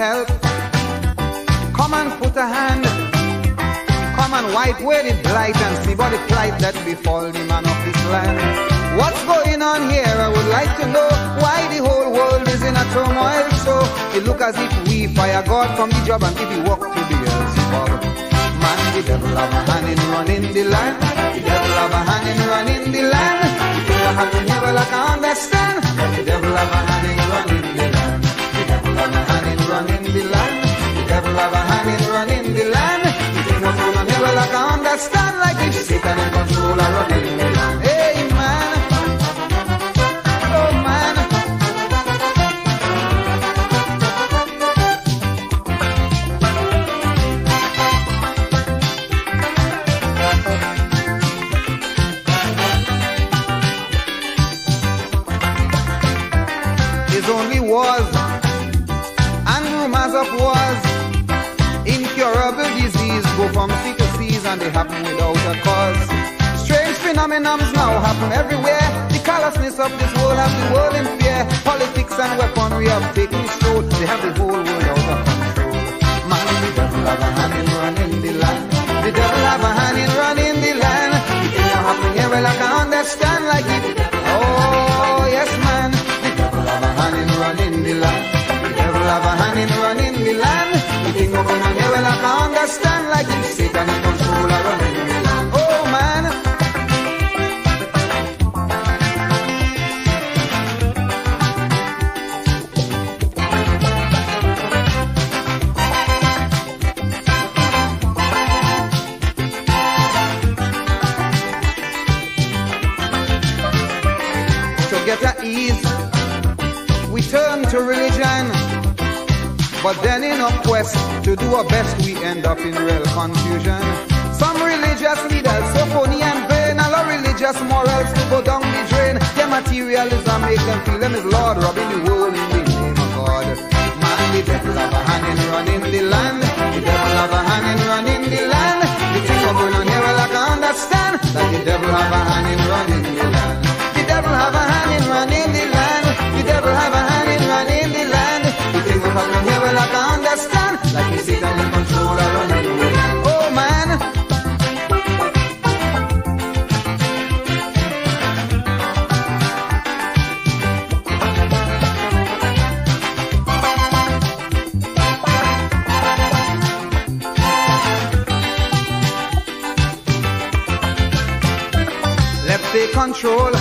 help. Come and put a hand. Come and wipe away the blight and see what the plight that befall the man of this land. What's going on here? I would like to know why the whole world is in a turmoil. So it look as if we fire God from the job and if he walk to the Beelzebub. Man, the devil have a hand in running the land. The devil have a hand in running the land. The devil have to never like understand. The devil have a hand in running the land. The devil have a hand in running the land. The devil have a hand in running the land. The devil have a never like understand. Like if Satan in control of running the land. Hey man, oh man. Only wars and rumors of wars, incurable disease go from sea to seas and they happen without a cause. Strange phenomena now happen everywhere. The callousness of this world has the world in fear. Politics and weaponry have taken its toll. They have the whole world out of control. Man, the devil have a hand in running the land. The devil have a hand in running the land. The thing that happen here, well I can understand like it. Oh yes man. Running the land. The devil have a hand in running the land. The thing of on here, well I can understand like if Satan in control of running the land. Oh man. To get at ease, we turn to religion, but then in our quest to do our best we end up in real confusion. Some religious leaders so phony and vain, all our religious morals to go down the drain. Their materialism make them feel them is Lord, robbing the world in the name of God. Man, the devil have a hand in running the land. The devil have a hand in running the land. The thing of going on here, well I can understand that the devil have a hand in running the land. The devil have a hand in running the land. The devil have a hand in running the land. The thing will happen here, well I can understand. Like he Satan in control of running the land. Oh man. Let's take control.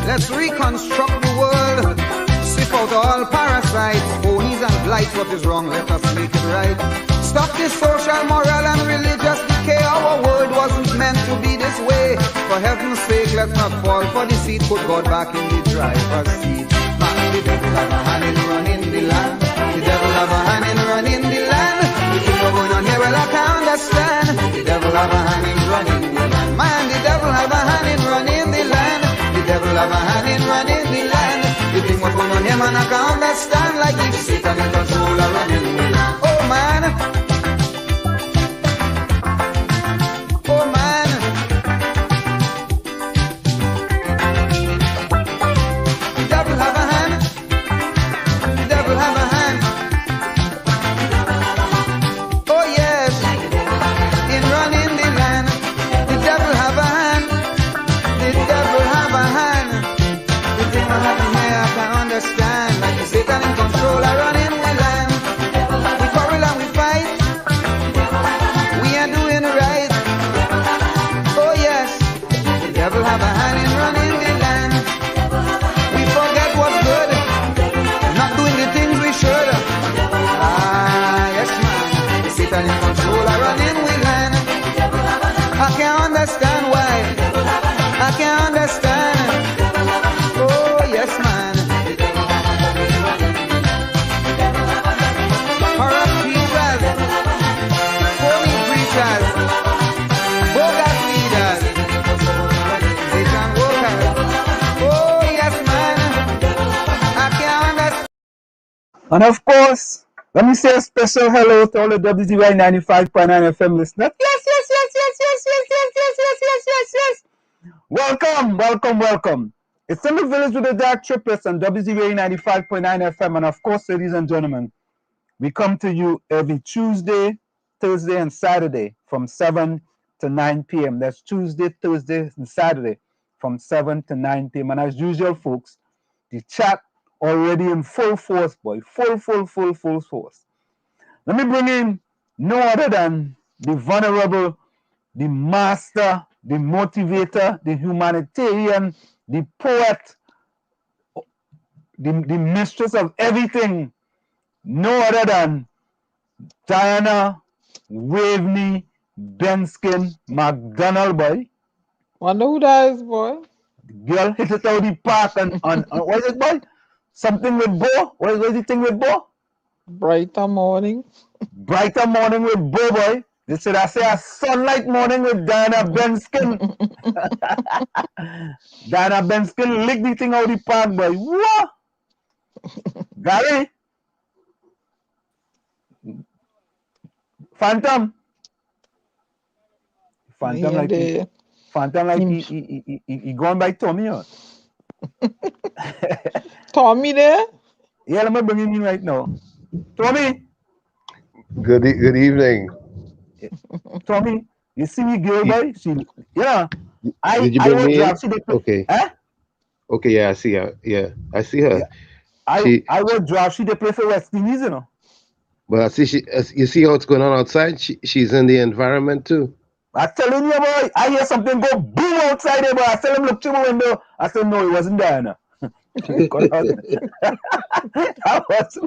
Let's reconstruct the world. Sweep out all parasites, phonies and blights. What is wrong? Let us make it right. Stop this social, moral and religious decay. Our world wasn't meant to be this way. For heaven's sake, let's not fall for the seat. Put God back in the driver's seat. Man, the devil have a hand in running the land. The devil have a hand in running the land. The thing going on here, well I can understand. The devil have a hand in running the land. Man, the devil have a hand in running the land. The devil have a hand in running the land. The thing what's going on here, man, I can understand. Like if Satan in control of running the land. Oh man. Oh man. The devil have a hand. The devil have a hand. Oh yes. In running the land. The devil have a hand. The devil have a hand. The thing will happen here, I can understand. Like Satan in control, I run in the land. We quarrel and we fight. We are doing right. Oh yes, the devil have a hand in running the land. We forget what's good, not doing the things we should. Ah yes man, Satan in control, I run in the land. I can't understand why. I can't understand. Oh yes man. Corrupt teachers, phony preachers, bogus leaders, Satan workers. Oh yes man. I can't understand. And of course, let me say a special hello to all the WZYE 95.9 FM listeners. Yes. Welcome. It's in the village with the DAG Triplets on WZYE 95.9 FM. And of course, ladies and gentlemen, We come to you every Tuesday, Thursday, and Saturday from 7 to 9 p.m. That's Tuesday, Thursday, and Saturday from 7 to 9 p.m. And as usual, folks, the chat already in full force, boy. Full force. Let me bring in no other than the vulnerable, the master, the motivator, the humanitarian, the poet, the mistress of everything. No other than Diana Waveney Benskin McDonald, boy. Wonder who that is, boy. Girl hit it out the park on what is it, boy? Something with Bo? What is the thing with Bo? Brighter morning. Brighter morning with Bo, boy. They said I say a sunlight morning with Diana Benskin. Diana Benskin lick the thing out the park, boy. What? Gary? Phantom like he going by Tommy, huh? Tommy there? Yeah, let me bring him in right now. Tommy. Good evening. Tommy, you see me girl, boy? She, yeah. Did you bring me in? Okay. Eh? Okay, yeah, I see her. Yeah, I see her. Yeah. I will draft. She they play for West Indies, you know. But I see you see how it's going on outside? She's in the environment too. I'm telling you, boy, I hear something go boom outside there, boy. I tell him look through the window. I said, no, it wasn't there, no. That was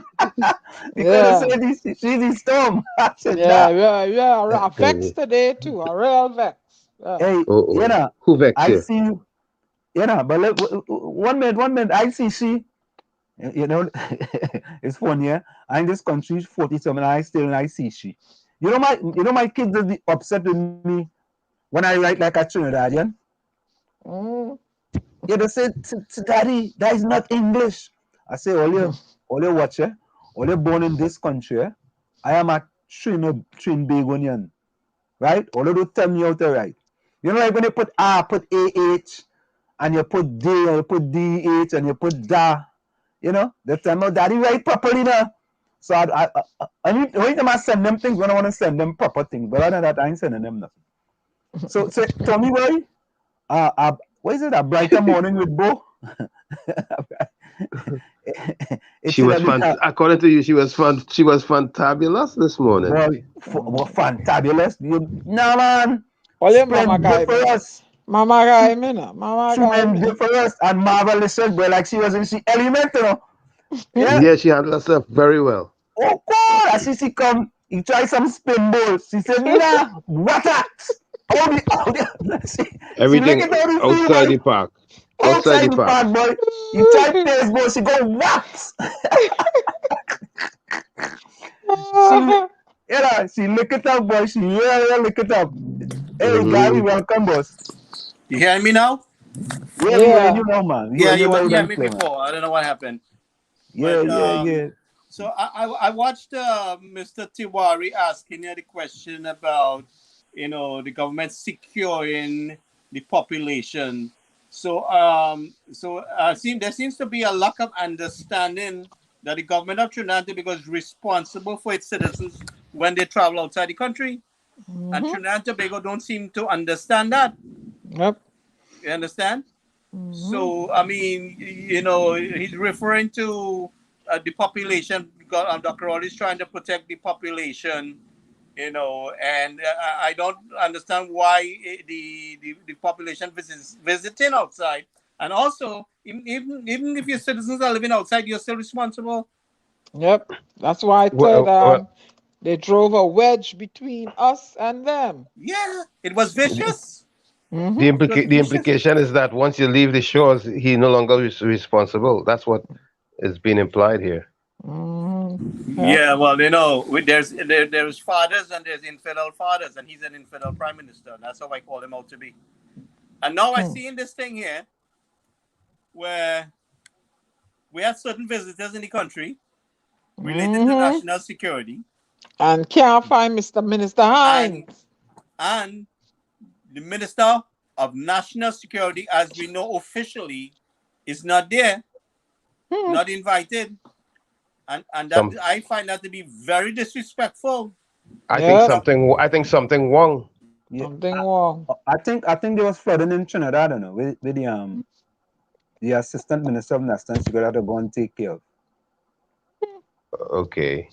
because she's the storm. I said, yeah. Vexed today too. A real vex. Yeah. Hey, you know, who vexed I you? see you. You know, but look, 1 minute. I see she. You know, it's funny, yeah. I'm in this country 40-something, and I see she. You know my kids will be upset with me when I write like a Trinidadian. Yeah, they say, Daddy, that is not English. I say, all you watch, all you born in this country, I am a Trinbagonian, right? All you do tell me how to write. You know, like when you put R, put AH, and you put D, and you put DH, and you put Da, you know, they tell me, Daddy, write properly now. So every time I send them things, when I want to send them proper things, but other than that, I ain't sending them nothing. So tell me, boy, what is it? A brighter morning with Bo? She was according to you, she was fantabulous this morning. Boy, fantabulous. No, man. Mama guy for us. Mama guy, Mama guy. For us and marvelous, boy, like she was in the element, you know. Yeah, she handled herself very well. Oh God! I see she come. He tried some spin balls. She said, "Nah, what that? Everything outside the park. Outside the park, boy. He tried baseball. She go whaps. She lick it up, boy. She lick it up. Hey, Gary, welcome, boss. You hearing me now? Yeah, you know, man. You weren't hearing me before. I don't know what happened. Yeah. So I watched Mr. Tiwari asking the question about, the government securing the population. So there seems to be a lack of understanding that the government of Trinidad and Tobago is responsible for its citizens when they travel outside the country. And Trinidad and Tobago don't seem to understand that. Yep. You understand? So, I mean, he's referring to the population. Dr. Rowley is trying to protect the population, and I don't understand why the population visiting outside. And also, even if your citizens are living outside, you're still responsible. Yep. That's why I said they drove a wedge between us and them. Yeah, it was vicious. The implication is that once you leave the shores, he no longer is responsible. That's what is being implied here. Yeah, well, there's fathers and there's infidel fathers, and he's an infidel prime minister. That's how I call him out to be. And now I see in this thing here where we have certain visitors in the country related to national security. And can't find Mr. Minister Hines. And the Minister of National Security, as we know officially, is not there, not invited. And that I find that to be very disrespectful. I think something wrong. Yeah, Something wrong. I think there was flooding in Trinidad, I don't know, with the assistant minister of national security had to go and take care of. Okay.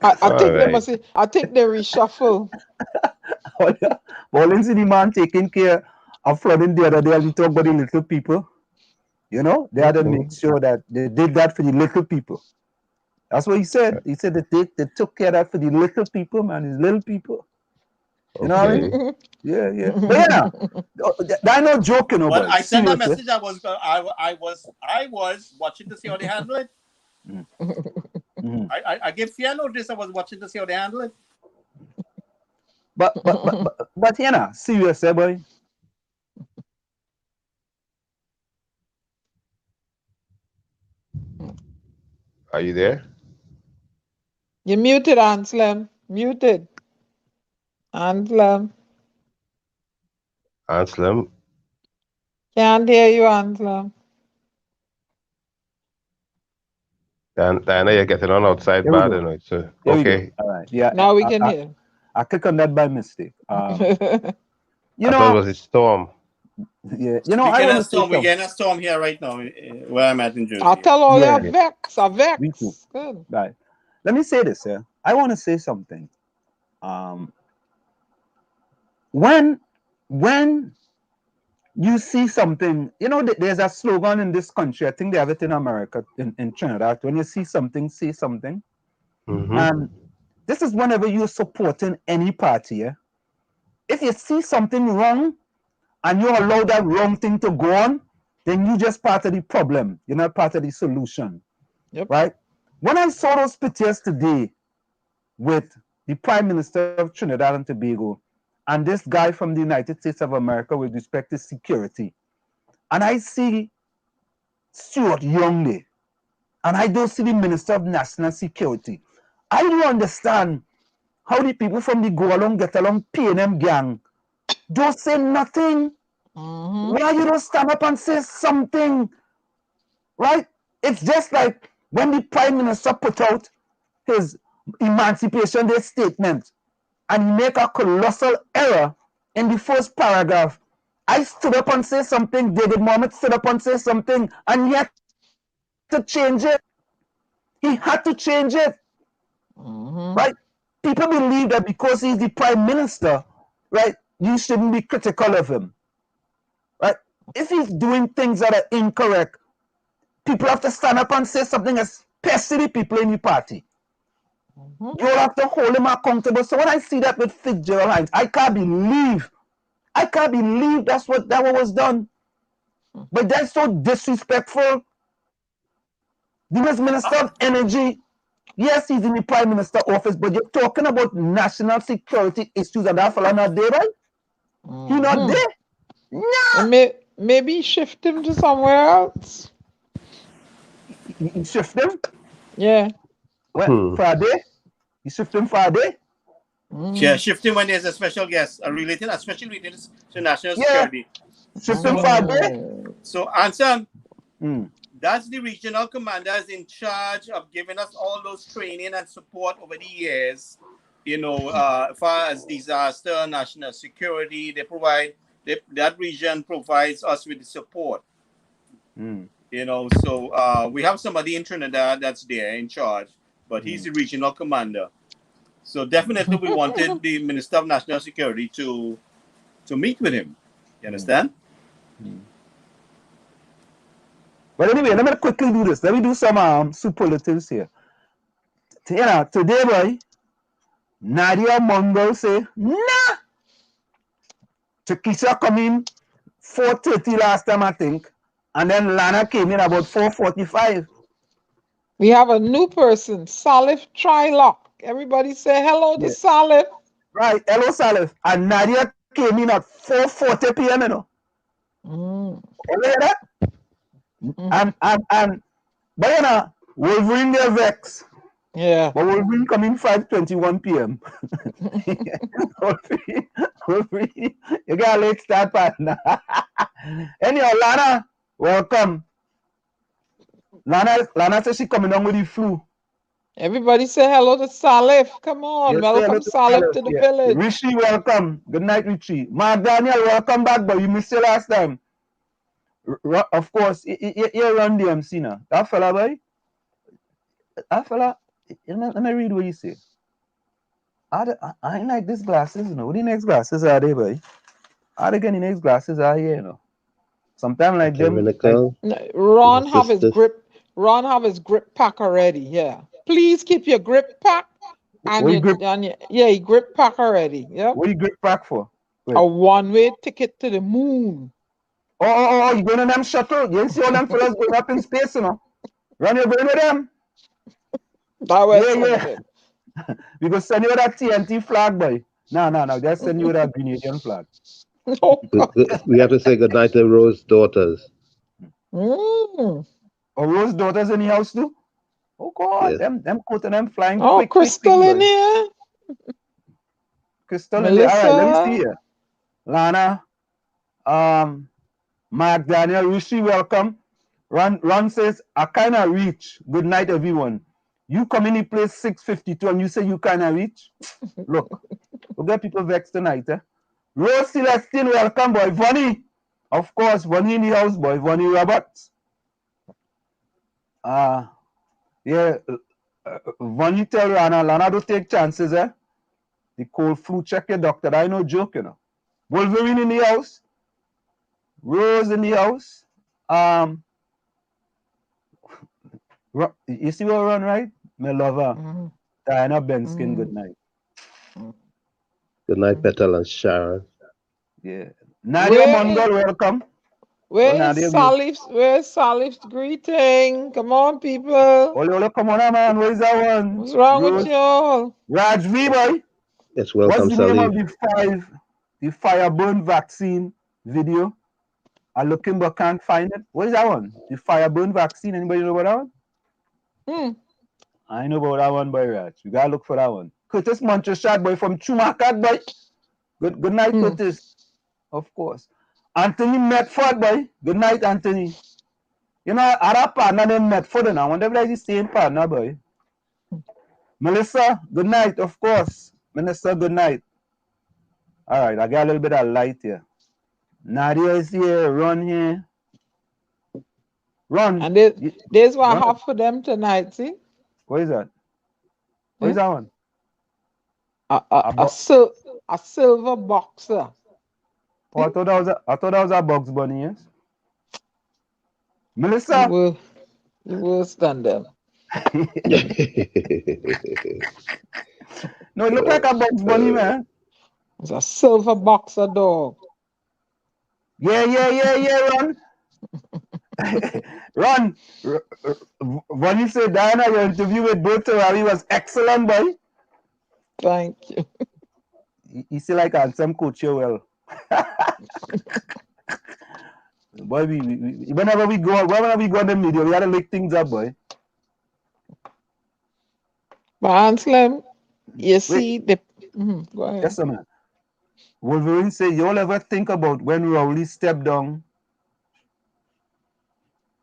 I think they reshuffle. Well, see the man taking care of flooding the other day, we talk about the little people. You know, they had to make sure that they did that for the little people. That's what he said. He said that they took care of that for the little people, man. These little people. You know what I mean? Yeah. But yeah, I'm not joking about. Well, I sent a message. I was watching to see how they handle it. I gave Fia notice. I was watching to see how they handle it. But you know, serious, boy. Are you there? You're muted, Anselm. Muted. Anselm. Can't hear you, Anselm. Diana, you're getting on outside bad, you know. So, okay. All right. Yeah. Now we can hear. I clicked on that by mistake. You know, I thought it was a storm. Yeah, you know, we're getting a storm here right now, where I'm at in Jersey. I'll tell all your vex. Me too. Good. Right. Let me say this, yeah. I want to say something. When you see something, you know, there's a slogan in this country. I think they have it in America, in Trinidad. When you see something, say something. And this is whenever you're supporting any party, yeah. If you see something wrong and you allow that wrong thing to go on, then you're just part of the problem. You're not part of the solution. Yep. Right? When I saw those pictures today with the Prime Minister of Trinidad and Tobago and this guy from the United States of America with respect to security, and I see Stuart Young there, and I don't see the Minister of National Security, I don't understand how the people from the Go Along Get Along P&M gang don't say nothing. Why you don't stand up and say something? Right? It's just like when the Prime Minister put out his Emancipation Day statement and he make a colossal error in the first paragraph. I stood up and say something, David Mohammed stood up and say something, and he had to change it. He had to change it. Right? People believe that because he's the Prime Minister, right, you shouldn't be critical of him. Right? If he's doing things that are incorrect, people have to stand up and say something, especially people in the party. You all have to hold him accountable. So when I see that with Fitzgerald Hines, I can't believe that was done. But that's so disrespectful. The Minister of Energy, yes, he's in the Prime Minister office, but you're talking about national security issues and that fella not there, right? He not there? Nah. Maybe shift him to somewhere else. You shift him? Yeah. Well, for a day? You shift him for a day? Yeah, shift him when there's a special guest, especially related to national security. Shift him for a day? So, Anselm, that's the regional commanders in charge of giving us all those training and support over the years, you know, as far as disaster, national security, that region provides us with the support. You know, so we have somebody in Trinidad that's there in charge, but he's the regional commander. So definitely we wanted the Minister of National Security to meet with him. You understand? But anyway, let me quickly do this. Let me do some superlatives here. You know, today, boy, Nadia Mongo say, nah. Chikisha come in 4:30 last time, I think. And then Lana came in about 4:45. We have a new person, Salif Trylock. Everybody say hello to Salif. Right, hello Salif. And Nadia came in at 4:40 p.m. You know. You hear that? And but you know, Wolverine their vex. Yeah. But Wolverine come in 5:21 p.m. Wolverine, you got a late start, partner. Anyhow, Lana, welcome. Lana says she coming down with the flu. Everybody say hello to Salif. Come on, Yes, welcome Salif to the village. Rishi, welcome. Good night, Richie. Mark Daniel, welcome back, boy. You missed you last time. Of course, you run the MC now. That fella, boy. That fella. Let me read what you say. I ain't like these glasses, you know. What the next glasses are they, boy? Are they getting the next glasses are here, you know? Sometimes like them. Like, Ron have his grip. Ron have his grip pack already. Yeah. Please keep your grip pack. And your grip pack already. Yeah. What you grip pack for? Wait. A one-way ticket to the moon. Oh, you going on them shuttle? You see all them fellas going up in space, you know? Run your brain with them. That was We go send you that TNT flag, boy. No. Just send you that Grenadian flag. We have to say goodnight to Rose's daughters. Oh, Rose's daughters in the house too? Oh God, yes. them coat and them flying. Oh, Crystal in here. Crystal in there. All right, let me see here. Lana, Mark Daniel, Rishi, welcome. Ron says, I kind of reach. Good night, everyone. You come in the place 6:52 and you say you kind of reach? Look, we'll get people vexed tonight. Rose Celestine, welcome, boy. Vonnie, of course, Vonnie in the house, boy. Vonnie Roberts. Vonnie tell Lana don't take chances, eh? The cold flu, check your doctor. I no joke, you know. Wolverine in the house. Rose in the house. You see what run, right? My lover. Diana Benskin, good night. Good night, Petal and Sharon. Yeah. Nadia Mongol, welcome. Where's Salif's greeting? Come on, people. Hola, come on, man. Where's that one? What's wrong with y'all? Raj V, boy. Yes, welcome, What's the name of the fire-burn vaccine video? I'm looking but can't find it. What is that one? The fire-burn vaccine. Anybody know about that one? I know about that one, boy, Raj. You gotta look for that one. Curtis Montreshat, boy, from Chumakat, boy. Good night, Curtis. Of course. Anthony Medford, boy. Good night, Anthony. You know, I had a partner named Medford, and I wonder if that's the same partner, boy. Melissa, good night, of course. Minister, good night. All right, I got a little bit of light here. Nadia is here. Run here. Run. And there's what I have for them tonight, see? What is that? What is that one? A silver boxer. Oh, I thought that was a Bugs Bunny, yes? Melissa? You will stand them. No, it look like a Bugs Bunny, man. It's a silver boxer dog. Yeah, Ron. Ron, when you say, Diana, your interview with both Terrari was excellent, boy. Thank you. You see like handsome coach you well. Boy, whenever we go on the media, we gotta lick things up, boy. But Anselm, you see the go ahead. Yes, sir, man. Wolverine say, y'all ever think about when Rowley stepped down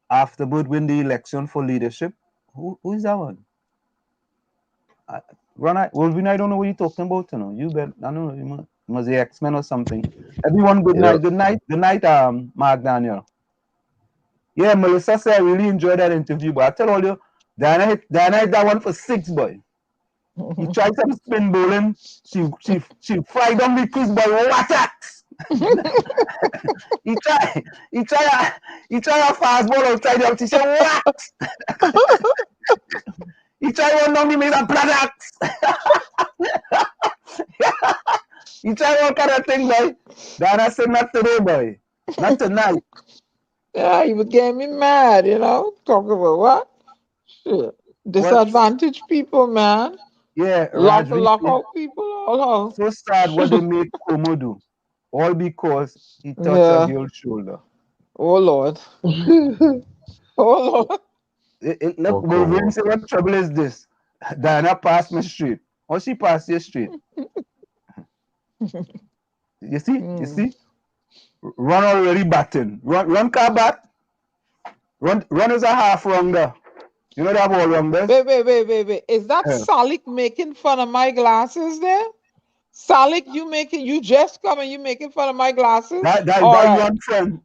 after Bud win the election for leadership? Who is that one? Wolverine, I don't know what you're talking about, you know. You bet. I don't know. You must be X-Men or something. Everyone, good night. Good night, Mark Daniel. Yeah, Melissa said I really enjoyed that interview, but I tell all you, Diana hit that one for 6, boy. He tried some spin bowling. She fly down the crease, boy. What that? he try a fast ball outside the. She said what? He tried one down the middle and products. He tried all kind of thing, boy. Diana said not today, boy. Not tonight. Yeah, he was getting me mad, you know. Talking about what? Shit. Disadvantaged people, man. Yeah, lock out people all out. So sad what they made Como do. All because he touched a girl's shoulder. Oh Lord. Oh Lord. Look, Wolverine say, what trouble is this? Diana passed me straight. Or she passed you straight. You see? You see? Run already batting. Run car bat. Run is a half rounder. You know that ball rounders? Wait. Is that Salik making fun of my glasses there? Salik, you just come and you making fun of my glasses? That one friend.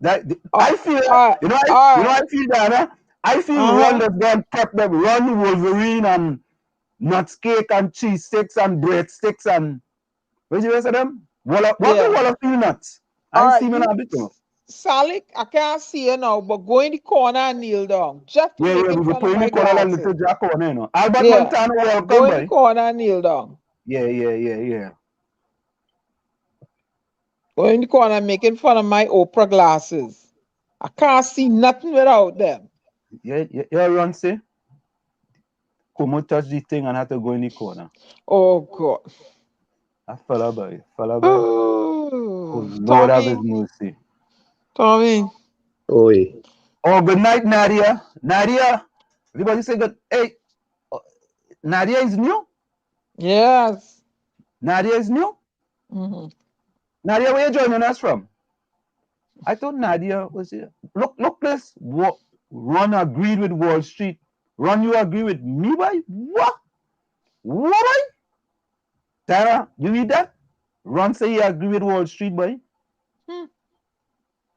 I feel you know I feel that I feel Ron that's gonna prep them, Ron Wolverine and nuts cake and cheese sticks and breadsticks and what's the rest of them? What the wall of peanuts? I see me a bit too. Salik, I can't see you now, but go in the corner and kneel down. Just to make we fun put of in my the corner and glasses. little Jack on, you know. Albert Montano welcome, go in the corner and kneel down. Yeah. Go in the corner making fun of my Oprah glasses. I can't see nothing without them. Yeah, Ron say. Come on, touch the thing and have to go in the corner. Oh God. I fell by. Oh, Lord have his mercy. Tommy. Oi. Oh, good night, Nadia. Nadia. Everybody say good. Hey, Nadia is new? Yes. Nadia is new? Nadia, where you joining us from? I thought Nadia was here. Look this. Ron agreed with Wall Street. Ron, you agree with me, boy? What? What? Tara, you read that? Ron say he agree with Wall Street, boy.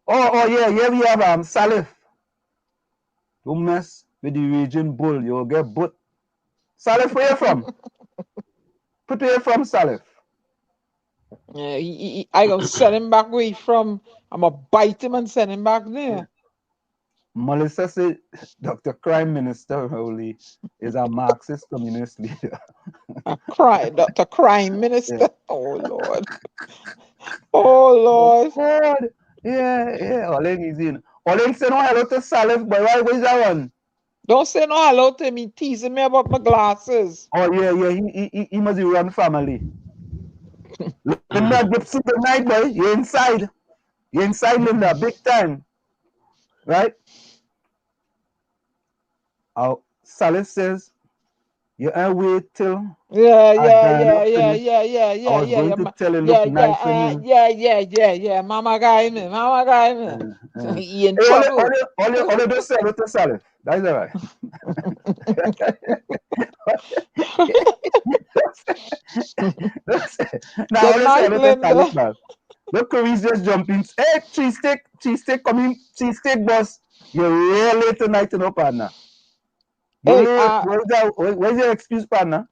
Oh yeah, we have Salif. Don't mess with the raging bull, you'll get butt. Salif, where you from? Put where you from, Salif? Yeah, I gonna send him back where he from. I'm gonna bite him and send him back there. Melissa said Dr. Crime Minister Rowley is a Marxist communist leader. Dr. Crime Minister. Yeah. Oh Lord. Oh Lord. God. Yeah. Olen is in. Olen say no hello to Salif, but why is that one? Don't say no hello to me, teasing me about my glasses. Oh yeah. He must be run family. Linda, good night, boy. You're inside. Linda, big time. Right? Salif says, you wait till. Yeah. I was going to tell you, look nice on you. Yeah. Mama guy me. He in trouble. All you just say to Salif. That's all right. Now, good night, Linda. Look, Chris just jumping. Hey, cheesesteak coming. Cheesesteak boss. You're real late tonight, you know, partner. Where's your excuse, partner?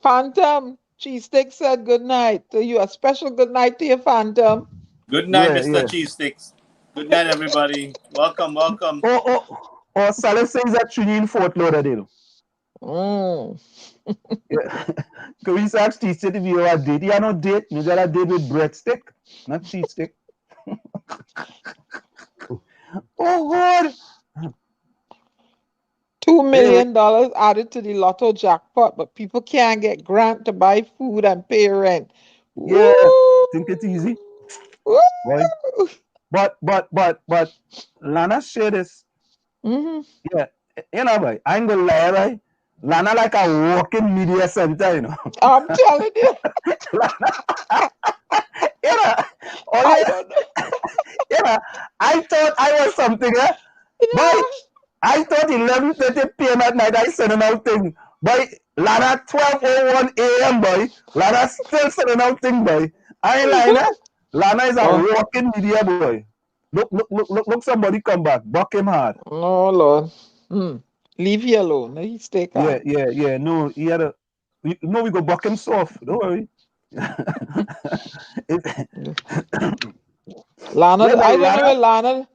Phantom, Cheesesteak said good night to you. A special good night to you, Phantom. Good night, Mr. Cheesesteaks. Good night, everybody. Welcome. Oh, Salif says that Tunein Fort Lauderdale. Yeah. Chris asked Cheesesteak if you have a date. You have no date. You got a date with breadstick, not cheesesteak. Oh, God. $2 million added to the lotto jackpot, but people can't get grant to buy food and pay rent. Yeah, think it's easy. Right? But Lana share this. Yeah, you know, boy, I ain't gonna lie, right? Lana like a walking media center, you know. I'm telling you. You know, I don't know. Yeah, I thought I was something, eh? Boy, I thought 11:30 p.m. at night I sending out thing. Boy, Lana 12:01 a.m. boy. Lana still sending out thing, boy. I ain't lying, eh? Lana is a walking media boy. Look, somebody come back. Buck him hard. Oh, Lord. Leave you alone. He stay calm. Yeah. No, he had a... No, we go buck him soft. Don't worry. Lana, I don't know, Lana...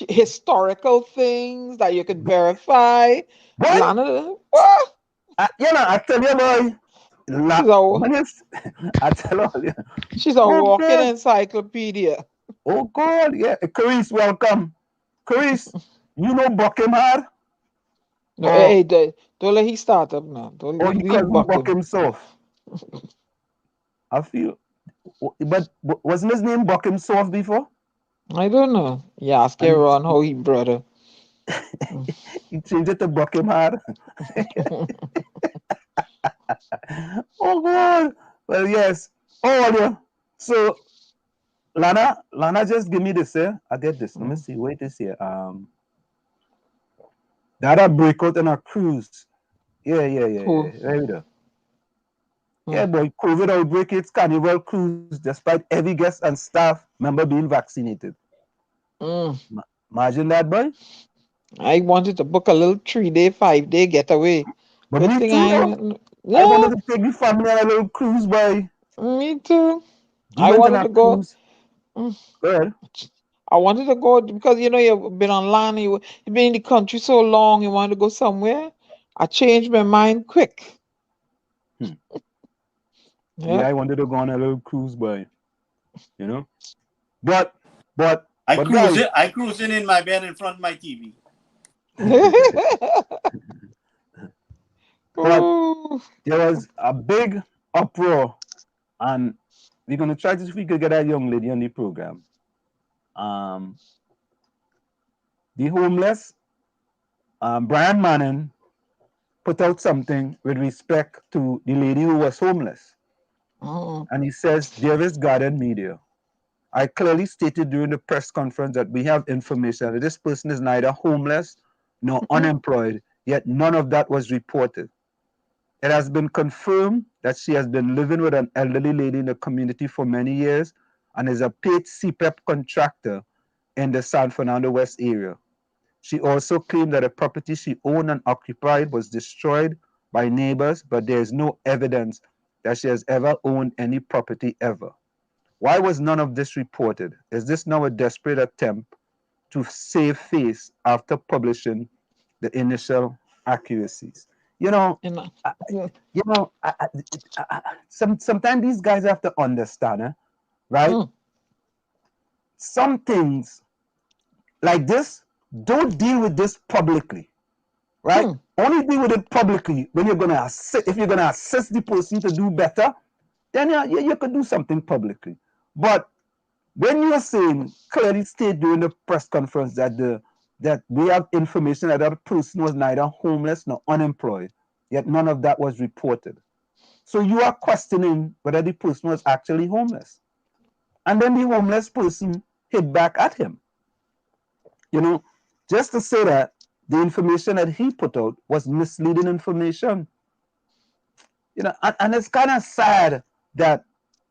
historical things that you can verify. What? Lana, what? I tell you, boy. I tell you. She's a walking encyclopedia. Oh, God, yeah. Chris, welcome. Chris, you know buck him hard? No, hey, don't let he start up now. Don't leave buck him soft. I feel... But wasn't his name Buck him soft before? I don't know. Yeah, ask Ron how he brother. He changed it to Buck him hard. Oh, God. Well, yes. Oh, yeah. So, Lana just give me this here. I get this. Let me see. Wait this here. That breakout in a cruise. Yeah. Cool. There we go. Yeah, boy, COVID outbreak, it's Carnival Cruise, despite every guest and staff member being vaccinated. Imagine that, boy. I wanted to book a little 3-day, 5-day getaway. But Good me thing too, I wanted to take the family on a little cruise, boy. Me too. You I went on wanted a to go. cruise. Go ahead. I wanted to go because you've been on land, you've been in the country so long, you wanted to go somewhere. I changed my mind quick. Yeah, I wanted to go on a little cruise, boy. But I cruising in my bed in front of my TV. But there was a big uproar, and we're gonna try to see if we could get that young lady on the program. The homeless, Brian Manning put out something with respect to the lady who was homeless. And he says, "Dearest Garden Media, I clearly stated during the press conference that we have information that this person is neither homeless nor unemployed, yet none of that was reported. It has been confirmed that she has been living with an elderly lady in the community for many years and is a paid CPEP contractor in the San Fernando West area. She also claimed that a property she owned and occupied was destroyed by neighbors, but there is no evidence that she has ever owned any property ever. Why was none of this reported? Is this now a desperate attempt to save face after publishing the initial accuracies?" Sometimes these guys have to understand, right? Some things like this, don't deal with this publicly, right? Only deal with it publicly when you're gonna assist. If you're gonna assist the person to do better, then you could do something publicly. But when you're saying clearly state during the press conference that we have information that that person was neither homeless nor unemployed, yet none of that was reported. So you are questioning whether the person was actually homeless. And then the homeless person hit back at him. Just to say that the information that he put out was misleading information. And it's kind of sad that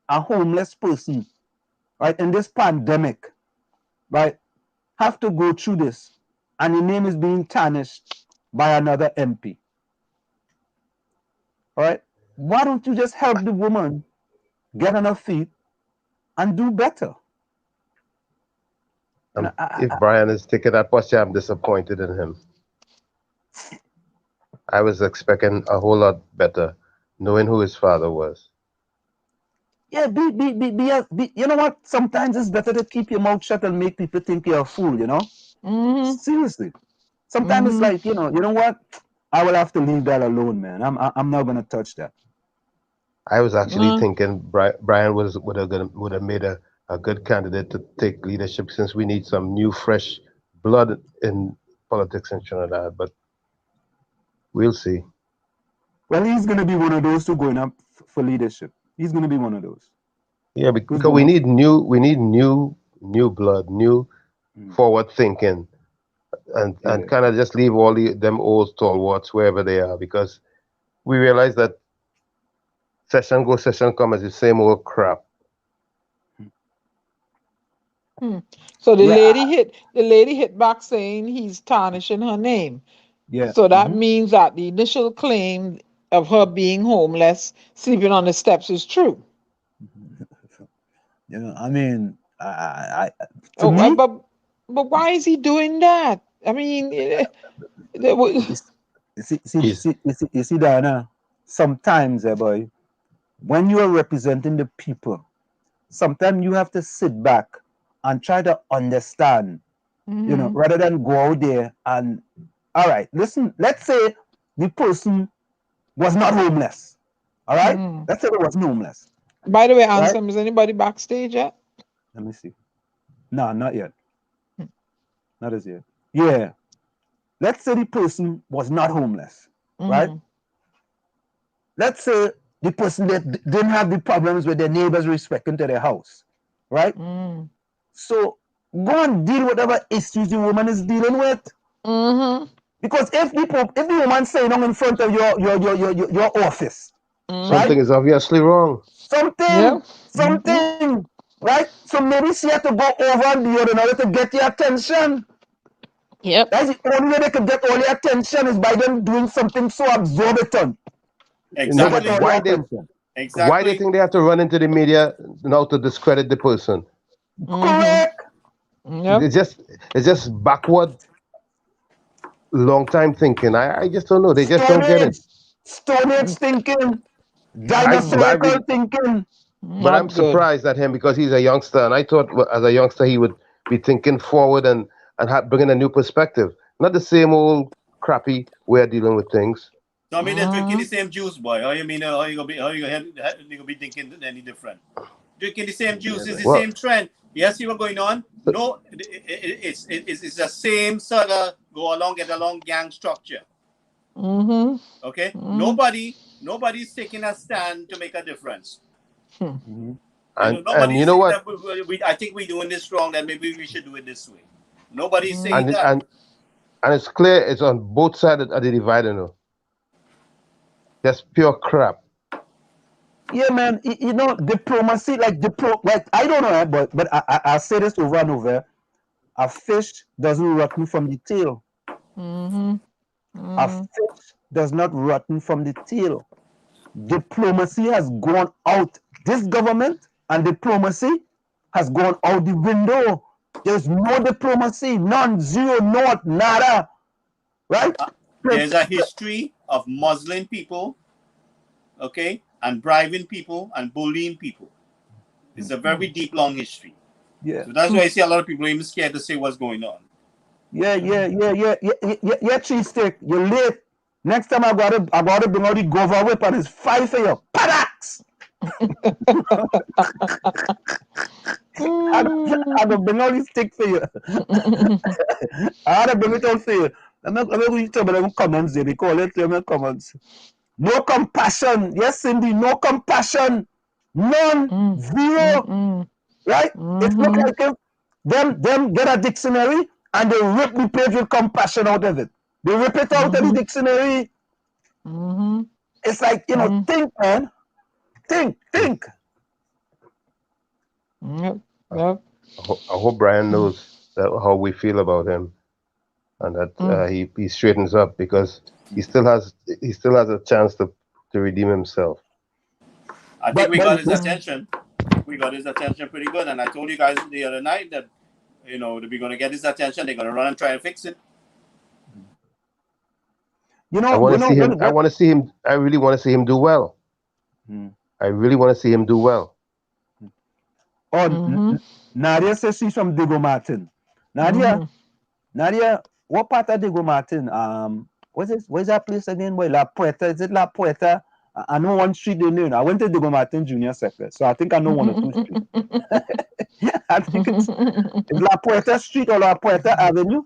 a homeless person, right, in this pandemic, right, have to go through this, and the name is being tarnished by another MP. All right, why don't you just help the woman get on her feet and do better? If Brian is taking that posture, I'm disappointed in him. I was expecting a whole lot better, knowing who his father was. Yeah, you know what? Sometimes it's better to keep your mouth shut and make people think you're a fool, Seriously. Sometimes it's like, you know what? I will have to leave that alone, man. I'm not gonna touch that. I was actually thinking Brian would have made a good candidate to take leadership, since we need some new, fresh blood in politics in Trinidad, but we'll see. Well, he's going to be one of those who going up for leadership. He's going to be one of those. Yeah, because we need new blood, new forward thinking, and kind of just leave all them old stalwarts wherever they are, because we realize that session go, session come as the same old crap. So the lady hit back saying he's tarnishing her name. Yeah. So that means that the initial claim of her being homeless, sleeping on the steps, is true. I mean, but why is he doing that? I mean, you see, Diana, sometimes, boy, when you are representing the people, sometimes you have to sit back and try to understand, rather than go out there and, all right, listen, let's say the person was not homeless. All right? Let's say it wasn't homeless. By the way, Ansem, is anybody backstage yet? Let me see. No, not yet. Not as yet. Yeah. Let's say the person was not homeless, right? Let's say the person that didn't have the problems with their neighbors respecting to their house, right? So go and deal with whatever issues the woman is dealing with. Because if the woman saying in front of your office, something is obviously wrong. Something, right? So maybe she had to go over and beyond in order to get your attention. Yep. That's the only way they could get all your attention is by them doing something so absorbent. Exactly. Why they think they have to run into the media now to discredit the person? Correct. Yep. It's just backward, long time thinking. I just don't know. They just don't get it. Stone Age thinking, dinosaurical thinking. But I'm surprised at him because he's a youngster, and I thought as a youngster he would be thinking forward and bringing a new perspective, not the same old crappy way of dealing with things. So I mean, they're drinking the same juice, boy. How you mean? How you gonna be thinking any different? Drinking the same juice is the same trend. Yes, see what's going on? No, it's the same sort of get along gang structure. Okay, nobody's taking a stand to make a difference. And you know what? I think we're doing this wrong. Then maybe we should do it this way. Nobody's saying that. And it's clear it's on both sides of the divide, you know. That's pure crap. Yeah, man. You know, diplomacy, like I don't know, but I say this over and over. A fish doesn't rotten from the tail. A fish does not rotten from the tail. Diplomacy has gone out. This government and diplomacy has gone out the window. There's no diplomacy, none, zero, not, nada. Right? There's a history of muzzling people, okay, and bribing people and bullying people. It's a very deep, long history. Yeah. So that's why I see a lot of people even scared to say what's going on. Yeah, cheesesteak, you're late. Next time I gotta bring out the Gova whip and it's 5 for you. Padax! I'm gonna bring out the stick for you. I gotta bring it out for you. I'm not going to tell them comments there because let's tell them comments. No compassion. Yes, Cindy, no compassion. None. Zero. Right? It looks like them get a dictionary and they rip the page with compassion out of it. They rip it out of the dictionary. It's like, you know, think, man. Think. Yep. I hope Brian knows how we feel about him, and that he straightens up because he still has a chance to redeem himself. I think we got his attention. We got his attention pretty good, and I told you guys the other night that we're going to get his attention. They're going to run and try and fix it. You know, I want to see him. I want to see him. I really want to see him do well. I really want to see him do well. Oh, Nadia says she's from Diego Martin. Nadia, what part of Diego Martin? Where's that place again? Where La Puerta? Is it La Puerta? I know one street they know. I went to Diego Martin Junior Sector, so I think I know one or two streets. I think it's La Puerta Street or La Puerta Avenue.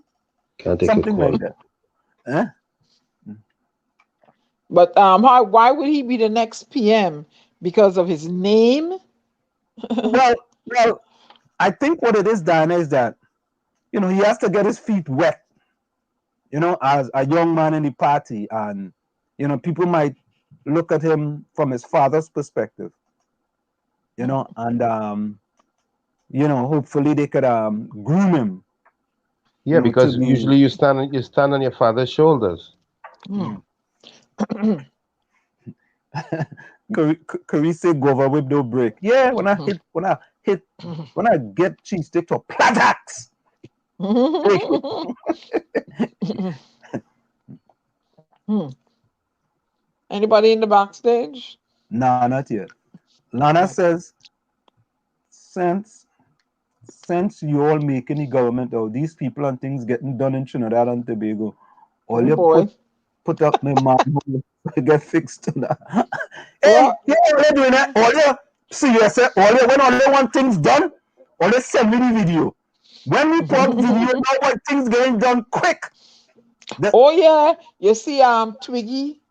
Something like that. Huh? But why would he be the next PM? Because of his name? Well, I think what it is, Diana, is that, you know, he has to get his feet wet, you know, as a young man in the party. And, you know, people might look at him from his father's perspective, you know, and, you know, hopefully they could groom him. Yeah, because usually you stand on your father's shoulders. Curry say Gova whip don't break. Yeah, when I get cheesesteak to platax. Anybody in the backstage? No, not yet. Lana says, since you all making the government of these people and things getting done in Trinidad and Tobago, all you put up my mom get fixed now. Hey, yeah, all you doing that? All you seriously, when all you want things done, all you send me the video. When we put video, now what things getting done quick. Oh yeah, you see Twiggy,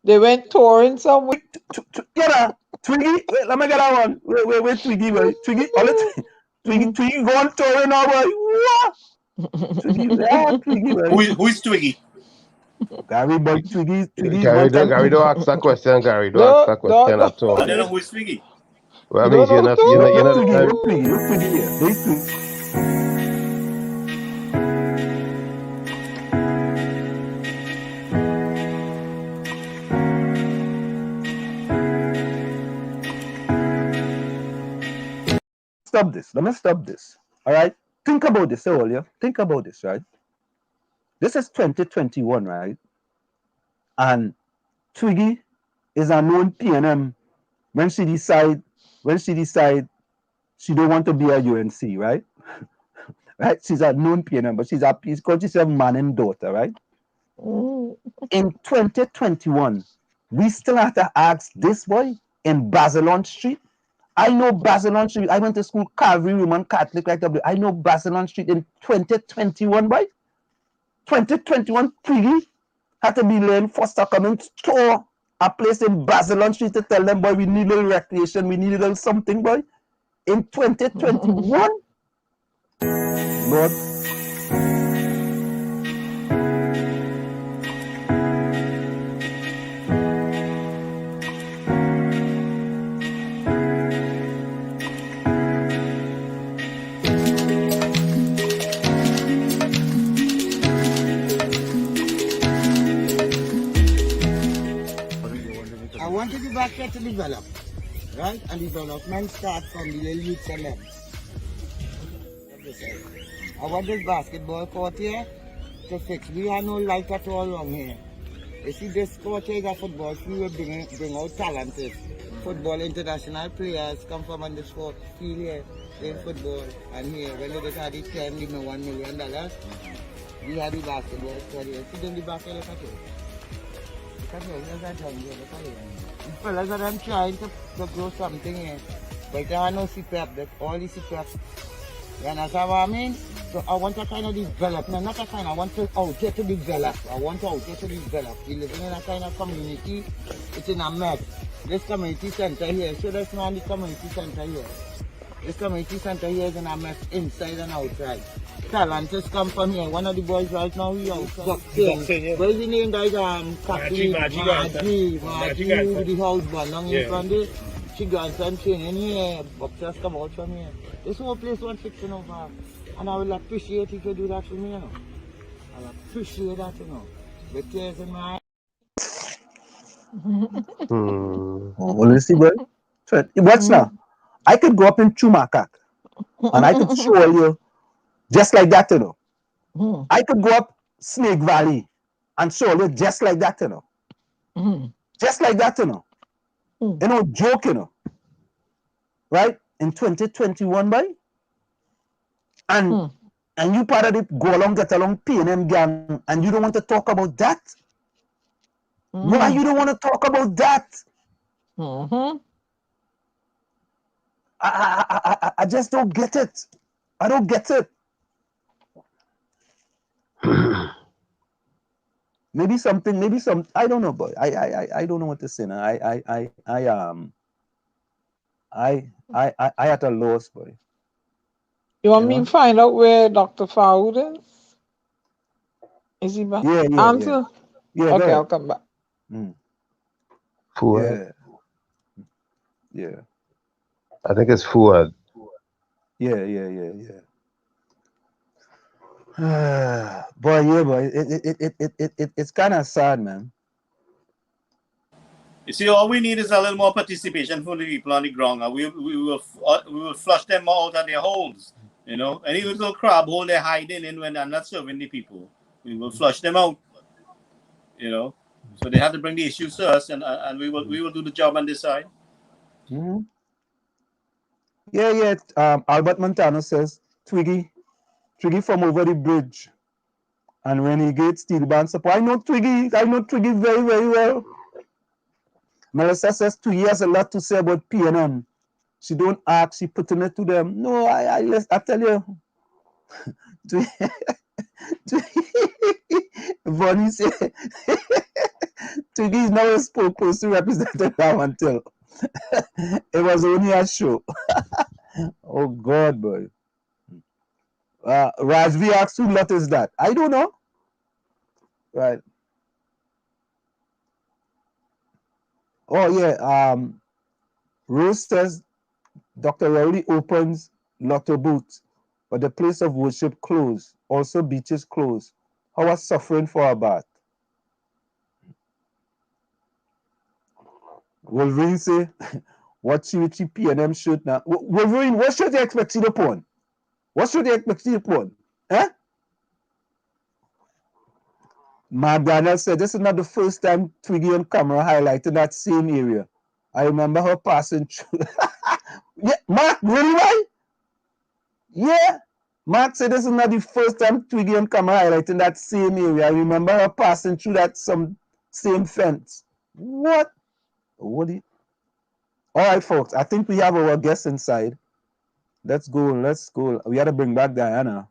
they went touring somewhere. Twiggy, wait, let me get that one. Wait, Twiggy, wait. Twiggy, Twiggy going touring now, boy. What? Twiggy, Twiggy, who is Twiggy? Gary, but Twiggy Gary, one time. Gary, don't ask that question, Gary. Don't ask No, that question no, at all. I don't know who is Twiggy. Well, I no, mean, no, you're not the Twiggy, time. Twiggy, yeah. They Twiggy. Stop this. Let me stop this. All right. Think about this, earlier. Think about this, right? This is 2021, right? And Twiggy is a known PNM when she decide she don't want to be a UNC, right? Right? She's a known PNM, but she's called herself man and daughter, right? In 2021, we still have to ask this boy in Basilon Street. I know Basilon Street. I went to school, Calvary Roman Catholic, like that. I know Basilon Street in 2021, boy. 2021, Twiggy had to be learned foster coming store a place in Basilon Street to tell them, boy, we need a little recreation, we need a little something, boy. In 2021, Lord. I want to be back here to develop, right? And development starts from the little youths and them. I want this basketball court here to fix. We have no light at all around here. You see, this court here is a football field, we bring out talented football international players come from on this field here, playing football. And here, when they just had this time, give me $1 million, we have the basketball court here. See, then the basketball, look at it. Look at it, look at it, look at it. The fellas are them trying to grow something here, but there are no CPAP, all the CPAP. You understand what I mean? So I want to kind of develop, no, not a kind, I want to out here to develop. I want out here to develop. We live in a kind of community, it's in a mess. This community center here, so that's not the community center here. This community center here is in a mess inside and outside. Talents come from here. One of the boys right now, he out boxing. What is the name, guys? Captain Maggie with the house band down here from there. She got some training here. Boxers come out from here. This whole place wants fixing over. And I will appreciate if you do that for me, you know. I'll appreciate that, you know. The tears in my eyes. Well, you see, boy. What's now? I could go up in Chumakak and I could show you just like that, you know. I could go up Snake Valley and show you just like that, you know. Just like that, you know. You know, joke, you know. Right? In 2021, boy. And you part of it, go along, get along, PNM gang, and you don't want to talk about that? Why you don't want to talk about that? I just don't get it. I don't get it. maybe some, I don't know, boy. I don't know what to say now. I at a loss, boy. You want me to find out where Dr. Faud is? Is he back? Yeah. Okay, I'll come back. Fuad. Yeah. I think it's Fuad. Yeah. Boy, it's kind of sad, man. You see, all we need is a little more participation from the people on the ground, and we will flush them out of their holes. You know, any little crab hole they're hiding in when they're not serving the people, we will flush them out. You know, so they have to bring the issues to us, and we will do the job on this side. Yeah. Albert Montano says Twiggy from over the bridge, and Renegade Steel Band support. I know Twiggy very, very well. Melissa says Twiggy has a lot to say about PNM. She don't ask, she putting it to them. No, I tell you. Bonnie said Twiggy is now a spokesperson representing them until it was only a show. Oh God, boy. Rajvi asks, who lot is that? I don't know. Right. Oh yeah. Rose says Dr. Rowley opens Lotto booths, but the place of worship closed. Also beaches closed. How are suffering for a bath? Wolverine say, what 𝗬𝗂𝗲𝐻𝗆 shirt now? Wolverine, what should you expect to put on? What should you expect to put on? Eh? Daniel said, this is not the first time Twiggy on camera highlighted that same area. I remember her passing through. Yeah, Mark, really, why? Yeah. Mark said this is not the first time Twiggy on camera highlighting that same area. I remember her passing through that same fence. What? What do you... All right, folks, I think we have our guests inside. Let's go. We got to bring back Diana.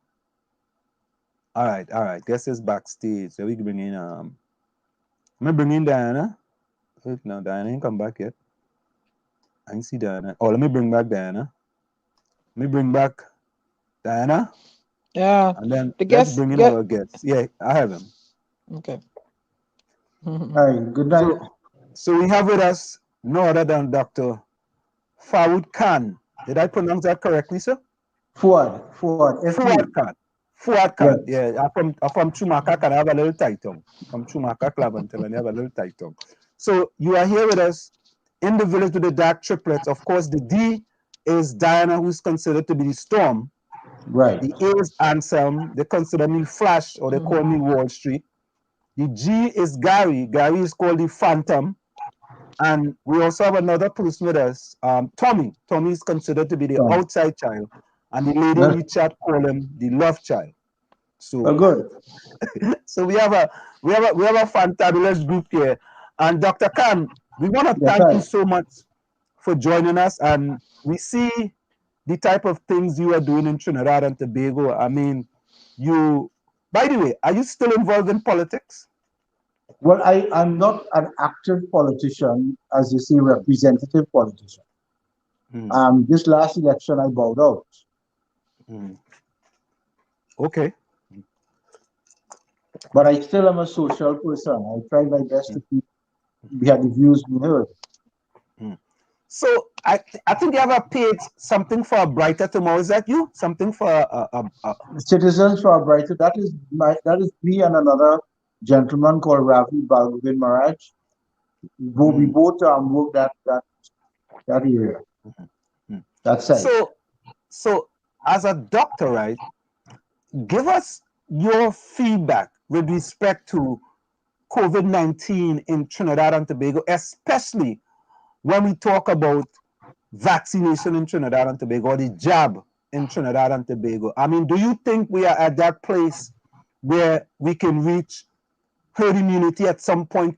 All right. Guest is backstage. So we can bring in I'm gonna bring in Diana. No, Diana ain't come back yet. I can see Diana. Oh, let me bring back Diana. Let me bring back Diana. Yeah. And then let's bring in our guests. Yeah, I have him. Okay. Hi, good night. So we have with us no other than Dr. Faud Khan. Did I pronounce that correctly, sir? Fuad Khan. Fuad Khan. Yes. Yeah, I'm from 𝗬𝗃𝗲𝗀𝐻𝗆, and I have a little tight tongue. From 𝗬𝗃𝗲𝗀𝐻𝗆, and I have a little tight tongue. So you are here with us in the village with the DAG Triplets. Of course, the D is Diana, who's considered to be the Storm. Right. The A is Anselm. They consider me Flash, or they call me Wall Street. The G is Gary. Gary is called the Phantom. And we also have another person with us, Tommy. Tommy is considered to be the outside child. And the lady in the chat call him the love child. So good. So we have a fantabulous group here. And Dr. Khan, we want to thank you so much for joining us. And we see the type of things you are doing in Trinidad and Tobago. I mean, by the way, are you still involved in politics? Well, I'm not an active politician, as you say, representative politician. This last election, I bowed out. Okay. But I still am a social person. I try my best to keep the views being heard. So I think you have a page, something for a brighter tomorrow. Is that you? Something for Citizens for a brighter. That is me and another gentleman called 𝗪𝗵𝘆. We both work that area. That's it. So as a doctor, right? Give us your feedback with respect to COVID-19 in Trinidad and Tobago, especially when we talk about vaccination in Trinidad and Tobago, or the jab in Trinidad and Tobago. I mean, do you think we are at that place where we can reach herd immunity at some point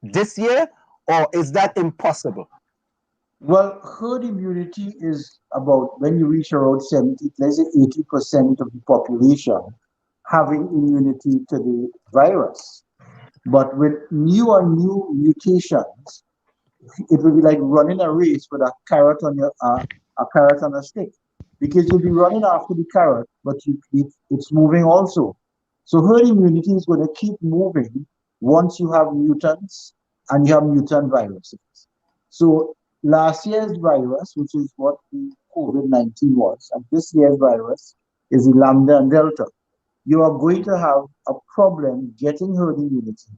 this year, or is that impossible? Well, herd immunity is about when you reach around 70, let's say 80% of the population having immunity to the virus. But with new mutations, it will be like running a race with a carrot on a stick, because you'll be running after the carrot, but it's moving also. So herd immunity is going to keep moving once you have mutants and you have mutant viruses. So last year's virus, which is what the COVID-19 was, and this year's virus is the Lambda and Delta. You are going to have a problem getting herd immunity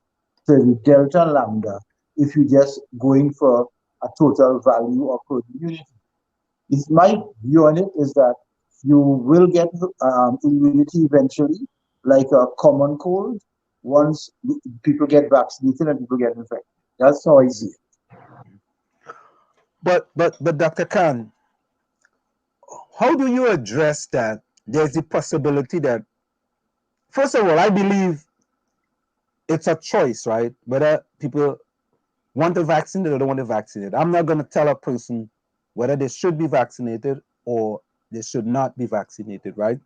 to the Delta and Lambda if you just going for a total value of herd immunity. My view on it is that you will get immunity eventually, like a common cold, once people get vaccinated and people get infected. That's how I see it. But Dr. Khan, how do you address that? There's the possibility that, first of all, I believe it's a choice, right? Whether people want to vaccinate or don't want to vaccinate. I'm not going to tell a person whether they should be vaccinated or they should not be vaccinated, right?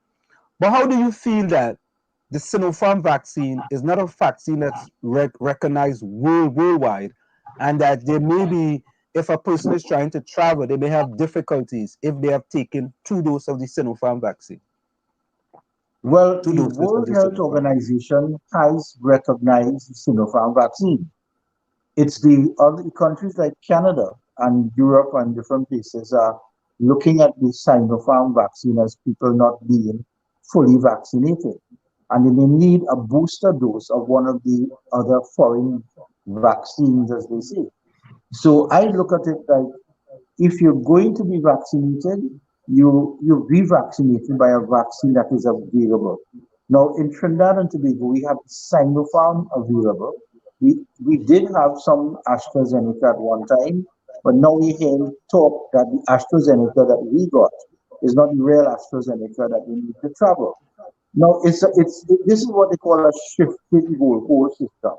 But how do you feel that the Sinopharm vaccine is not a vaccine that's recognized worldwide, and that there may be, if a person is trying to travel, they may have difficulties if they have taken 2 doses of the Sinopharm vaccine? Well, the World Health Organization has recognized the Sinopharm vaccine. it's the other countries like Canada and Europe and different places are looking at the Sinopharm vaccine as people not being fully vaccinated. And they may need a booster dose of one of the other foreign vaccines, as they say. So I look at it like, if you're going to be vaccinated, you be vaccinated by a vaccine that is available. Now in Trinidad and Tobago, we have Sinopharm available. We did have some AstraZeneca at one time, but now we hear talk that the AstraZeneca that we got is not the real AstraZeneca that we need to travel. Now this is what they call a shifted goalpost system.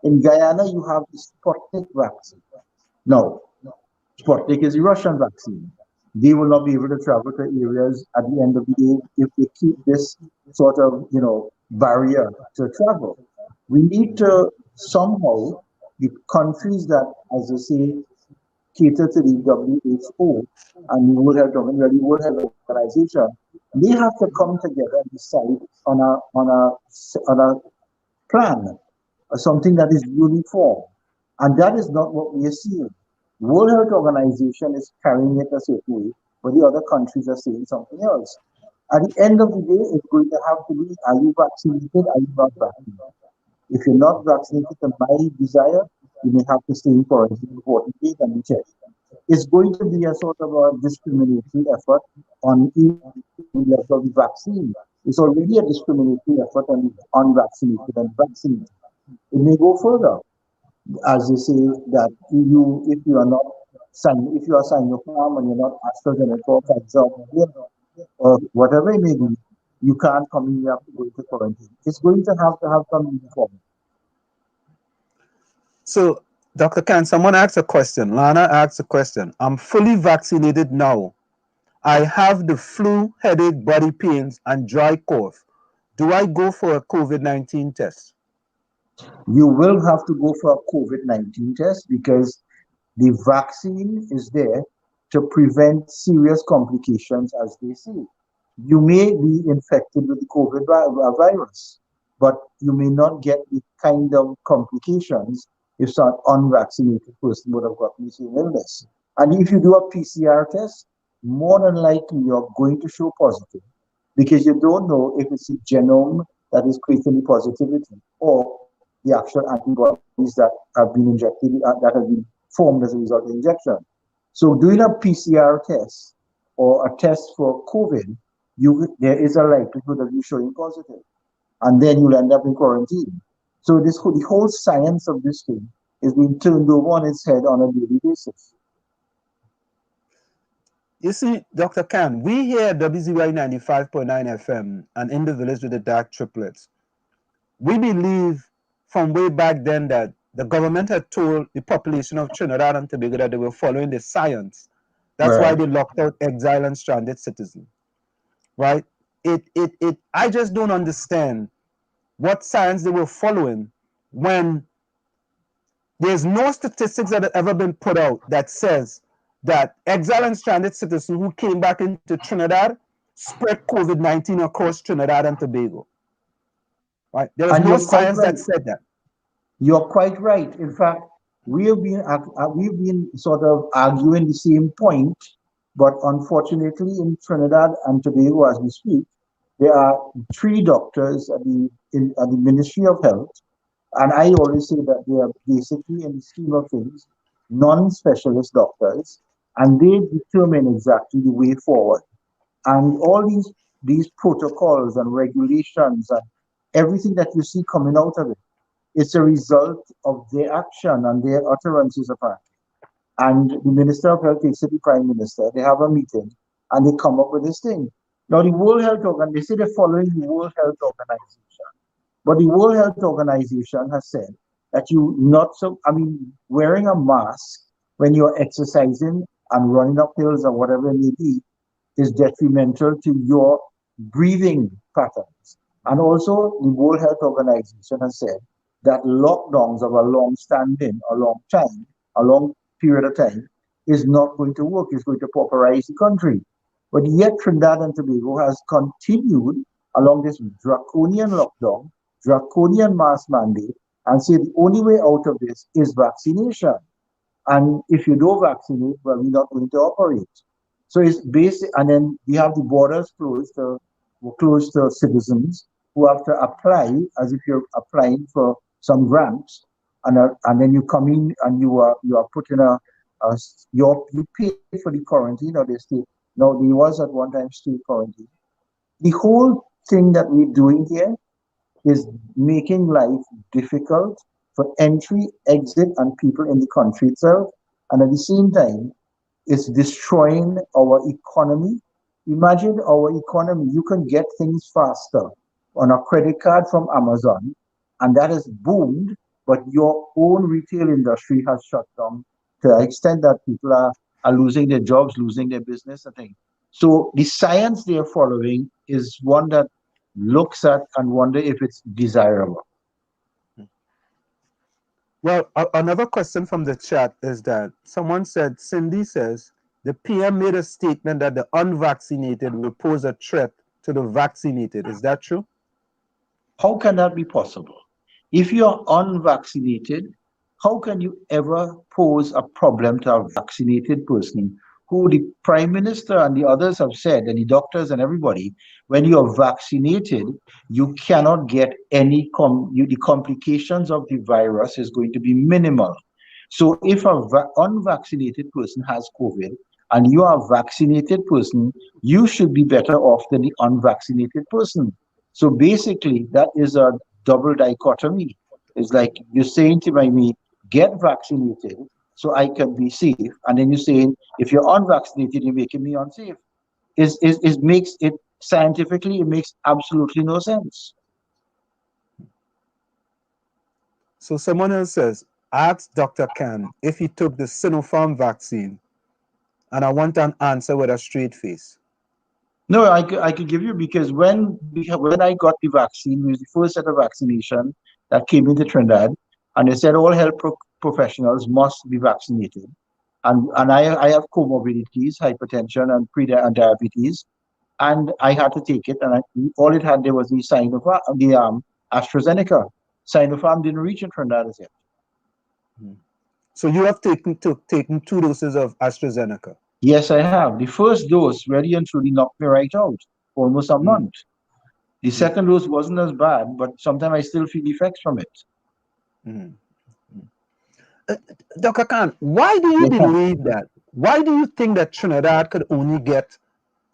In Guyana, you have the Sputnik vaccine. Now, Sputnik is a Russian vaccine. They will not be able to travel to areas at the end of the day if they keep this sort of, barrier to travel. We need to somehow, the countries that, as I say, cater to the WHO and the World Health Organization, they have to come together and decide on a plan, something that is uniform. And that is not what we are seeing. World Health Organization is carrying it a certain way, but the other countries are saying something else. At the end of the day, it's going to have to be, are you vaccinated, are you not vaccinated? If you're not vaccinated, to my desire, you may have to stay in quarantine for 40 days and be checked. It's going to be a sort of a discriminatory effort on the level of the vaccine. It's already a discriminatory effort on the unvaccinated and vaccinated. It may go further, as they say that if you are Sinopharm and you're not AstraZeneca or Pfizer or whatever it may be, you can't come in, you have to go into quarantine. It's going to have some uniform. So, Dr. Khan, someone asked a question. Lana asked a question. I'm fully vaccinated now. I have the flu, headache, body pains, and dry cough. Do I go for a COVID-19 test? You will have to go for a COVID-19 test because the vaccine is there to prevent serious complications, as they say. You may be infected with the COVID virus, but you may not get the kind of complications if some unvaccinated person would have gotten the same illness. And if you do a PCR test, more than likely you're going to show positive because you don't know if it's the genome that is creating the positivity or the actual antibodies that have been injected, that have been formed as a result of injection. So doing a PCR test or a test for COVID, there is a likelihood of you showing positive, and then you'll end up in quarantine. So the whole science of this thing is being turned over on its head on a daily basis. You see, Dr. Khan, we here at WZYE 95.9 FM and in the village with the DAG Triplets, we believe from way back then that the government had told the population of Trinidad and Tobago that they were following the science. That's why they locked out exile and stranded citizens. Right? I just don't understand what science they were following when there's no statistics that have ever been put out that says that exile and stranded citizens who came back into Trinidad spread COVID-19 across Trinidad and Tobago. Right? There was no science that said that. You're quite right. In fact, we've been sort of arguing the same point, but unfortunately in Trinidad and Tobago, as we speak, there are 3 doctors at the Ministry of Health, and I always say that they are basically, in the scheme of things, non-specialist doctors, and they determine exactly the way forward. And all these protocols and regulations and everything that you see coming out of it, it's a result of their action and their utterances apparently. And the Minister of Health takes it to the Prime Minister, they have a meeting, and they come up with this thing. Now the World Health Organization, they say they're following the World Health Organization, but the World Health Organization has said that wearing a mask when you're exercising and running up hills or whatever it may be is detrimental to your breathing patterns. And also the World Health Organization has said that lockdowns of a long period of time is not going to work. It's going to pauperize the country. But yet Trinidad and Tobago has continued along this draconian lockdown, draconian mask mandate, and say the only way out of this is vaccination. And if you don't vaccinate, well, we're not going to operate. So it's basic, and then we have the borders closed to citizens who have to apply as if you're applying for some grants, and then you come in and you are put in you pay for the quarantine, or they stay. No, there was at one time state quarantine. The whole thing that we're doing here is making life difficult for entry, exit, and people in the country itself, and at the same time, it's destroying our economy. Imagine our economy. You can get things faster on a credit card from Amazon, and that has boomed, but your own retail industry has shut down to the extent that people are losing their jobs, losing their business, I think. So the science they are following is one that looks at and wonder if it's desirable. Well, another question from the chat is that someone said, Cindy says, the PM made a statement that the unvaccinated will pose a threat to the vaccinated. Is that true? How can that be possible? If you're unvaccinated, how can you ever pose a problem to a vaccinated person who the Prime Minister and the others have said, and the doctors and everybody, when you're vaccinated, you cannot get any, the complications of the virus is going to be minimal. So if an unvaccinated person has COVID and you are a vaccinated person, you should be better off than the unvaccinated person. So basically, that is a double dichotomy. It's like you're saying to me, get vaccinated so I can be safe. And then you're saying, if you're unvaccinated, you're making me unsafe. It makes it scientifically, it makes absolutely no sense. So someone else says, ask Dr. Khan if he took the Sinopharm vaccine, and I want an answer with a straight face. No, I could give you, because when I got the vaccine, it was the first set of vaccination that came into Trinidad, and they said all health professionals must be vaccinated. And I have comorbidities, hypertension and diabetes, and I had to take it. And all it had there was the Sinopharm, AstraZeneca. Sinopharm didn't reach in Trinidad as yet. So you have taken 2 doses of AstraZeneca? Yes, I have. The first dose really and truly knocked me right out for almost a month. The second dose wasn't as bad, but sometimes I still feel effects from it. Dr. Khan, why do you believe that? Why do you think that Trinidad could only get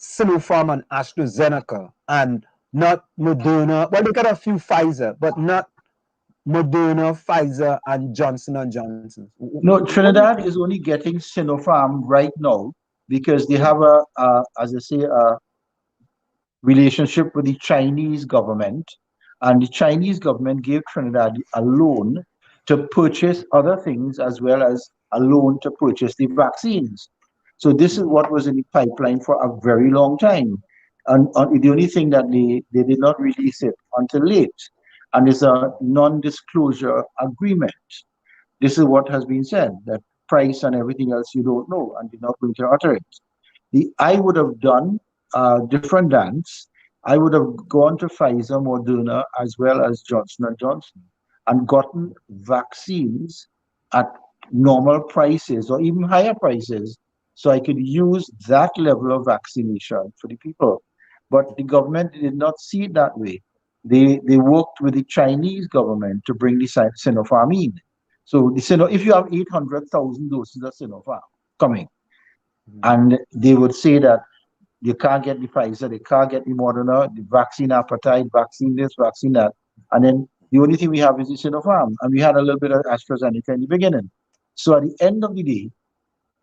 Sinopharm and AstraZeneca and not Moderna? Well, they got a few Pfizer, but not Moderna, Pfizer, and Johnson & Johnson. No, Trinidad is only getting Sinopharm right now because they have as I say, a relationship with the Chinese government, and the Chinese government gave Trinidad a loan to purchase other things as well as a loan to purchase the vaccines. So this is what was in the pipeline for a very long time. And the only thing that they did not release it until late. And it's a non-disclosure agreement. This is what has been said, that price and everything else you don't know, and you're not going to utter it. I would have done a different dance. I would have gone to Pfizer, Moderna, as well as Johnson & Johnson, and gotten vaccines at normal prices or even higher prices, so I could use that level of vaccination for the people. But the government did not see it that way. They worked with the Chinese government to bring the Sinopharm in. So if you have 800,000 doses of Sinopharm coming, and they would say that you can't get the Pfizer, they can't get the Moderna, the vaccine appetite, vaccine this, vaccine that, and then the only thing we have is the Sinopharm, and we had a little bit of AstraZeneca in the beginning. So at the end of the day,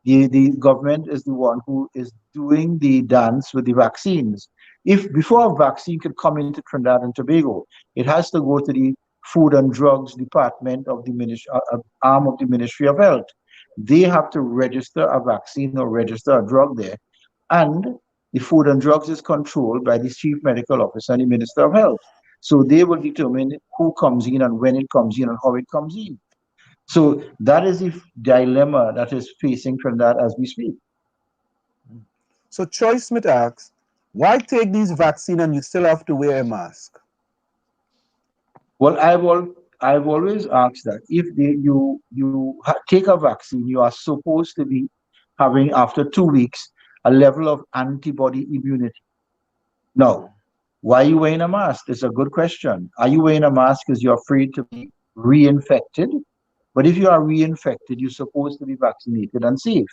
the government is the one who is doing the dance with the vaccines. If before a vaccine could come into Trinidad and Tobago, it has to go to the Food and Drugs Department of the Ministry, arm of the Ministry of Health. They have to register a vaccine or register a drug there, and the Food and Drugs is controlled by the Chief Medical Officer and the Minister of Health. So they will determine who comes in and when it comes in and how it comes in. So that is the dilemma that is facing Trinidad as we speak. So Troy Smith asks, why take these vaccines and you still have to wear a mask? Well, I've always asked that if you take a vaccine, you are supposed to be having, after 2 weeks, a level of antibody immunity. Now, why are you wearing a mask? It's a good question. Are you wearing a mask because you're afraid to be reinfected? But if you are reinfected, you're supposed to be vaccinated and safe.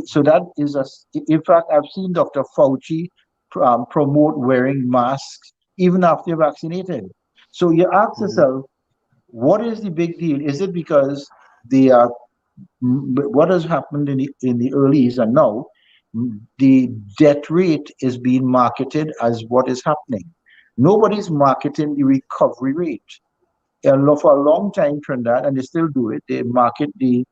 So that is in fact, I've seen Dr. Fauci promote wearing masks even after you're vaccinated. So you ask yourself, what is the big deal? Is it because they are, what has happened in the earlies and now, the death rate is being marketed as what is happening. Nobody's marketing the recovery rate. For a long time, Trinidad, and they still do it, they market the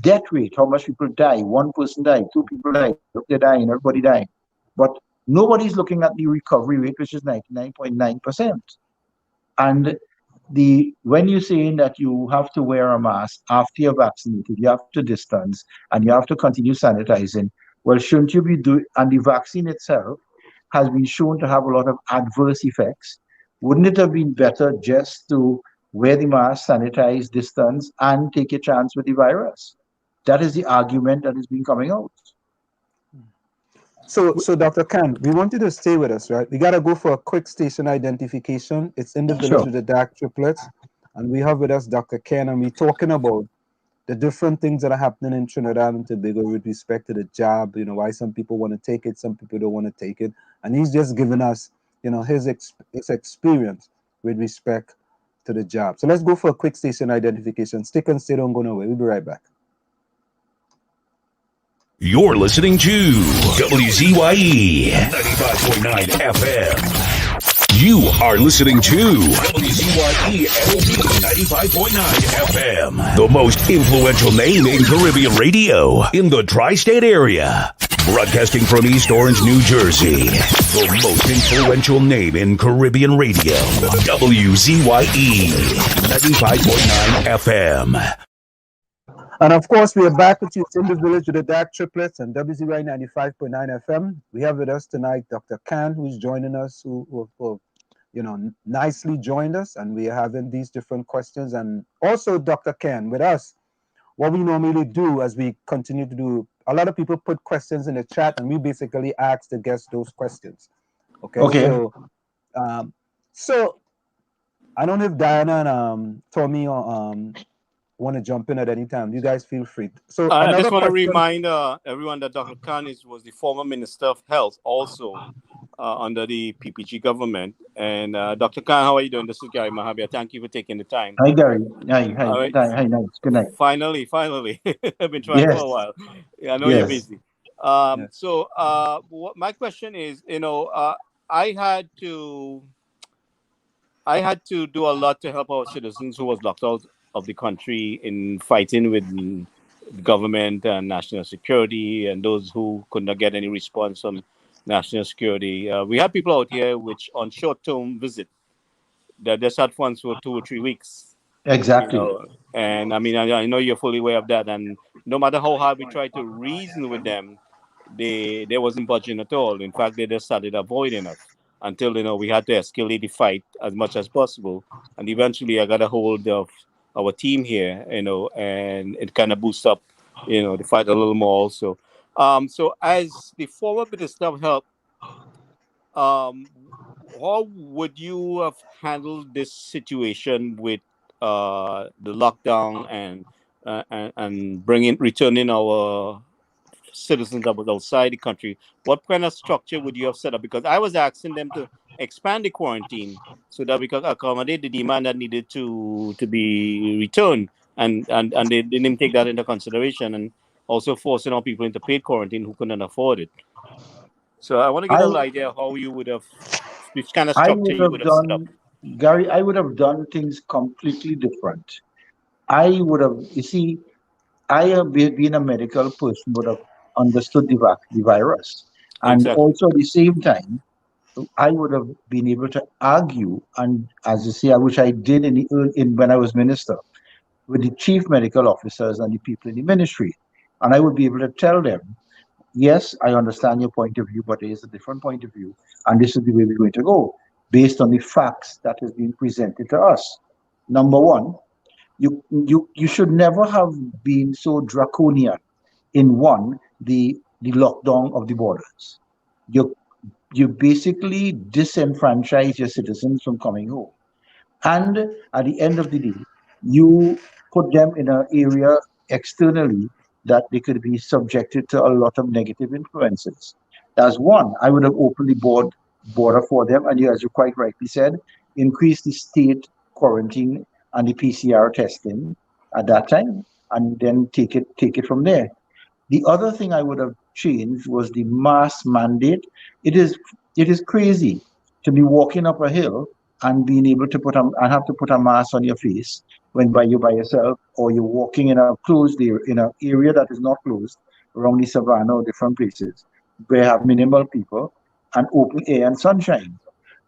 death rate, how much people die. One person died, 2 people died, they're dying, everybody dying. But nobody's looking at the recovery rate, which is 99.9%. And when you're saying that you have to wear a mask after you're vaccinated, you have to distance and you have to continue sanitizing, well, shouldn't you be doing, and the vaccine itself has been shown to have a lot of adverse effects. Wouldn't it have been better just to wear the mask, sanitize, distance, and take a chance with the virus? That is the argument that has been coming out. So Dr. Khan, we want you to stay with us, right? We got to go for a quick station identification. It's in the village with the DAG Triplets. And we have with us Dr. Khan, and we're talking about the different things that are happening in Trinidad and Tobago with respect to the jab, why some people want to take it, some people don't want to take it. And he's just giving us, his experience with respect to the jab. So let's go for a quick station identification. Stick and stay, don't go nowhere. We'll be right back. You're listening to WZYE 95.9 FM. You are listening to WZYE 95.9 FM, the most influential name in Caribbean radio in the tri-state area. Broadcasting from East Orange, New Jersey, the most influential name in Caribbean radio, WZYE 95.9 FM. And of course, we are back with you in the village with the DAG Triplets and WZYE 95.9 FM. We have with us tonight Dr. Khan, who's joining us, who nicely joined us, and we are having these different questions. And also, Dr. Khan, with us, what we normally do as we continue to do, a lot of people put questions in the chat, and we basically ask the guests those questions. Okay. So I don't know if Diana and Tommy want to jump in at any time. You guys feel free. So I just want to remind everyone that Dr. Khan was the former Minister of Health, also under the PPG government. And Dr. Khan, how are you doing? This is Gary Mahabir. Thank you for taking the time. Hi, Gary. Hi, right. Hi, nice. Good night. Finally. I've been trying for a while. Yeah, I know you're busy. So my question is, I had to do a lot to help our citizens who was locked out of the country in fighting with the government and national security, and those who could not get any response from national security. We had people out here which on short-term visit that they had funds for 2 or 3 weeks. Exactly. And I mean, I know you're fully aware of that. And no matter how hard we tried to reason with them, they wasn't budging at all. In fact, they just started avoiding us until, we had to escalate the fight as much as possible. And eventually I got a hold of our team here, and it kind of boosts up, the fight a little more also. So as the former Minister of Health, how would you have handled this situation with the lockdown and returning our citizens that was outside the country? What kind of structure would you have set up? Because I was asking them to expand the quarantine so that we could accommodate the demand that needed to be returned, and they didn't take that into consideration, and also forcing our people into paid quarantine who couldn't afford it. So I want to get an idea how you would have, which kind of structure you would have set up. Gary, I would have done things completely different. I would have, I have been a medical person, would have understood the virus. And Exactly. Also at the same time, I would have been able to argue, and as you say, which I did when I was minister, with the chief medical officers and the people in the ministry. And I would be able to tell them, yes, I understand your point of view, but it is a different point of view. And this is the way we're going to go, based on the facts that has been presented to us. Number one, you should never have been so draconian in the lockdown of the borders. You basically disenfranchise your citizens from coming home. And at the end of the day, you put them in an area externally that they could be subjected to a lot of negative influences. That's one. I would have opened the border for them, and you, as you quite rightly said, increase the state quarantine and the PCR testing at that time, and then take it from there. The other thing I would have changed was the mask mandate. It is crazy to be walking up a hill and being able to have to put a mask on your face when you're by yourself, or you're walking in a closed area, in an area that is not closed, around the savannah or different places where have minimal people and open air and sunshine.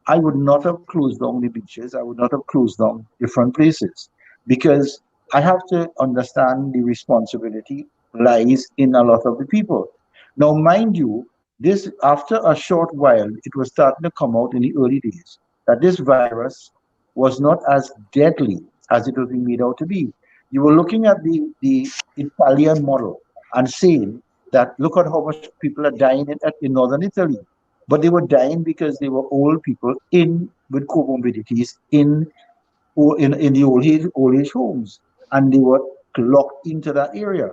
I would not have closed down the beaches. I would not have closed down different places, because I have to understand the responsibility lies in a lot of the people. Now, mind you, this after a short while, it was starting to come out in the early days that this virus was not as deadly as it was being made out to be. You were looking at the Italian model and saying that look at how much people are dying in northern Italy, but they were dying because they were old people in with comorbidities in the old age homes, and they were locked into that area.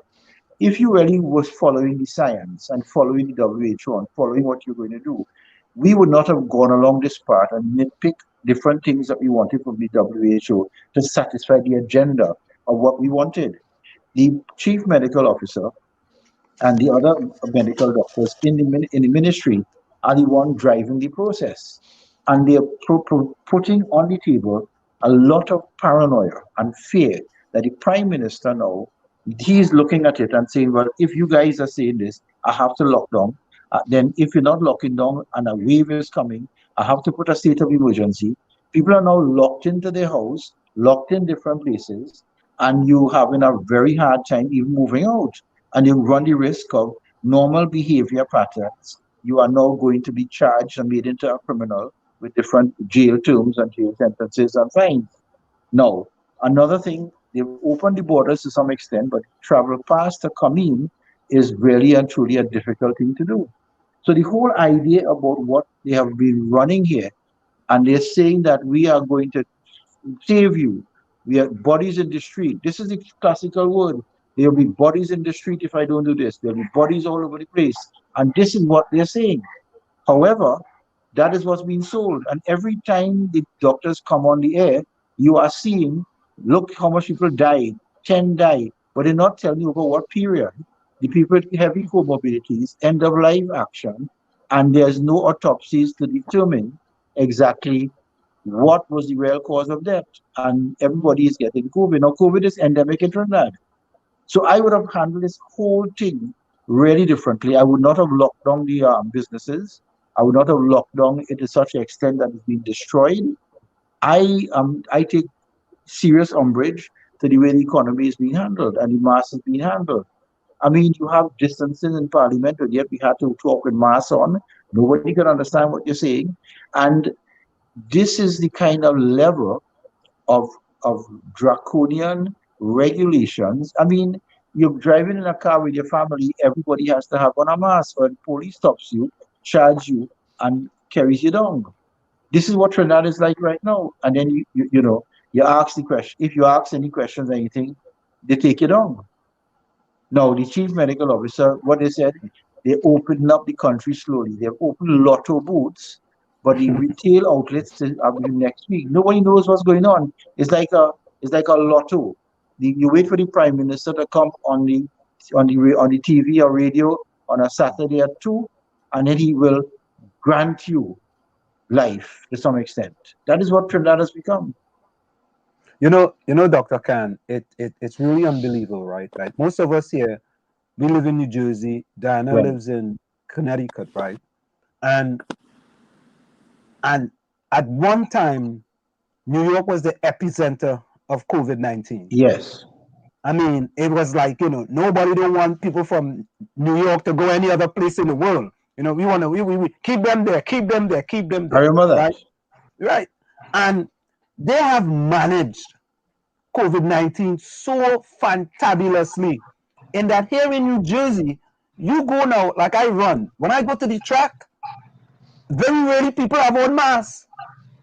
If you really was following the science and following the WHO and following what you're going to do, we would not have gone along this path and nitpick different things that we wanted from the WHO to satisfy the agenda of what we wanted. The chief medical officer and the other medical doctors in the ministry are the one driving the process, and they are putting on the table a lot of paranoia and fear that the prime minister now, he's looking at it and saying, well, if you guys are saying this, I have to lock down. Then if you're not locking down and a wave is coming, I have to put a state of emergency. People are now locked into their house, locked in different places, and you having a very hard time even moving out. And you run the risk of normal behavior patterns. You are now going to be charged and made into a criminal with different jail terms and jail sentences and fines. Now, another thing, they've opened the borders to some extent, but travel past to come in is really and truly a difficult thing to do. So the whole idea about what they have been running here, and they're saying that we are going to save you. We are bodies in the street. This is the classical word. There will be bodies in the street if I don't do this. There will be bodies all over the place. And this is what they're saying. However, that is what's being sold. And every time the doctors come on the air, you are seeing, look how much people died, 10 died, but they're not telling you over what period. The people with heavy comorbidities, end of life action, and there's no autopsies to determine exactly what was the real cause of death. And everybody is getting COVID. Now, COVID is endemic in Trinidad. So I would have handled this whole thing really differently. I would not have locked down the businesses. I would not have locked down it to such an extent that it's been destroyed. I take serious umbrage to the way the economy is being handled and the mass is being handled. I mean, you have distancing in Parliament, and yet we had to talk with masks on. Nobody can understand what you're saying. And this is the kind of level of draconian regulations. I mean, you're driving in a car with your family, everybody has to have on a mask, or the police stops you, charges you, and carries you down. This is what Trinidad is like right now. And then you ask the question. If you ask any questions or anything, they take you down. Now, the chief medical officer, what they said, they opened up the country slowly. They've opened lotto booths, but the retail outlets are next week. Nobody knows what's going on. It's like a lotto. You wait for the prime minister to come on the TV or radio on a Saturday at 2, and then he will grant you life to some extent. That is what Trinidad has become. You know, Dr. Khan, it's really unbelievable, right? Like most of us here, we live in New Jersey. Diana lives in Connecticut, right? And at one time, New York was the epicenter of COVID-19. Yes. I mean, it was like, nobody don't want people from New York to go any other place in the world. We keep them there, keep them there, keep them there. I remember that. Right? And they have managed COVID-19 so fantabulously. In that here in New Jersey, you go now, like I run. When I go to the track, very rarely people have on masks.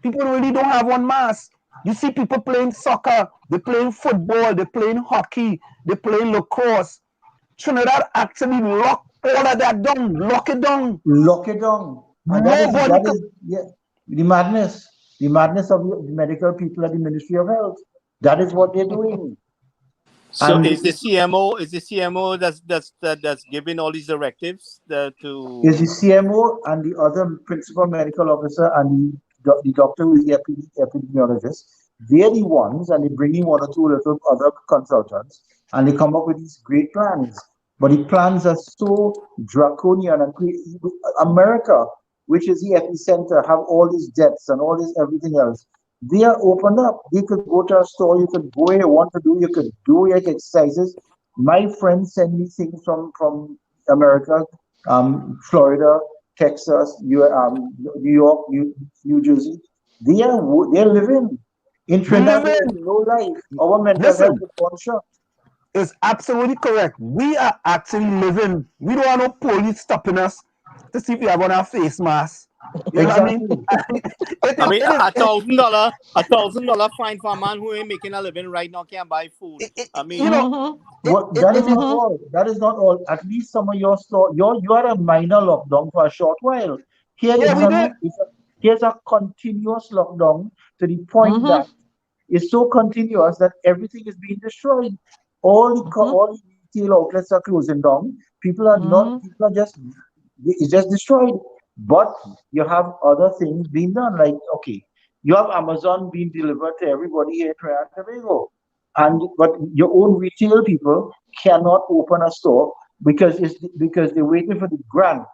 People really don't have on mask. You see people playing soccer, they're playing football, they're playing hockey, they're playing lacrosse. Trinidad actually lock all of that down, lock it down. Lock it down. And that is the madness of the medical people at the Ministry of Health. That is what they're doing. So is the CMO that's giving all these directives to? Is the CMO and the other principal medical officer and the doctor who is the epidemiologist. They're the ones, and they bring in one or two little other consultants, and they come up with these great plans. But the plans are so draconian and America, which is the epicenter, have all these deaths and all this everything else. They are opened up. You could go to a store, you could go where you want to do, you could do your exercises. My friends send me things from America, Florida, Texas, New York, New Jersey. They're living in Trinidad. No life. Our mental health is one shot. It's absolutely correct. We are actually living. We don't want no police stopping us to see if we have on our face mask. You know what I mean? $1,000 fine for a man who ain't making a living right now can't buy food. I mean, that is not all. That is not all. At least some of your store, you are a minor lockdown for a short while. Here's a continuous lockdown to the point that it's so continuous that everything is being destroyed. All the retail outlets are closing down. It's just destroyed. But you have other things being done, like, okay, you have Amazon being delivered to everybody here in Trinidad and Tobago. But your own retail people cannot open a store because they're waiting for the grant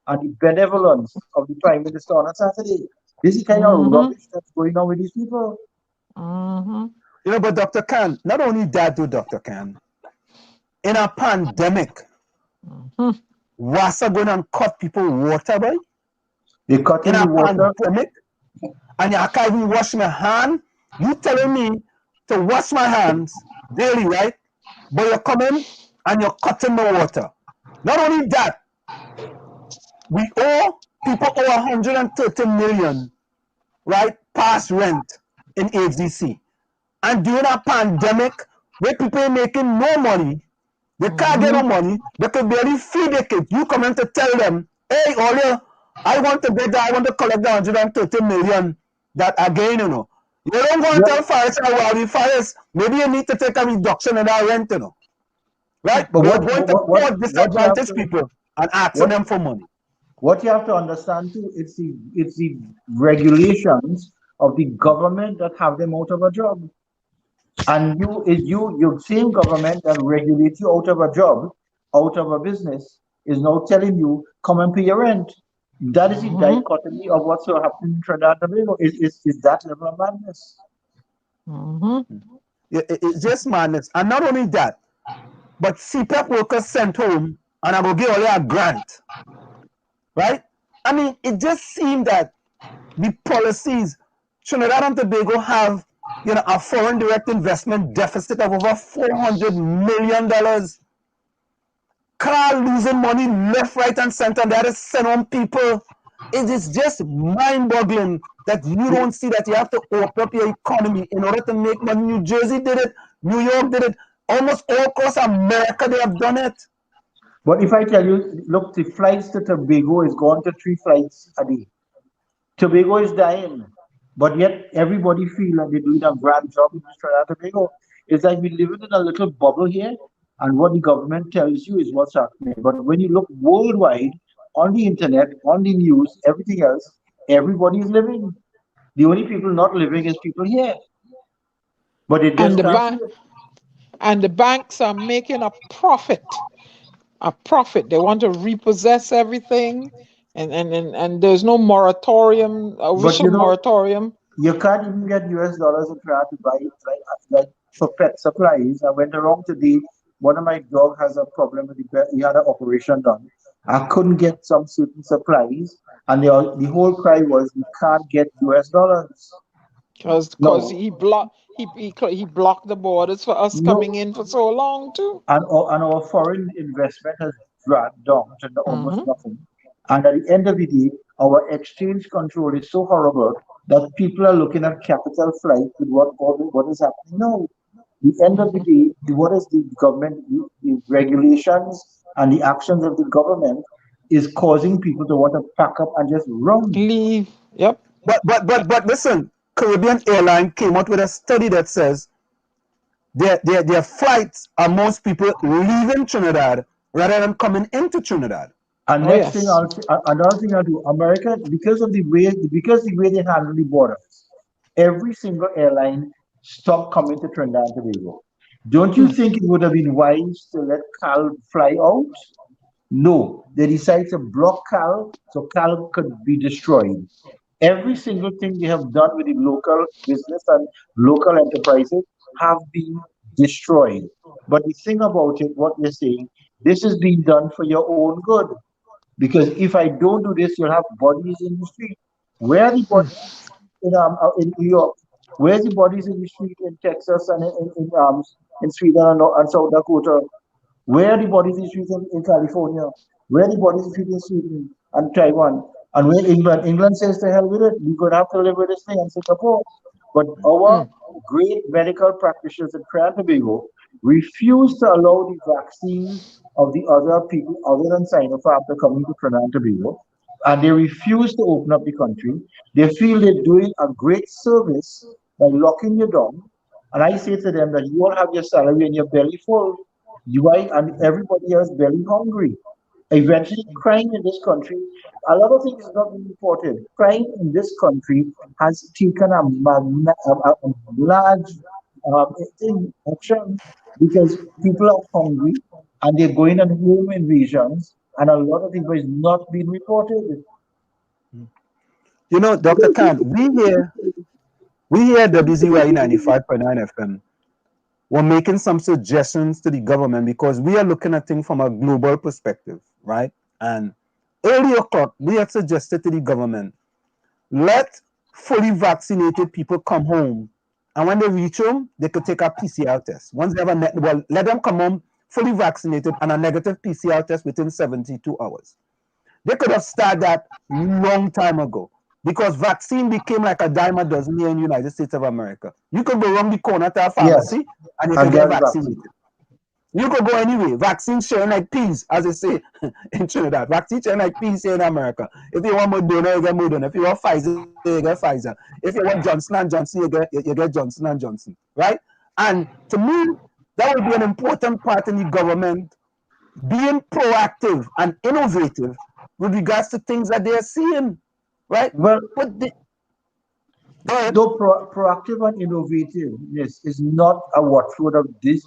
and the benevolence of the Prime Minister on a Saturday. This is the kind of rubbish that's going on with these people. You know, but Dr. Khan, not only that, though, Dr. Khan, in a pandemic, WASA going and cut people water, boy. They cut in a water. Pandemic, and you can't even wash my hand. You telling me to wash my hands daily, right? But you're coming and you're cutting the water. Not only that, people owe 130 million, right, past rent in HDC. And during a pandemic, where people are making no money, they can't get no money, they could barely feed their kids. You come in to tell them, hey, Olia, I want to collect the 130 million that again, you know. You don't go and tell Forest, Forest, maybe you need to take a reduction in our rent, you know. Right? But you're going to poor disadvantaged people and asking them for money. What you have to understand too, it's the regulations of the government that have them out of a job. And your same government that regulates you out of a job, out of a business, is now telling you, come and pay your rent. That is the dichotomy of what's happening in Trinidad and Tobago. Is that level of madness? It's just madness. And not only that, but CPAP workers sent home and I will give only a grant. Right? I mean, it just seemed that the policies, Trinidad and Tobago have, you know, a foreign direct investment deficit of over $400 million. Car losing money left, right, and center, and that is sent on people. It is just mind-boggling that you don't see that you have to open up your economy in order to make money. New Jersey did it, New York did it, almost all across America they have done it. But if I tell you, look, the flights to Tobago is gone to 3 flights a day. Tobago is dying, but yet everybody feel like they're doing a grand job in Trinidad and Tobago. It's like we're living in a little bubble here, and what the government tells you is what's happening. But when you look worldwide, on the internet, on the news, everything else, everybody is living. The only people not living is people here. But it just and the banks are making a profit. They want to repossess everything, and there's no moratorium, official moratorium. You can't even get US dollars in Trinidad to buy like for pet supplies. I went around today. One of my dog has a problem with he had an operation done. I couldn't get some certain supplies, and the whole cry was we can't get US dollars. Because he blocked the borders for us coming in for so long too. And our foreign investment has dragged down to almost nothing. And at the end of the day, our exchange control is so horrible that people are looking at capital flight with what is happening now. The end of the day, what is the government, the regulations and the actions of the government is causing people to want to pack up and just run. Leave. Yep. But listen, Caribbean Airline came out with a study that says their flights are most people leaving Trinidad rather than coming into Trinidad. And next thing, another thing I'll do, America, because the way they handle the borders, every single airline stopped coming to Trinidad and Tobago. Don't you think it would have been wise to let CAL fly out? No, they decided to block CAL so CAL could be destroyed. Every single thing they have done with the local business and local enterprises have been destroyed. But the thing about it, what they're saying, this is being done for your own good. Because if I don't do this, you'll have bodies in the street. Where are the bodies in New York? Where's the bodies in the street in Texas and in Sweden and South Dakota? Where are the bodies in the street in California? Where are the bodies in the street in Sweden and Taiwan? And where England? England says to hell with it. We're going to have to live with this thing in Singapore. But our great medical practitioners in Trinidad and Tobago refuse to allow the vaccine of the other people other than Sinopharm to come into Trinidad and Tobago. And they refuse to open up the country. They feel they're doing a great service by locking you down. And I say to them that you all have your salary and your belly full. And everybody else belly hungry. Eventually, crime in this country, a lot of things is not being reported. Crime in this country has taken a large action because people are hungry and they're going on home invasions, and a lot of things is not being reported. You know, Dr. Khan, we here at WZYE 95.9 FM, we're making some suggestions to the government because we are looking at things from a global perspective, right? And earlier we had suggested to the government, let fully vaccinated people come home, and when they reach home, they could take a PCR test. Once they have let them come home fully vaccinated and a negative PCR test within 72 hours. They could have started that long time ago, because vaccine became like a dime a dozen here in the United States of America. You could go around the corner to a pharmacy and you could get vaccinated. You could go anyway. Vaccine sharing like peas, as they say in Trinidad. Vaccine sharing like peas here in America. If you want Moderna, you get Moderna. If you want Pfizer, you get Pfizer. If you want Johnson & Johnson, you get Johnson & Johnson, right? And to me, that would be an important part in the government being proactive and innovative with regards to things that they are seeing, right? Well, proactive and innovativeness is not a watchword of the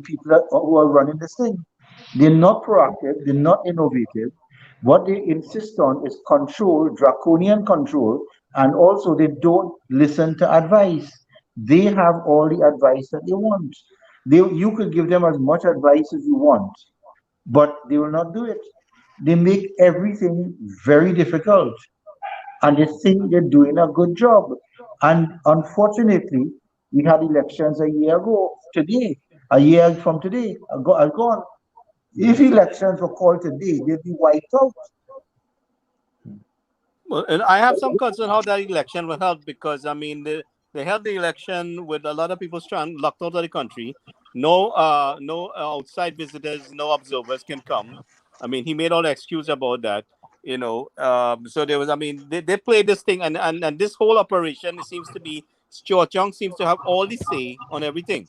people who are running this thing. They're not proactive. They're not innovative. What they insist on is control, draconian control, and also they don't listen to advice. They have all the advice that they want. You could give them as much advice as you want, but they will not do it. They make everything very difficult, and they think they're doing a good job. And unfortunately, we had elections a year from today, gone. If elections were called today, they'd be wiped out. Well, and I have some concern how that election will help, because I mean they held the election with a lot of people locked out of the country. No outside visitors, no observers can come. I mean, he made all the excuse about that, you know. So there was, I mean, they played this thing, and this whole operation, it seems to be 𝗃𝗃𝗃𝗃 seems to have all the say on everything.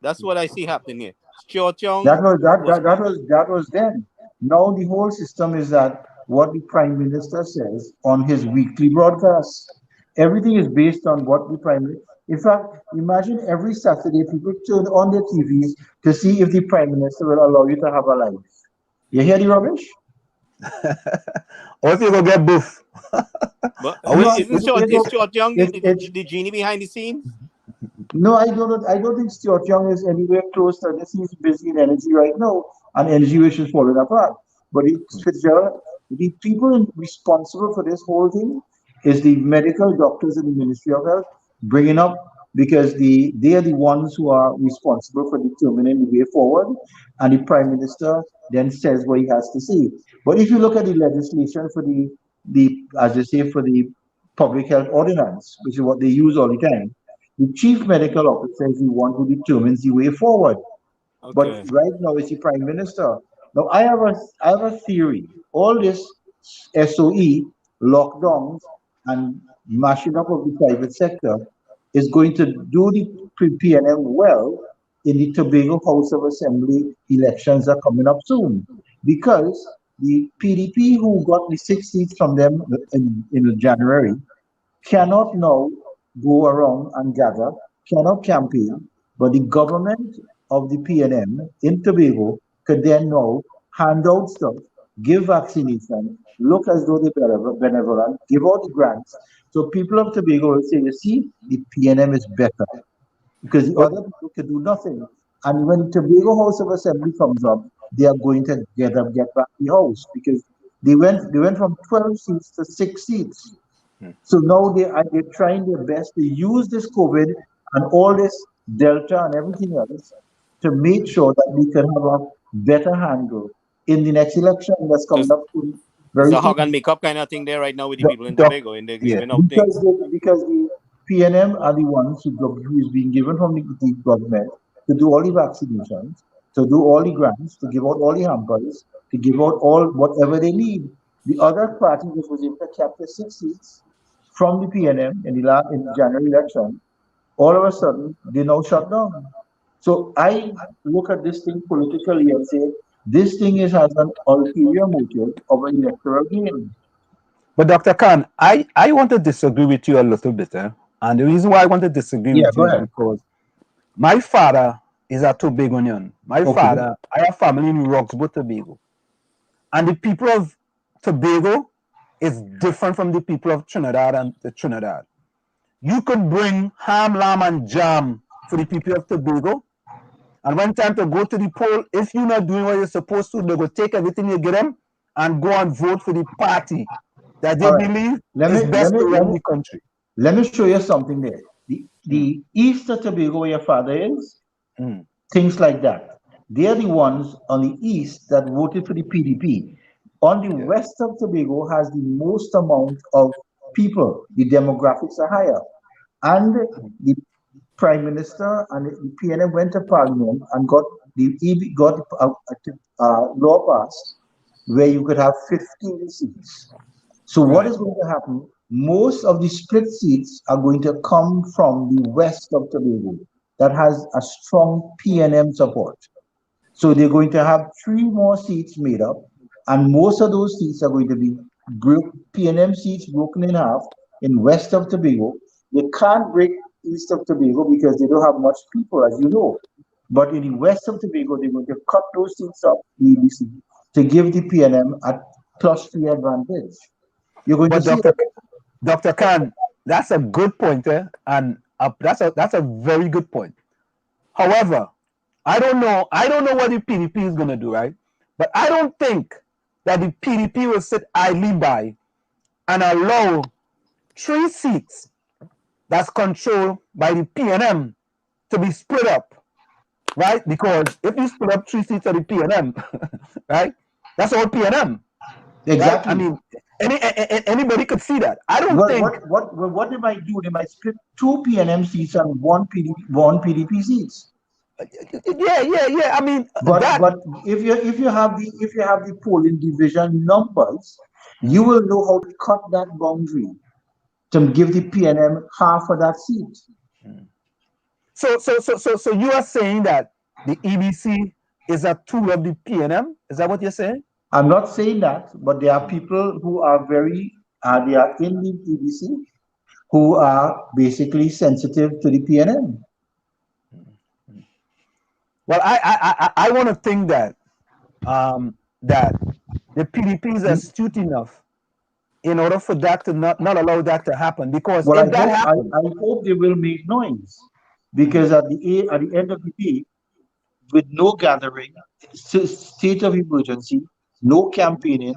That's what I see happening here. 𝗃𝗃𝗃𝗃 That was then. Now the whole system is that what the Prime Minister says on his weekly broadcast. Everything is based on what the Prime Minister. In fact, imagine every Saturday people turn on their TVs to see if the Prime Minister will allow you to have a life. You hear the rubbish? Or if you go get boof. But isn't 𝗃𝗃𝗃𝗃 the genie behind the scenes? No, I don't think 𝗃𝗃𝗃𝗃 is anywhere close to this. He's busy in energy right now, and energy which is falling apart. But the people responsible for this whole thing is the medical doctors in the Ministry of Health bringing up, because they are the ones who are responsible for determining the way forward, and the Prime Minister then says what he has to say. But if you look at the legislation for the as they say, for the public health ordinance, which is what they use all the time, the chief medical officer is the one who determines the way forward. Okay. But right now it's the Prime Minister. Now I have a theory. All this SOE, lockdowns, and mashing up of the private sector is going to do the PNM well in the Tobago House of Assembly elections are coming up soon, because the PDP, who got the 6 seats from them in January, cannot now go around and gather, cannot campaign, but the government of the PNM in Tobago could then now hand out stuff, give vaccination, look as though they're benevolent, give out the grants. So people of Tobago will say, you see, the PNM is better, because the other people can do nothing. And when Tobago House of Assembly comes up, they are going to get back the house, because they went from 12 seats to 6 seats. So now they're trying their best to use this COVID and all this Delta and everything else to make sure that we can have a better handle in the next election that's coming up soon. It's a hug and make up kind of thing there right now with the people in Tobago, and they're giving out things. Because the PNM are the ones who is being given from the government to do all the vaccinations, to do all the grants, to give out all the hampers, to give out all whatever they need. The other party, which was able to capture 6 seats from the PNM in the January election, all of a sudden they now shut down. So I look at this thing politically and say, this thing has an ulterior motive of an electoral gain. But Dr. Khan, I want to disagree with you a little bit. And the reason why I want to disagree with you is because my father is a Tobagonian. My father, I have family in Roxburgh, Tobago. And the people of Tobago is different from the people of Trinidad and Trinidad. You could bring ham, lamb, and jam for the people of Tobago. And when time to go to the poll, if you're not doing what you're supposed to, they will take everything you get them and go and vote for the party that they believe is best to run the country. Let me show you something there. The east of Tobago, where your father is, things like that. They're the ones on the east that voted for the PDP. On the west of Tobago has the most amount of people. The demographics are higher. And the Prime Minister and the PNM went to Parliament and got a law passed where you could have 15 seats. So what is going to happen? Most of the split seats are going to come from the west of Tobago that has a strong PNM support. So they're going to have 3 more seats made up, and most of those seats are going to be PNM seats broken in half in west of Tobago. They can't break east of Tobago because they don't have much people, as you know. But in the west of Tobago, they're going to cut those seats up to give the PNM a +3 advantage. You're going to see Dr. Khan, that's a good point, and that's a very good point. However, I don't know what the PDP is going to do, right? But I don't think that the PDP will sit idly by and allow 3 seats that's controlled by the PNM to be split up, right? Because if you split up 3 seats of the PNM, right, that's all PNM. Exactly. Right? I mean, anybody could see that. I don't think. What they might do? They might split 2 PNM seats and 1 PDP seats. Yeah. I mean, but if you have the polling division numbers, you will know how to cut that boundary to give the PNM half of that seat. So you are saying that the EBC is a tool of the PNM? Is that what you're saying? I'm not saying that, but there are people who are they are in the EBC who are basically sensitive to the PNM. Well, I want to think that that the PDP is astute enough in order for that to not allow that to happen. Because I hope they will make noise, because at the end of the day, with no gathering, state of emergency, no campaigning,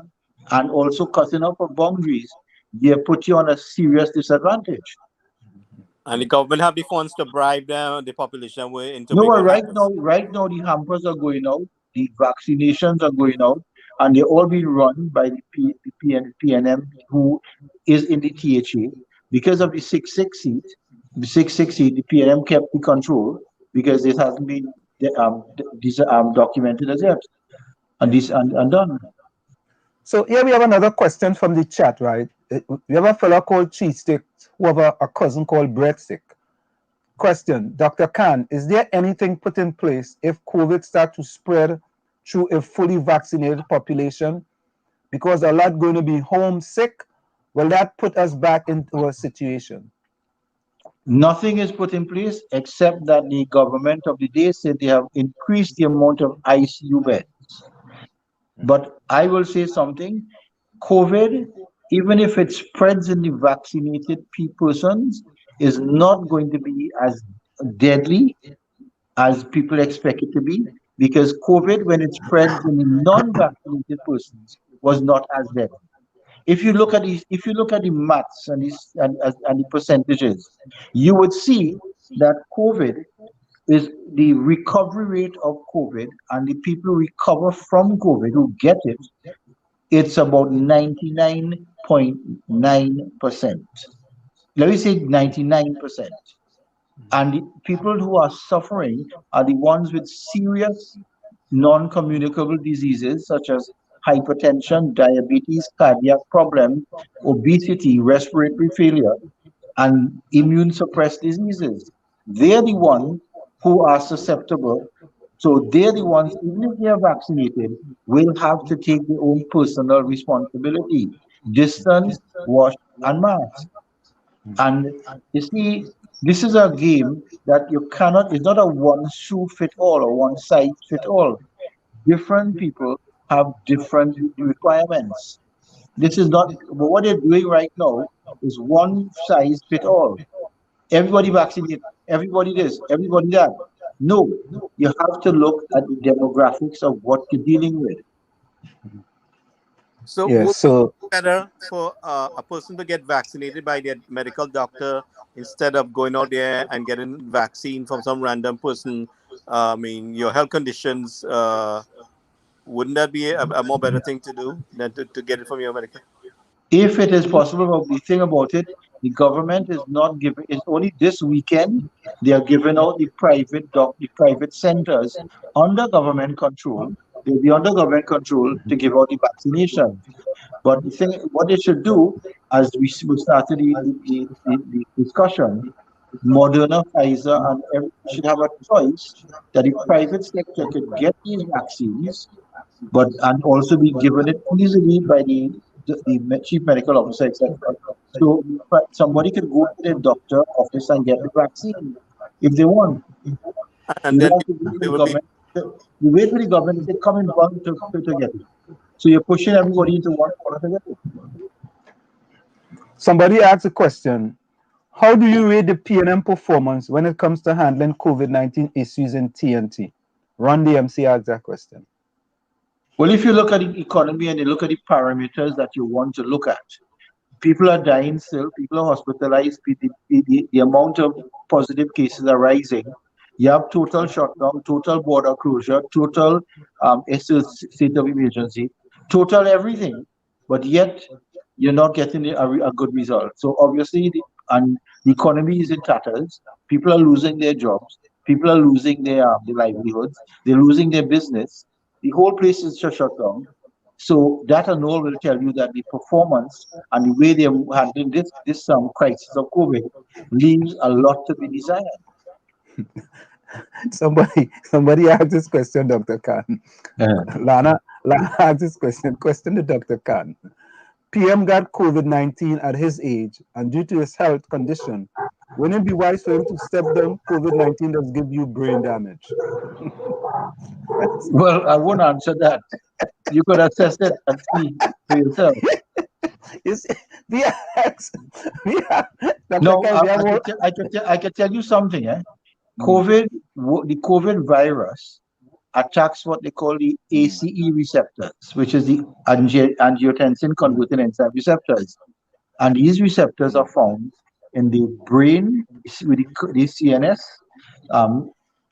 and also cutting up of boundaries, they put you on a serious disadvantage. And the government have the funds to bribe them, the population into No, making but hampers. right now the hampers are going out, the vaccinations are going out, and they're all being run by the PNM, who is in the THA. Because of the 6-6 seat, the PNM kept the control because it hasn't been documented as yet, and done. So here we have another question from the chat, right? We have a fellow called Cheesesteak who have a cousin called Breadstick. Question, Dr. Khan, is there anything put in place if COVID starts to spread through a fully vaccinated population? Because a lot going to be homesick, will that put us back into a situation? Nothing is put in place except that the government of the day said they have increased the amount of ICU beds. But I will say something, COVID, even if it spreads in the vaccinated persons, is not going to be as deadly as people expect it to be, because COVID, when it spreads in the non-vaccinated persons, was not as deadly. If you look at the maths and the percentages, you would see that COVID is the recovery rate of COVID, and the people who recover from COVID who get it, it's about 99.9%. Let me say 99%. And the people who are suffering are the ones with serious non-communicable diseases such as hypertension, diabetes, cardiac problems, obesity, respiratory failure, and immune suppressed diseases. They're the ones who are susceptible. So they're the ones, even if they are vaccinated, will have to take their own personal responsibility. Distance, wash, and mask. And you see, this is a game that you cannot, it's not a one shoe fit all or one size fit all. Different people have different requirements. This is not, but what they're doing right now is one size fit all. Everybody vaccinated, everybody this, everybody that. No, you have to look at the demographics of what you're dealing with. So Yeah, would it so be better for a person to get vaccinated by their medical doctor instead of going out there and getting vaccine from some random person? I mean, your health conditions, wouldn't that be a more better thing to do than to get it from your medical? If it is possible, but the thing about it, the government is not giving, it's only this weekend they are giving out the private centers under government control. They'll be under government control to give out the vaccination. But the thing, what they should do, as we started the discussion, Moderna, Pfizer, and should have a choice that the private sector could get these vaccines, but and also be given it easily by the chief medical officer, etc. So somebody could go to their doctor office and get the vaccine if they want. And You then don't have to wait for they the will be. government. You wait for the government, they come in bulk to get it. So you're pushing everybody into one corner to get it. somebody asked a question. How do you rate the PNM performance when it comes to handling COVID-19 issues in TNT? Ron DMC asked that question. Well, if you look at the economy and you look at the parameters that you want to look at, people are dying still, people are hospitalized, the amount of positive cases are rising. You have total shutdown, total border closure, total state of emergency, total everything, but yet you're not getting a good result. So obviously, the economy is in tatters. People are losing their jobs. People are losing their livelihoods. They're losing their business. The whole place is shut down. So that and all will tell you that the performance and the way they're handling this crisis of COVID leaves a lot to be desired. Somebody asked this question, Dr. Khan. Lana asked this question to Dr. Khan. PM got COVID-19 at his age, and due to his health condition, wouldn't it be wise for him to step down? COVID-19 does give you brain damage. Well, I won't answer that. You could assess it and see for yourself. No, I can tell you something. COVID, the COVID virus attacks what they call the ACE receptors, which is the angiotensin converting enzyme receptors. And these receptors are found in the brain, with the CNS,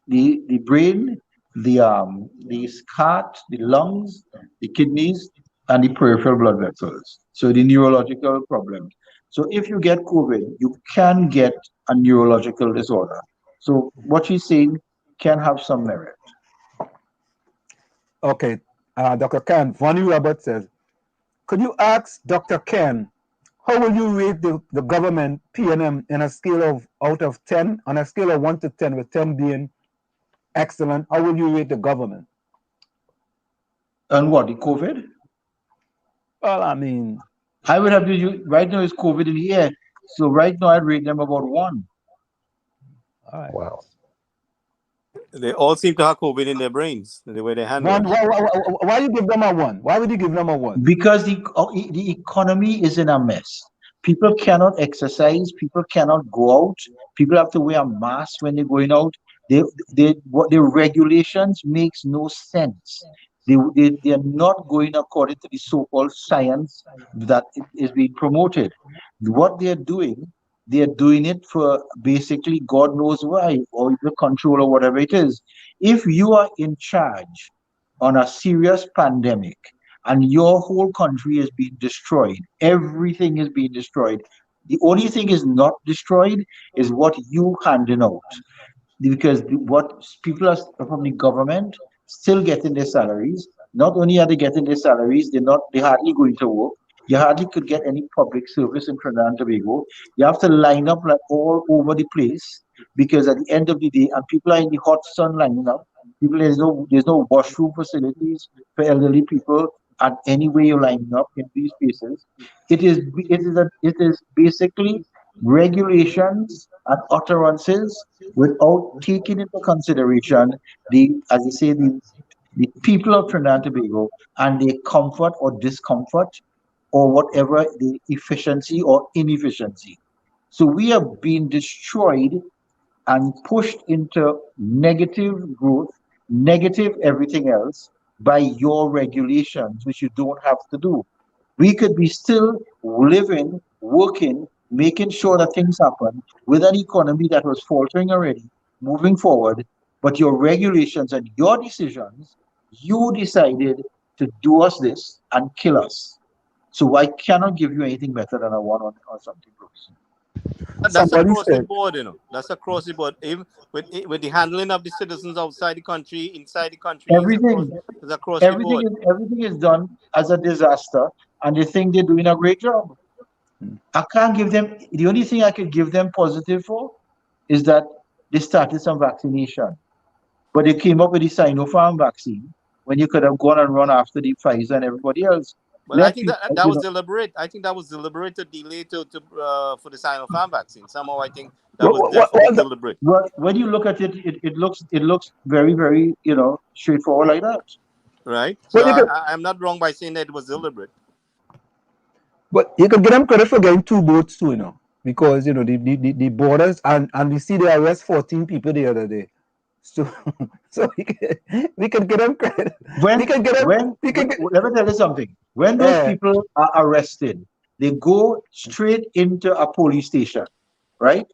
the brain, the heart, the lungs, the kidneys, and the peripheral blood vessels. So the neurological problems. So if you get COVID, you can get a neurological disorder. So what she's saying can have some merit. Okay, Dr. Khan, Vonnie Roberts says, could you ask Dr. Ken, how will you rate the government PNM in a scale of out of 10, on a scale of 1 to 10, with 10 being excellent? How will you rate the government? And what, the COVID? Well, I mean, I would have to use, right now it's COVID in the air. So right now I'd rate them about 1. All right. Wow. They all seem to have COVID in their brains, the way they handle it. Why you give them a 1? Why would you give them a 1? Because the economy is in a mess. People cannot exercise. People cannot go out. People have to wear a mask when they're going out. The regulations makes no sense. They are not going according to the so-called science that is being promoted. What they're doing it for basically God knows why, or the control or whatever it is. If you are in charge on a serious pandemic and your whole country is being destroyed, everything is being destroyed, the only thing is not destroyed is what you handing out. Because what people are from the government still getting their salaries. Not only are they getting their salaries, they're hardly going to work. You hardly could get any public service in Trinidad and Tobago. You have to line up like all over the place, because at the end of the day, and people are in the hot sun lining up. People, there's no washroom facilities for elderly people, and any way you're lining up in these places. It is basically regulations and utterances without taking into consideration as you say, the people of Trinidad and Tobago and their comfort or discomfort, or whatever the efficiency or inefficiency. So we are being destroyed and pushed into negative growth, negative everything else, by your regulations, which you don't have to do. We could be still living, working, making sure that things happen with an economy that was faltering already, moving forward, but your regulations and your decisions, you decided to do us this and kill us. So I cannot give you anything better than a 1 or something close. That's across the board, you know. That's across the board. Even with the handling of the citizens outside the country, inside the country, everything is across the board. Everything is done as a disaster, and they think they're doing a great job. I can't give them. The only thing I could give them positive for is that they started some vaccination, but they came up with the Sinopharm vaccine when you could have gone and run after the Pfizer and everybody else. But I think that was deliberate. I think that was deliberate to delay for the Sinopharm vaccine. Somehow I think that was definitely deliberate. When you look at it, it looks very, very, straightforward like that. Right. So I'm not wrong by saying that it was deliberate. But you could give them credit for getting 2 boats too, because the borders, and we see they arrest 14 people the other day. So we can get them credit. Let me tell you something. When those people are arrested, they go straight into a police station, right?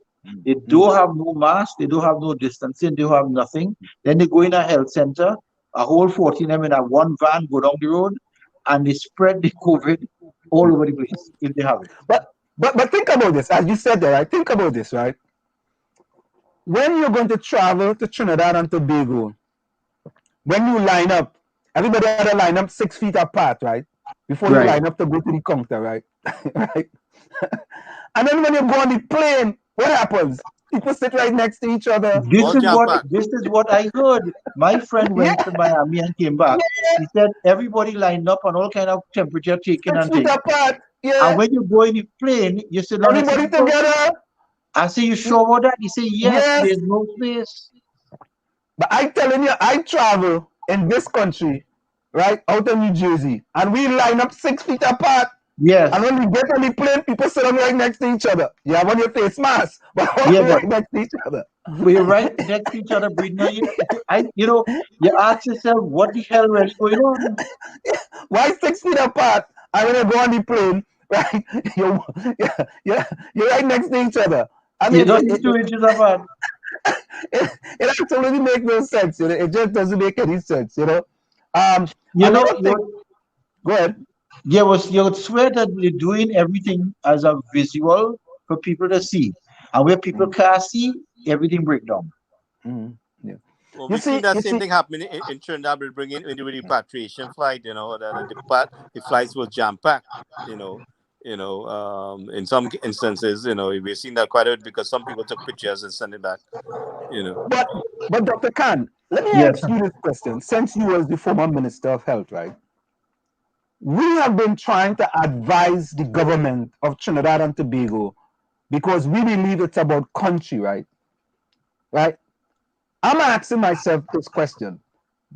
They don't have no mask, they don't have no distancing, they don't have nothing. Then they go in a health center, a whole 14 of them in a one van go down the road, and they spread the COVID all over the place if they have it. But think about this, as you said there, right? Think about this, right? When you're going to travel to Trinidad and Tobago, when you line up, everybody had to line up 6 feet apart, right? Before you line up to go to the counter, right? Right? And then when you go on the plane, what happens? People sit right next to each other. This is what I heard. My friend went to Miami and came back. He said everybody lined up on all kind of temperature taking and taking. Apart. Yeah. And when you go in the plane, you sit down everybody together. I say, you sure about that? He say, yes, there's no space. But I'm telling you, I travel in this country, right, out of New Jersey, and we line up 6 feet apart. Yes. And when we get on the plane, people sit right next to each other. You have on your face mask, but right next to each other. We're right next to each other, breathing. You ask yourself, what the hell really going on? Why 6 feet apart? And when you go on the plane, right? You're, you're right next to each other. I You mean, don't need 2 inches apart. it absolutely makes no sense. You know, it just doesn't make any sense. You know, You know, another thing. Go ahead. you would swear that we're doing everything as a visual for people to see, and where people can't see, everything break down. Yeah. Well, we've seen that same thing happening in Trinidad. We'll bring in with the repatriation flight. You know, the flights was jam packed. In some instances, we've seen that quite a bit because some people took pictures and sent it back. But Dr. Khan, let me ask you this question. Since you was the former Minister of Health, right? We have been trying to advise the government of Trinidad and Tobago because we believe it's about country, right? Right? I'm asking myself this question.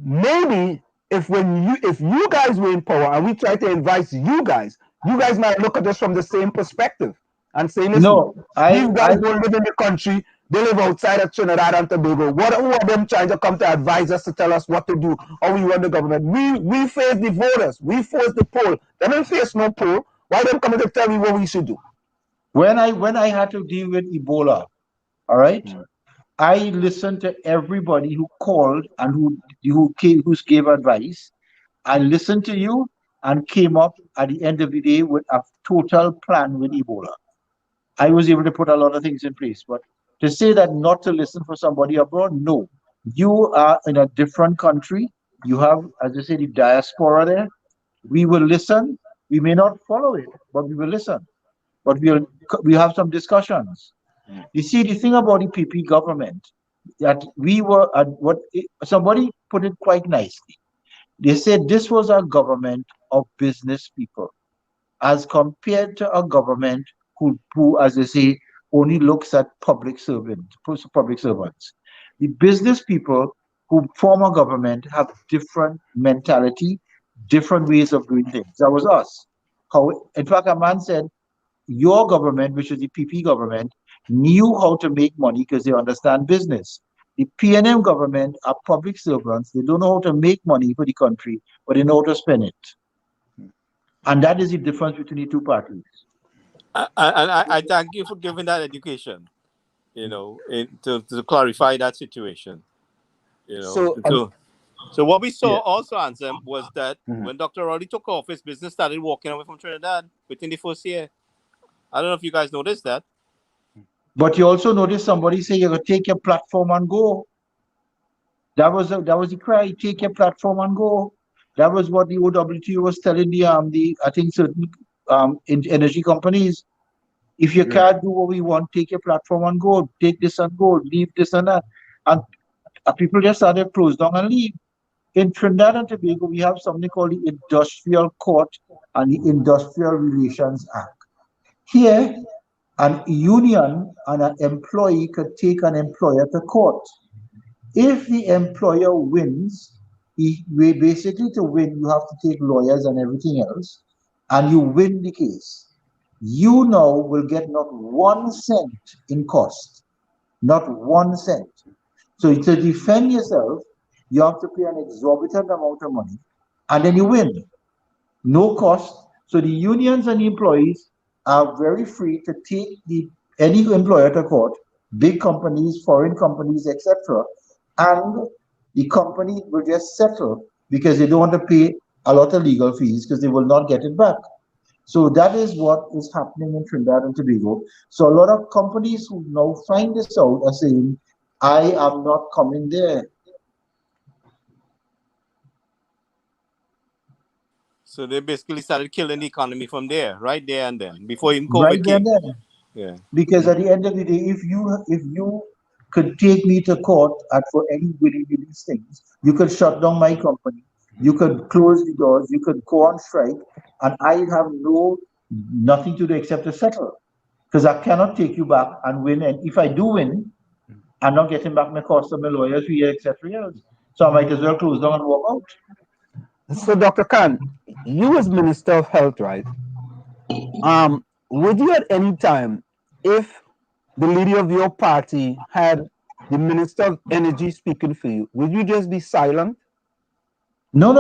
Maybe if you guys were in power and we try to advise you guys might look at us from the same perspective and say, listen, No, these guys don't live in the country, they live outside of Trinidad and Tobago. Who are them trying to come to advise us to tell us what to do, how we run the government? We face the voters, we force the poll. They don't face no poll. Why them coming to tell me what we should do? When I had to deal with Ebola, all right, I listened to everybody who called and who gave advice. I listened to you and came up at the end of the day with a total plan with Ebola. I was able to put a lot of things in place, but to say that not to listen for somebody abroad, no. You are in a different country. You have, as I say, the diaspora there. We will listen. We may not follow it, but we will listen. But we have some discussions. You see, the thing about the PP government, that we were at somebody put it quite nicely. They said this was a government of business people, as compared to a government who, as they say, only looks at public servants. The business people who form a government have different mentality, different ways of doing things. That was us. In fact, a man said, your government, which is the PP government, knew how to make money because they understand business. The PNM government are public servants. They don't know how to make money for the country, but they know how to spend it. And that is the difference between the two parties. I thank you for giving that education, to clarify that situation. So what we saw also, Ansem, was that when Dr. Rowley took office, business started walking away from Trinidad within the first year. I don't know if you guys noticed that. But you also noticed somebody say, you're going to take your platform and go. That was the cry, take your platform and go. That was what the OWT was telling the I think certain energy companies. If you can't do what we want, take your platform and go. Take this and go. Leave this and that. And people just started close down and leave. In Trinidad and Tobago, we have something called the Industrial Court and the Industrial Relations Act. Here, an union and an employee could take an employer to court. If the employer wins, basically to win, you have to take lawyers and everything else, and you win the case. You now will get not 1 cent in cost, not 1 cent. So to defend yourself, you have to pay an exorbitant amount of money, and then you win. No cost. So the unions and the employees are very free to take any employer to court, big companies, foreign companies, etc. And the company will just settle because they don't want to pay a lot of legal fees because they will not get it back. So that is what is happening in Trinidad and Tobago. So a lot of companies who now find this out are saying, I am not coming there. So they basically started killing the economy from there, right there and then, before even COVID Right there came. and then. Yeah. Because at the end of the day, if you could take me to court for any willy things, you could shut down my company, you could close the doors, you could go on strike, and I have nothing to do except to settle. Because I cannot take you back and win. And if I do win, I'm not getting back my cost of my lawyers, etc. So I might as well close down and walk out. So, Dr. Khan, you as Minister of Health, right? Would you at any time, if the leader of your party had the Minister of Energy speaking for you, would you just be silent? No.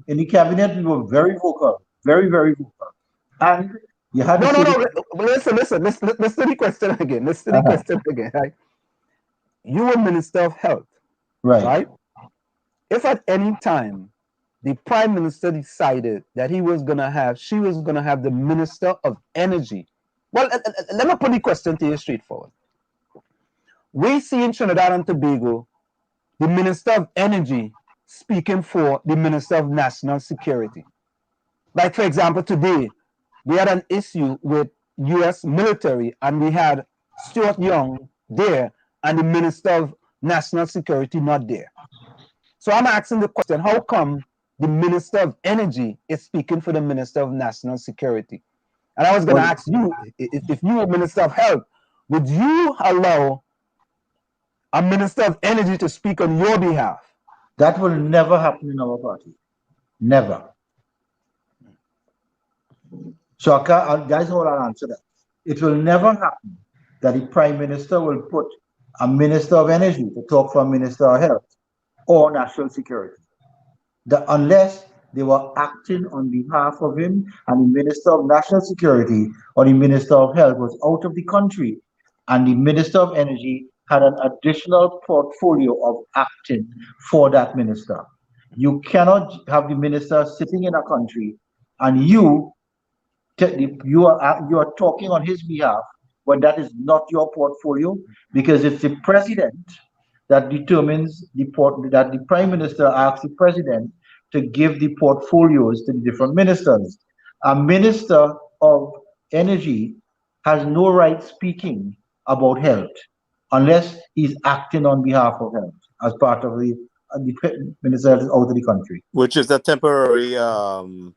In the cabinet, we were very vocal, very, very vocal. And you had no. Listen to the question again. Listen to the question again. Right? You were Minister of Health, right? If at any time the Prime Minister decided that she was gonna have the Minister of Energy. Well, let me put the question to you straightforward. We see in Trinidad and Tobago the Minister of Energy speaking for the Minister of National Security. Like, for example, today, we had an issue with U.S. military, and we had Stuart Young there, and the Minister of National Security not there. So I'm asking the question, how come the Minister of Energy is speaking for the Minister of National Security? And I was going to ask you, if you were Minister of Health, would you allow a Minister of Energy to speak on your behalf? That will never happen in our party. Never. So that's how I'll answer that. It will never happen that the Prime Minister will put a Minister of Energy to talk for a Minister of Health or National Security. Unless they were acting on behalf of him and the Minister of National Security or the Minister of Health was out of the country and the Minister of Energy had an additional portfolio of acting for that minister. You cannot have the minister sitting in a country and you are talking on his behalf when that is not your portfolio, because it's the president that determines that the Prime Minister asks the president to give the portfolios to the different ministers. A Minister of Energy has no right speaking about health unless he's acting on behalf of health as part of the minister out of the country. Which is a temporary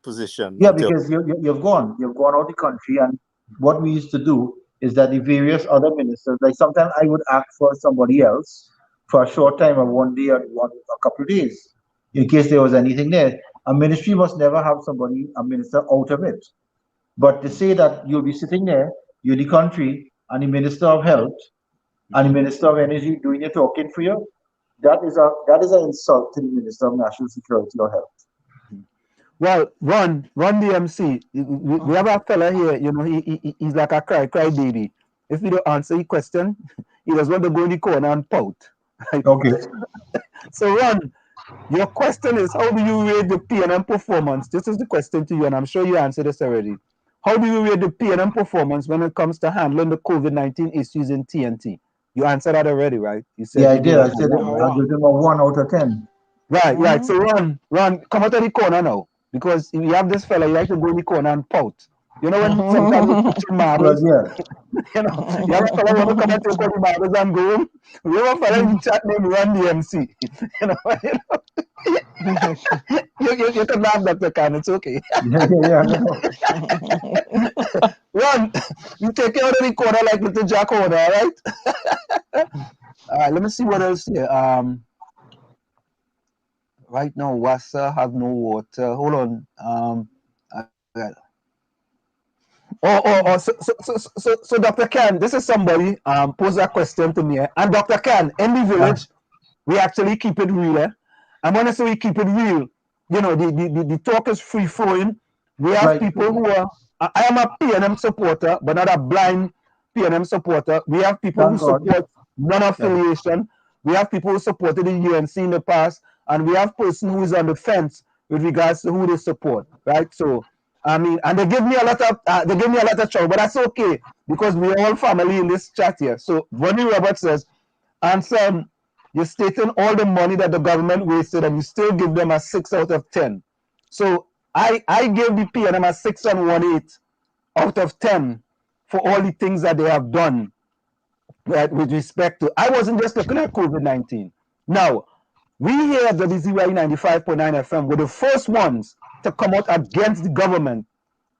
position. Yeah, because you've gone out of the country, and what we used to do is that the various other ministers, like sometimes I would act for somebody else for a short time, or one day or a couple of days, in case there was anything there. A ministry must never have a minister out of it. But to say that you'll be sitting there, you're the country, and the Minister of Health and the Minister of Energy doing your talking for you, that is an insult to the Minister of National Security or Health. Well, Ron DMC, we have a fella here, he's like a cry baby. If we don't answer the question, he just want to go in the corner and pout. Okay. So Ron, your question is, how do you rate the PNM performance? This is the question to you, and I'm sure you answered this already. How do you rate the PNM performance when it comes to handling the COVID-19 issues in TNT? You answered that already, right? You said I did. I said I'll give him a 1 out of 10. Right. So Ron, come out of the corner now, because if you have this fella, you like to go in the corner and pout. You know when sometimes we pitch marbles, you have a fella want to come and take all the marbles and go home. We have a fella in the chat named Ron DMC. You can laugh, Dr. Khan, it's okay. Ron, you take care of the corner like little Jack Horner, all right? All right, let me see what else here. Right now, Wassa have no water. Hold on. So Dr. Khan, this is somebody posed a question to me. And Dr. Khan, in the village, we actually keep it real. And when I say we keep it real, the talk is free flowing. We have people who are, I am a PNM supporter, but not a blind PNM supporter. We have people who support non-affiliation. We have people who supported the UNC in the past, and we have person who is on the fence with regards to who they support, right? So, I mean, and they give me a lot of trouble, but that's okay because we're all family in this chat here. So, Bonnie Roberts says, "Answer, you're stating all the money that the government wasted, and you still give them a 6 out of 10. So, I gave the PNM a 6 and 1/8 out of 10 for all the things that they have done, right, with respect to, I wasn't just looking at COVID-19. Now, we here at WZYE 95.9 FM were the first ones to come out against the government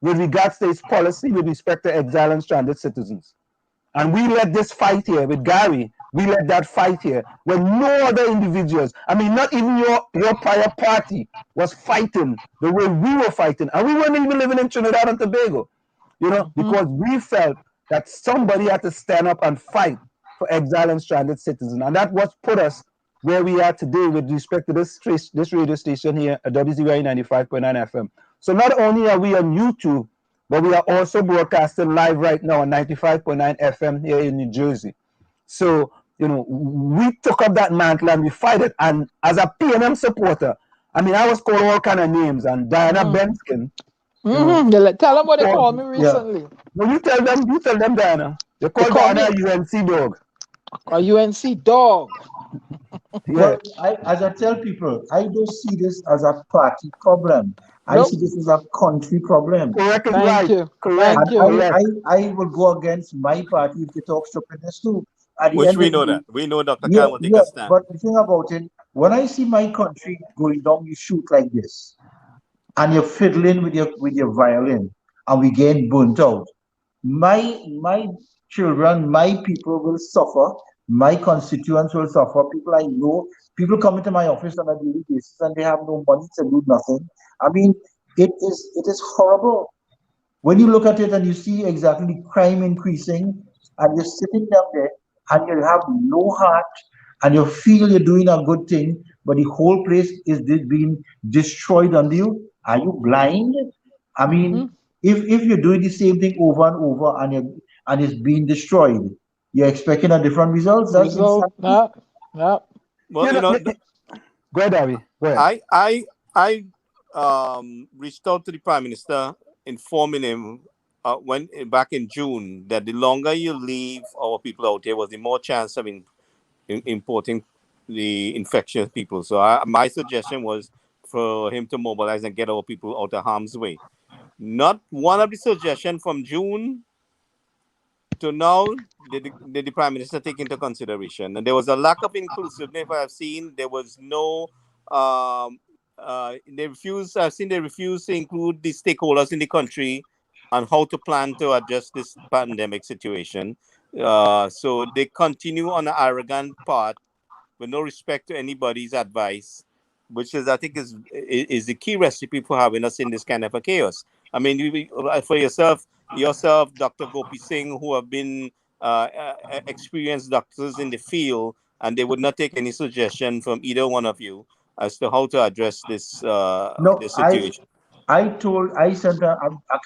with regards to its policy with respect to exile and stranded citizens. And we led this fight here with Gary. We led that fight here when no other individuals, I mean, not even your prior party was fighting the way we were fighting. And we weren't even living in Trinidad and Tobago, because we felt that somebody had to stand up and fight for exile and stranded citizens. And that was put us where we are today with respect to this radio station here at WZYE 95.9 FM. So not only are we on YouTube, but we are also broadcasting live right now on 95.9 FM here in New Jersey. So, you know, we took up that mantle and we fight it. And as a PNM supporter, I mean, I was called all kind of names, and Diana Benskin. Tell them what they called me recently. Well, you tell them, Diana. They call Diana a UNC dog. A UNC dog. Well, as I tell people, I don't see this as a party problem. I see this as a country problem. Correct. Thank you. Thank you. I will go against my party if they talk stupidness too. Which we know that. We know Dr. Khan will take a stand. But the thing about it, when I see my country going down the chute like this, and you're fiddling with your violin, and we getting burnt out, my children, my people will suffer. My constituents will suffer. People I know, people come into my office on a daily basis and they have no money to do nothing. I mean, it is horrible. When you look at it and you see exactly crime increasing, and you're sitting down there and you have no heart, and you feel you're doing a good thing, but the whole place is being destroyed under you. Are you blind? I mean, if you're doing the same thing over and over and it's being destroyed, you're expecting a different result. That's no. Well, you know, go ahead, Abby. Go ahead. I reached out to the Prime Minister, informing him back in June that the longer you leave our people out here, was the more chance of importing the infectious people. So my suggestion was for him to mobilize and get our people out of harm's way. Not one of the suggestions from June to now did the Prime Minister take into consideration. And there was a lack of inclusiveness I've seen. There was no, they refused to include the stakeholders in the country on how to plan to address this pandemic situation. So they continue on an arrogant path with no respect to anybody's advice, which is, I think, is the key recipe for having us in this kind of a chaos. I mean, for yourself, Dr. 𝗲𝗄𝘀, who have been experienced doctors in the field, and they would not take any suggestion from either one of you as to how to address this, this situation. I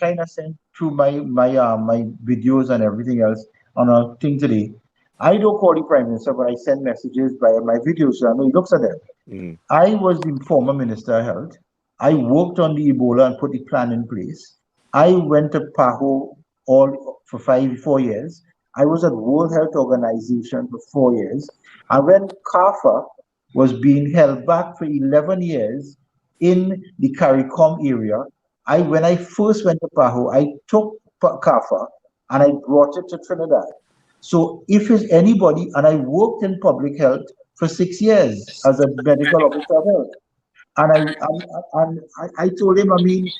kind of sent through my videos and everything else on a thing today. I don't call the Prime Minister, but I send messages via my videos, so I know he looks at them. I was the former Minister of Health. I worked on the Ebola and put the plan in place. I went to PAHO for 4 years. I was at World Health Organization for 4 years. And when CARFA was being held back for 11 years in the CARICOM area, when I first went to PAHO, I took CARFA and I brought it to Trinidad. So if it's anybody, and I worked in public health for 6 years as a medical officer of health. And I told him, I mean,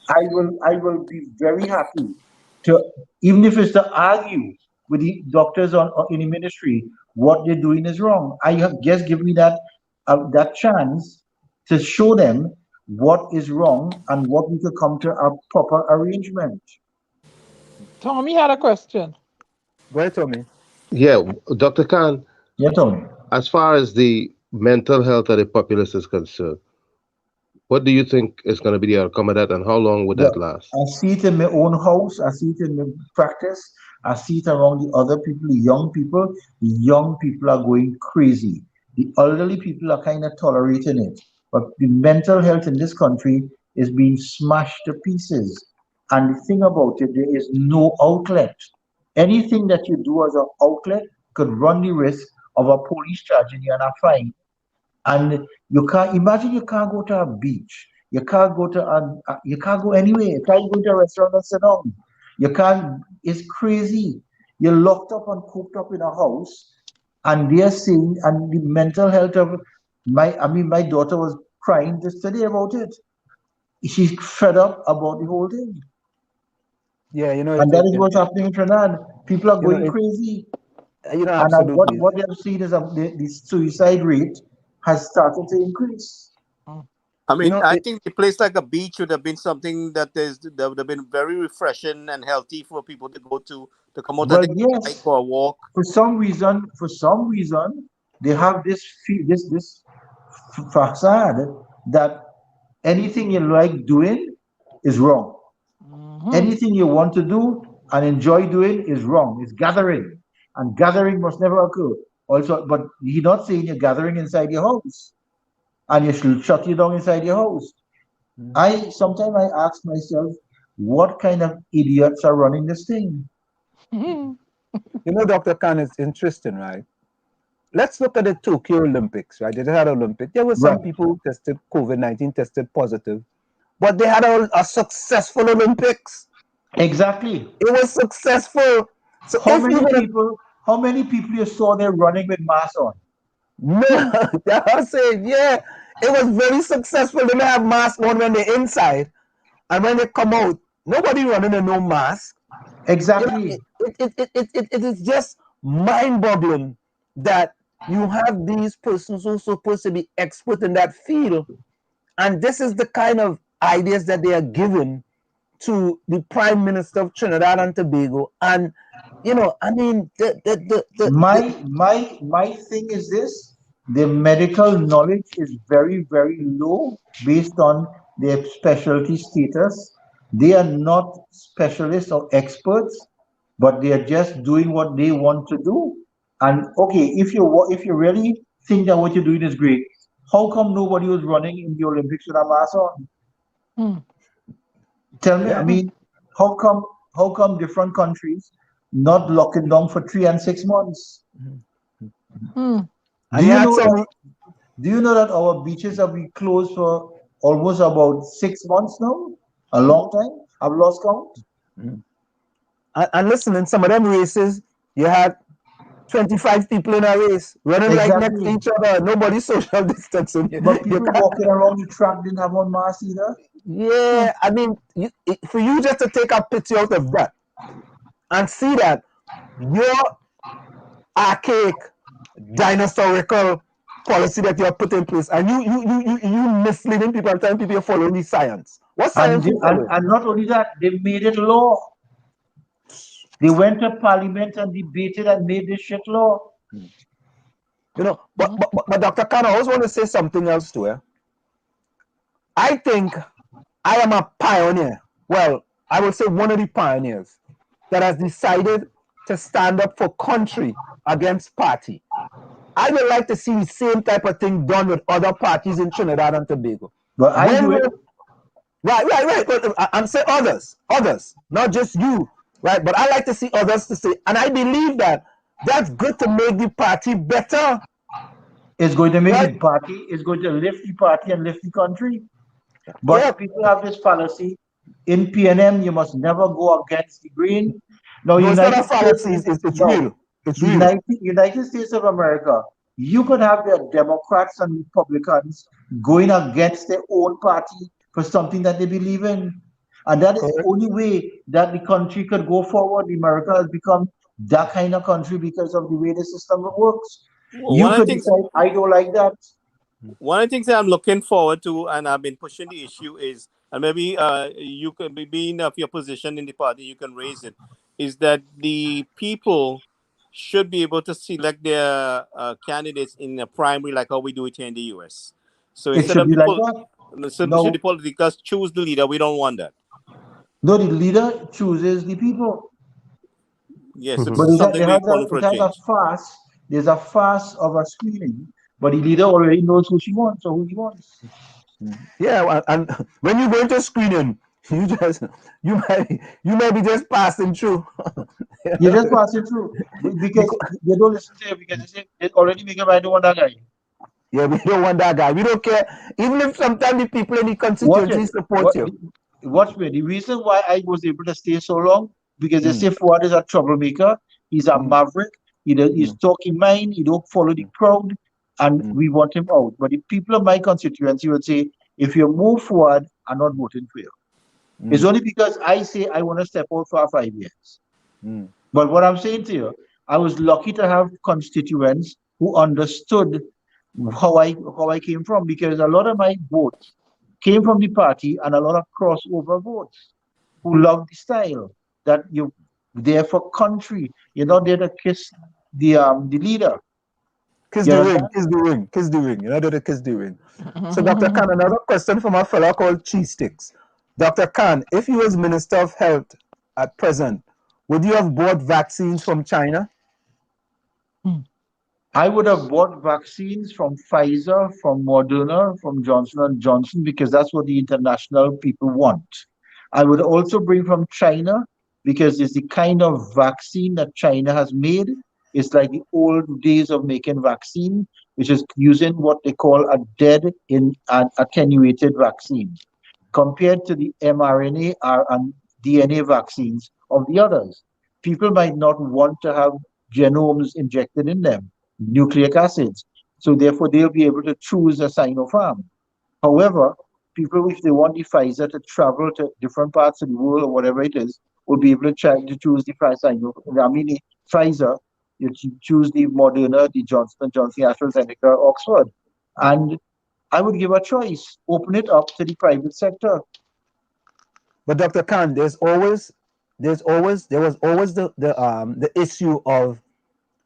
I will be very happy to, even if it's to argue with the doctors in the ministry, what they're doing is wrong. I have just given me that chance to show them what is wrong and what we could come to a proper arrangement. Tommy had a question. Go ahead, Tommy. Yeah, Dr. Khan. Yeah, Tommy. As far as the mental health of the populace is concerned, what do you think is going to be the outcome of that, and how long would that last? I see it in my own house. I see it in my practice. I see it around the other people, the young people. The young people are going crazy. The elderly people are kind of tolerating it. But the mental health in this country is being smashed to pieces. And the thing about it, there is no outlet. Anything that you do as an outlet could run the risk of a police tragedy and a fine. And you can't imagine, you can't go to a beach. You can't go to you can't go anywhere. You can't go to a restaurant and sit down. You can't. It's crazy. You're locked up and cooped up in a house, and they're saying, and the mental health of my daughter was crying yesterday about it. She's fed up about the whole thing. Yeah, you know, and that is what's happening in Trinidad. People are going crazy. You know, and what they've seen is the suicide rate has started to increase. I mean, I think a place like a beach would have been something that would have been very refreshing and healthy for people to go to come out and for a walk. For some reason, they have this facade that anything you like doing is wrong. Anything you want to do and enjoy doing is wrong. It's gathering. And gathering must never occur. Also, but he's not saying you're gathering inside your house and you should shut you down inside your house. Sometimes I ask myself, what kind of idiots are running this thing? You know, Dr. Khan, it's interesting, right? Let's look at the Tokyo Olympics, right? They had Olympics. There were some people who tested COVID-19, tested positive, but they had a successful Olympics. Exactly. It was successful. So how many people you saw there running with masks on? No, I'm saying, yeah, it was very successful. They may have masks on when they're inside, and when they come out, nobody running in no mask. Exactly. You know, it is just mind-boggling that you have these persons who are supposed to be expert in that field, and this is the kind of ideas that they are given to the Prime Minister of Trinidad and Tobago. And you know, I mean, my thing is this: the medical knowledge is very, very low based on their specialty status. They are not specialists or experts, but they are just doing what they want to do. And okay, if you really think that what you're doing is great, how come nobody was running in the Olympics with a mask on? Tell me, I mean, how come different countries not locking down for 3 and 6 months? Do you know that our beaches have been closed for almost about 6 months now? A long time. I've lost count. And listen, in some of them races, you had 25 people in a race running right next to each other. Nobody social distancing. But people walking around the track didn't have on masks either. Yeah, I mean, for you just to take a picture out of that and see that your archaic, dinosaurical policy that you have put in place, and you misleading people and telling people you're following the science. What science? And not only that, they made it law. They went to parliament and debated and made this shit law. You know, but Dr. Khan, I always want to say something else to her. I think I am a pioneer. Well, I would say one of the pioneers that has decided to stand up for country against party. I would like to see the same type of thing done with other parties in Trinidad and Tobago. But I do it. Right. But I'm saying others, not just you, right? But I like to see others to say, and I believe that that's good to make the party better. It's going to make the party. It's going to lift the party and lift the country. But people have this fallacy. In PNM, you must never go against the grain. Now, it's not a fallacy. It's real. It's real. United States of America, you could have the Democrats and Republicans going against their own party for something that they believe in. And that is the only way that the country could go forward. America has become that kind of country because of the way the system works. You could decide, I don't like that. One of the things that I'm looking forward to, and I've been pushing the issue is, and maybe you could be being of your position in the party, you can raise it, is that the people should be able to select their candidates in a primary like how we do it here in the US. So instead of should the politicians choose the leader, we don't want that. No, the leader chooses the people. Yes, but there's a fast of a screening, but the leader already knows who she wants or who he wants. Yeah, and when you go into screening, you might be just passing through. You're just passing through because they don't listen to you because they say they already make up. I don't want that guy. Yeah, we don't want that guy. We don't care, even if sometimes the people in the constituency support you. Watch me. The reason why I was able to stay so long because they say Fuad is a troublemaker. He's a maverick. He's talking mind. He don't follow the crowd, and we want him out. But the people of my constituency would say, if you move forward, I'm not voting for you. It's only because I say I want to step out for 5 years. But what I'm saying to you, I was lucky to have constituents who understood how I came from, because a lot of my votes came from the party and a lot of crossover votes who love the style that you're there for country. You're not there to kiss the leader. Kiss the ring. You're not there to kiss the ring. So Dr. Khan, another question from a fellow called Cheese Sticks. Dr. Khan, if you was Minister of Health at present, would you have bought vaccines from China? I would have bought vaccines from Pfizer, from Moderna, from Johnson & Johnson, because that's what the international people want. I would also bring from China, because it's the kind of vaccine that China has made. It's like the old days of making vaccine, which is using what they call a dead in an attenuated vaccine, compared to the mRNA and DNA vaccines of the others. People might not want to have genomes injected in them, nucleic acids. So therefore, they'll be able to choose a Sinopharm. However, people, if they want the Pfizer to travel to different parts of the world or whatever it is, will be able to try to choose the Pfizer, you choose the Moderna, the Johnson & Johnson, AstraZeneca, Oxford. And I would give a choice, open it up to the private sector. But Dr. Khan, there was always the issue of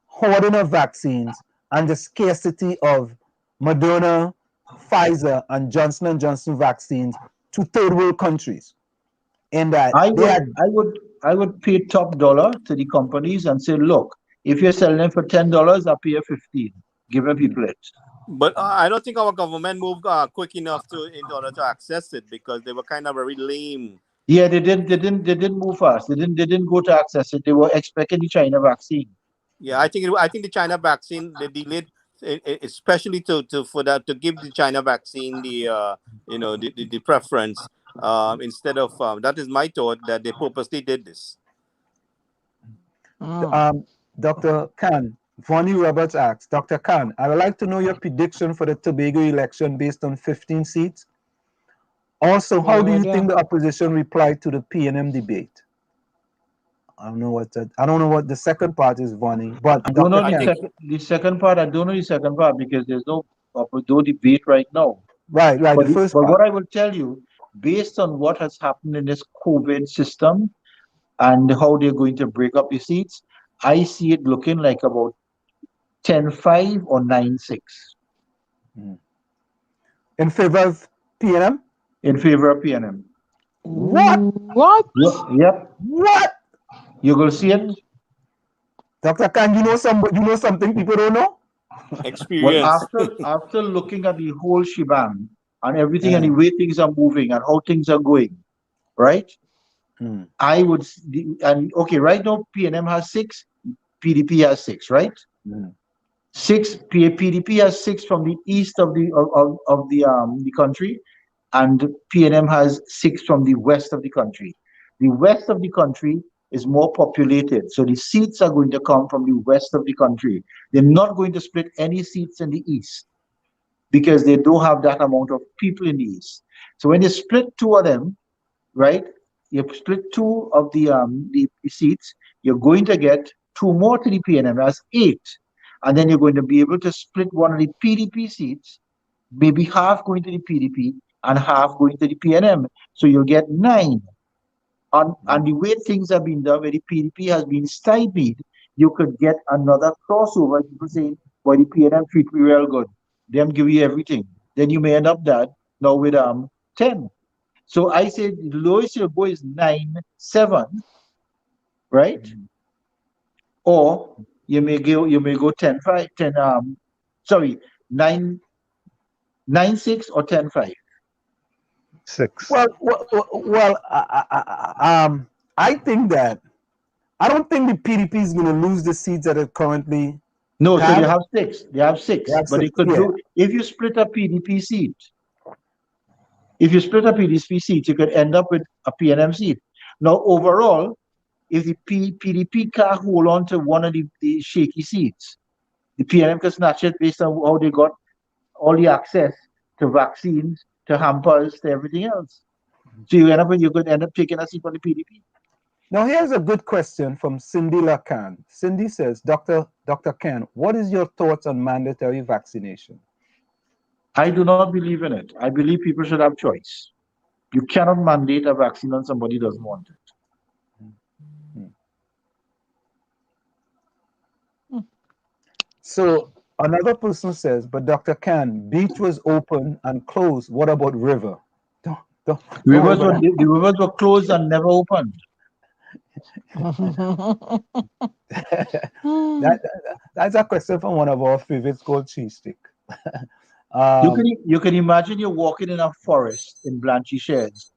hoarding of vaccines and the scarcity of Moderna, Pfizer, and Johnson & Johnson vaccines to third world countries. In that I would pay top dollar to the companies and say, look, if you're selling them for $10, I'll pay you $15. Give them people it. But I don't think our government moved quick enough in order to access it, because they were kind of very lame. Yeah, they didn't move fast. They didn't go to access it. They were expecting the China vaccine. Yeah, I think the China vaccine, they delayed, especially to give the China vaccine the preference, instead of that is my thought, that they purposely did this. Dr. Khan, Vonnie Roberts asks, Dr. Khan, I would like to know your prediction for the Tobago election based on 15 seats. Also, how do you think the opposition replied to the PNM debate? I don't know what the second part is, Vonnie. But I don't know the second part. I don't know the second part because there's no debate right now. Right. But the first part. What I will tell you, based on what has happened in this COVID system and how they're going to break up the seats, I see it looking like about 10-5 or 9-6. In favor of PNM? In favor of PNM. What? Yep. What? You will see it. Dr. Khan, you know something people don't know? Experience. Well, after looking at the whole shebang and everything and the way things are moving and how things are going, right? I would, right now PNM has 6, PDP has 6, right? 6, PDP has 6 from the east of the country, and PNM has 6 from the west of the country. The west of the country is more populated, so the seats are going to come from the west of the country. They're not going to split any seats in the east because they don't have that amount of people in the east. So when you split 2 of them, right, you split 2 of the seats, you're going to get 2 more to the PNM. That's 8. And then you're going to be able to split one of the PDP seats, maybe half going to the PDP and half going to the PNM. So you'll get 9. And the way things have been done, where the PDP has been stymied, you could get another crossover. People saying, boy, the PNM treat me real good. Them give you everything. Then you may end up now with 10. So I say the lowest you'll go is 9-7, right? Or you may go 10-5, 9-6 or 10-5. 6. Well, I think that I don't think the PDP is going to lose the seats that it currently. No, so they have 6. They have 6, but they could do if you split a PDP seat. If you split a PDP seat, you could end up with a PNM seat. Now, overall, if the PDP can't hold on to one of the shaky seats, the PNM can snatch it based on how they got all the access to vaccines, to hampers, to everything else. So you could end up taking a seat from the PDP. Now, here's a good question from Cindy Lacan. Cindy says, Dr. Khan, what is your thoughts on mandatory vaccination? I do not believe in it. I believe people should have choice. You cannot mandate a vaccine on somebody who doesn't want it. So another person says, but Dr. Khan, beach was open and closed. What about river? The rivers were closed and never opened. That's a question from one of our favorites called Cheese Stick. You can imagine you're walking in a forest in 𝗵𝘃𝗺𝗃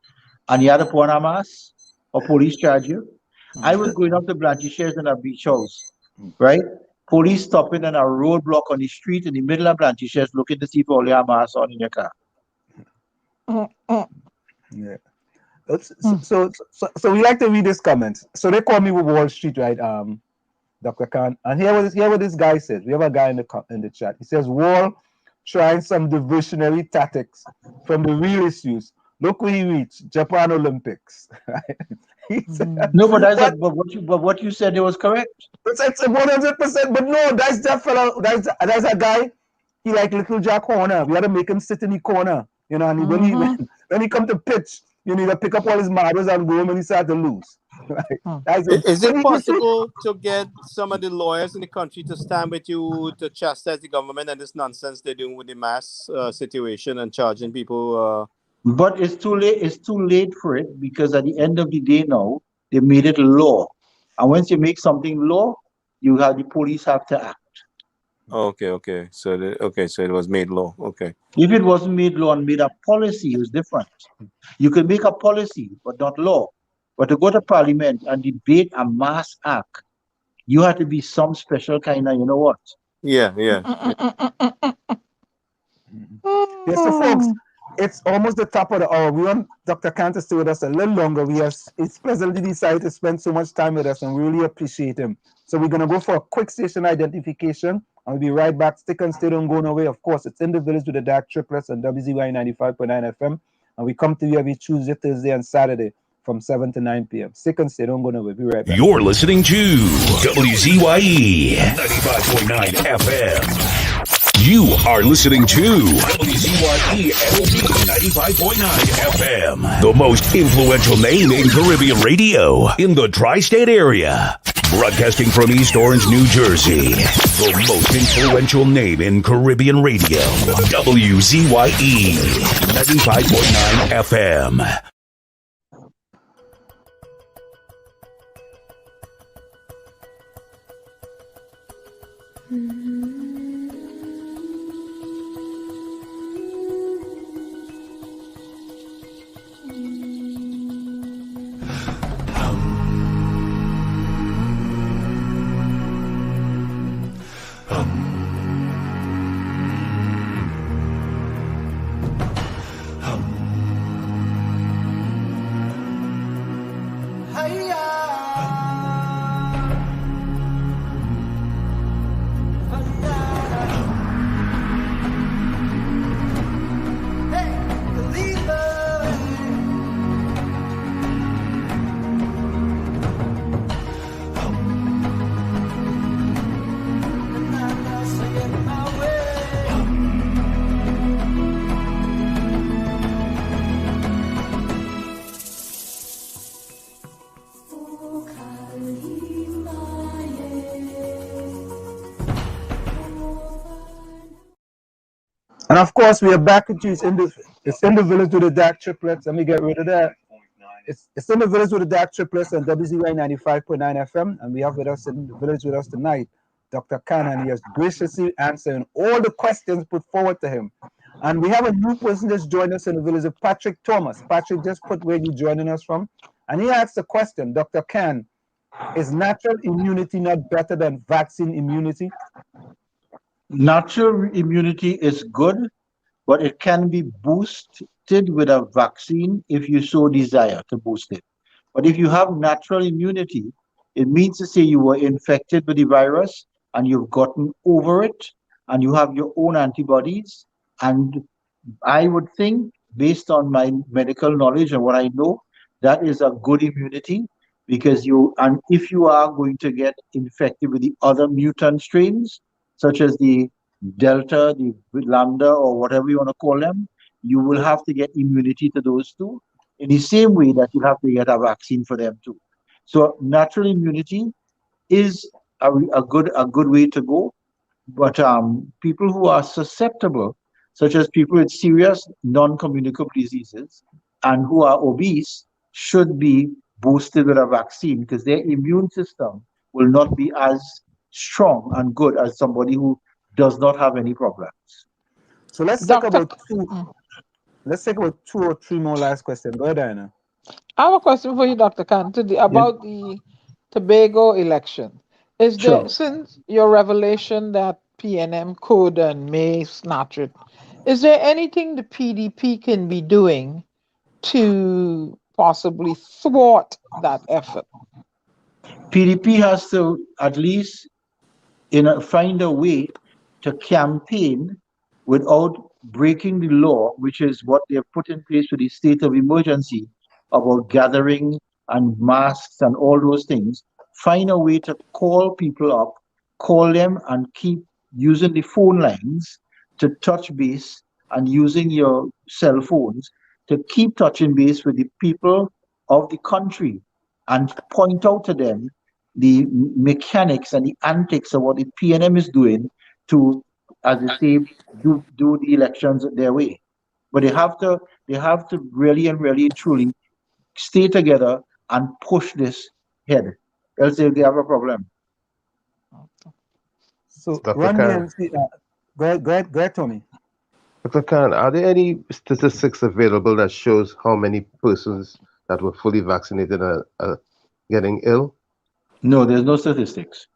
and you had a Hamas or police charge you. I was going up to 𝗵𝘃𝗺𝗃 in a beach house, right? Police stopping in a roadblock on the street in the middle of 𝗵𝘃𝗺𝗃 looking to see if all the Hamas on in your car. Yeah. So we like to read this comments. So they call me with Wall Street, right? Dr. Khan. And here what this guy says. We have a guy in the chat. He says, Wall trying some diversionary tactics from the real issues. Look where he reached, Japan Olympics. No, but what you said it was correct. It's 100%. But no, that's that fella. That's a guy. He like little Jack Horner. We had to make him sit in the corner, you know. And when he come to pitch, you need to pick up all his marbles and go home and he started to lose. Right? Is it possible to get some of the lawyers in the country to stand with you to chastise the government and this nonsense they're doing with the mass situation and charging people? But it's too late. It's too late for it because at the end of the day now, they made it law. And once you make something law, the police have to act. Okay. So it was made law. Okay. If it wasn't made law and made a policy, it was different. You could make a policy, but not law. But to go to Parliament and debate a mass act, you have to be some special kind of, you know what? Yeah. Yes, so folks, it's almost the top of the hour. We want Dr. Khan to stay with us a little longer. He's pleasantly decided to spend so much time with us and we really appreciate him. So we're going to go for a quick station identification. I'll be right back. Stick and stay, don't go nowhere. Of course, it's In the Village with the DAG Triplets on WZYE 95.9 FM. And we come to you every Tuesday, Thursday, and Saturday from 7 to 9 p.m. Stick and stay, don't go nowhere. Be right back. You're listening to WZYE 95.9 FM. You are listening to WZYE 95.9 FM, the most influential name in Caribbean radio in the tri-state area. Broadcasting from East Orange, New Jersey, the most influential name in Caribbean radio, WZYE 95.9 FM. And of course, we are back with you. It's in the Village with the DAG Triplets. Let me get rid of that. It's in the Village with the DAG Triplets on WZYE 95.9 FM. And we have with us in the Village with us tonight, Dr. Khan, and he has graciously answered all the questions put forward to him. And we have a new person that's joined us in the Village, Patrick Thomas. Patrick, just put where you're joining us from. And he asked the question, Dr. Khan, is natural immunity not better than vaccine immunity? Natural immunity is good, but it can be boosted with a vaccine if you so desire to boost it. But if you have natural immunity, it means to say you were infected with the virus and you've gotten over it and you have your own antibodies. And I would think, based on my medical knowledge and what I know, that is a good immunity because if you are going to get infected with the other mutant strains, such as the Delta, the Lambda, or whatever you want to call them, you will have to get immunity to those two in the same way that you have to get a vaccine for them too. So natural immunity is a good way to go. But people who are susceptible, such as people with serious non-communicable diseases, and who are obese should be boosted with a vaccine because their immune system will not be as strong and good as somebody who does not have any problems. So let's talk about two. Let's take about 2 or 3 more last questions. Go ahead, Diana. I have a question for you, Dr. Khan, about the Tobago election. Is there, since your revelation that PNM could and may snatch it, is there anything the PDP can be doing to possibly thwart that effort? PDP has to at least find a way to campaign without breaking the law, which is what they have put in place with the state of emergency about gathering and masks and all those things. Find a way to call people up, call them, and keep using the phone lines to touch base and using your cell phones to keep touching base with the people of the country and point out to them the mechanics and the antics of what the PNM is doing to, as they say, do the elections their way. But they have to really and really truly stay together and push this head. Else they have a problem. So run the go ahead, Tommy. Dr. Khan, are there any statistics available that shows how many persons that were fully vaccinated are getting ill? No, there's no statistics.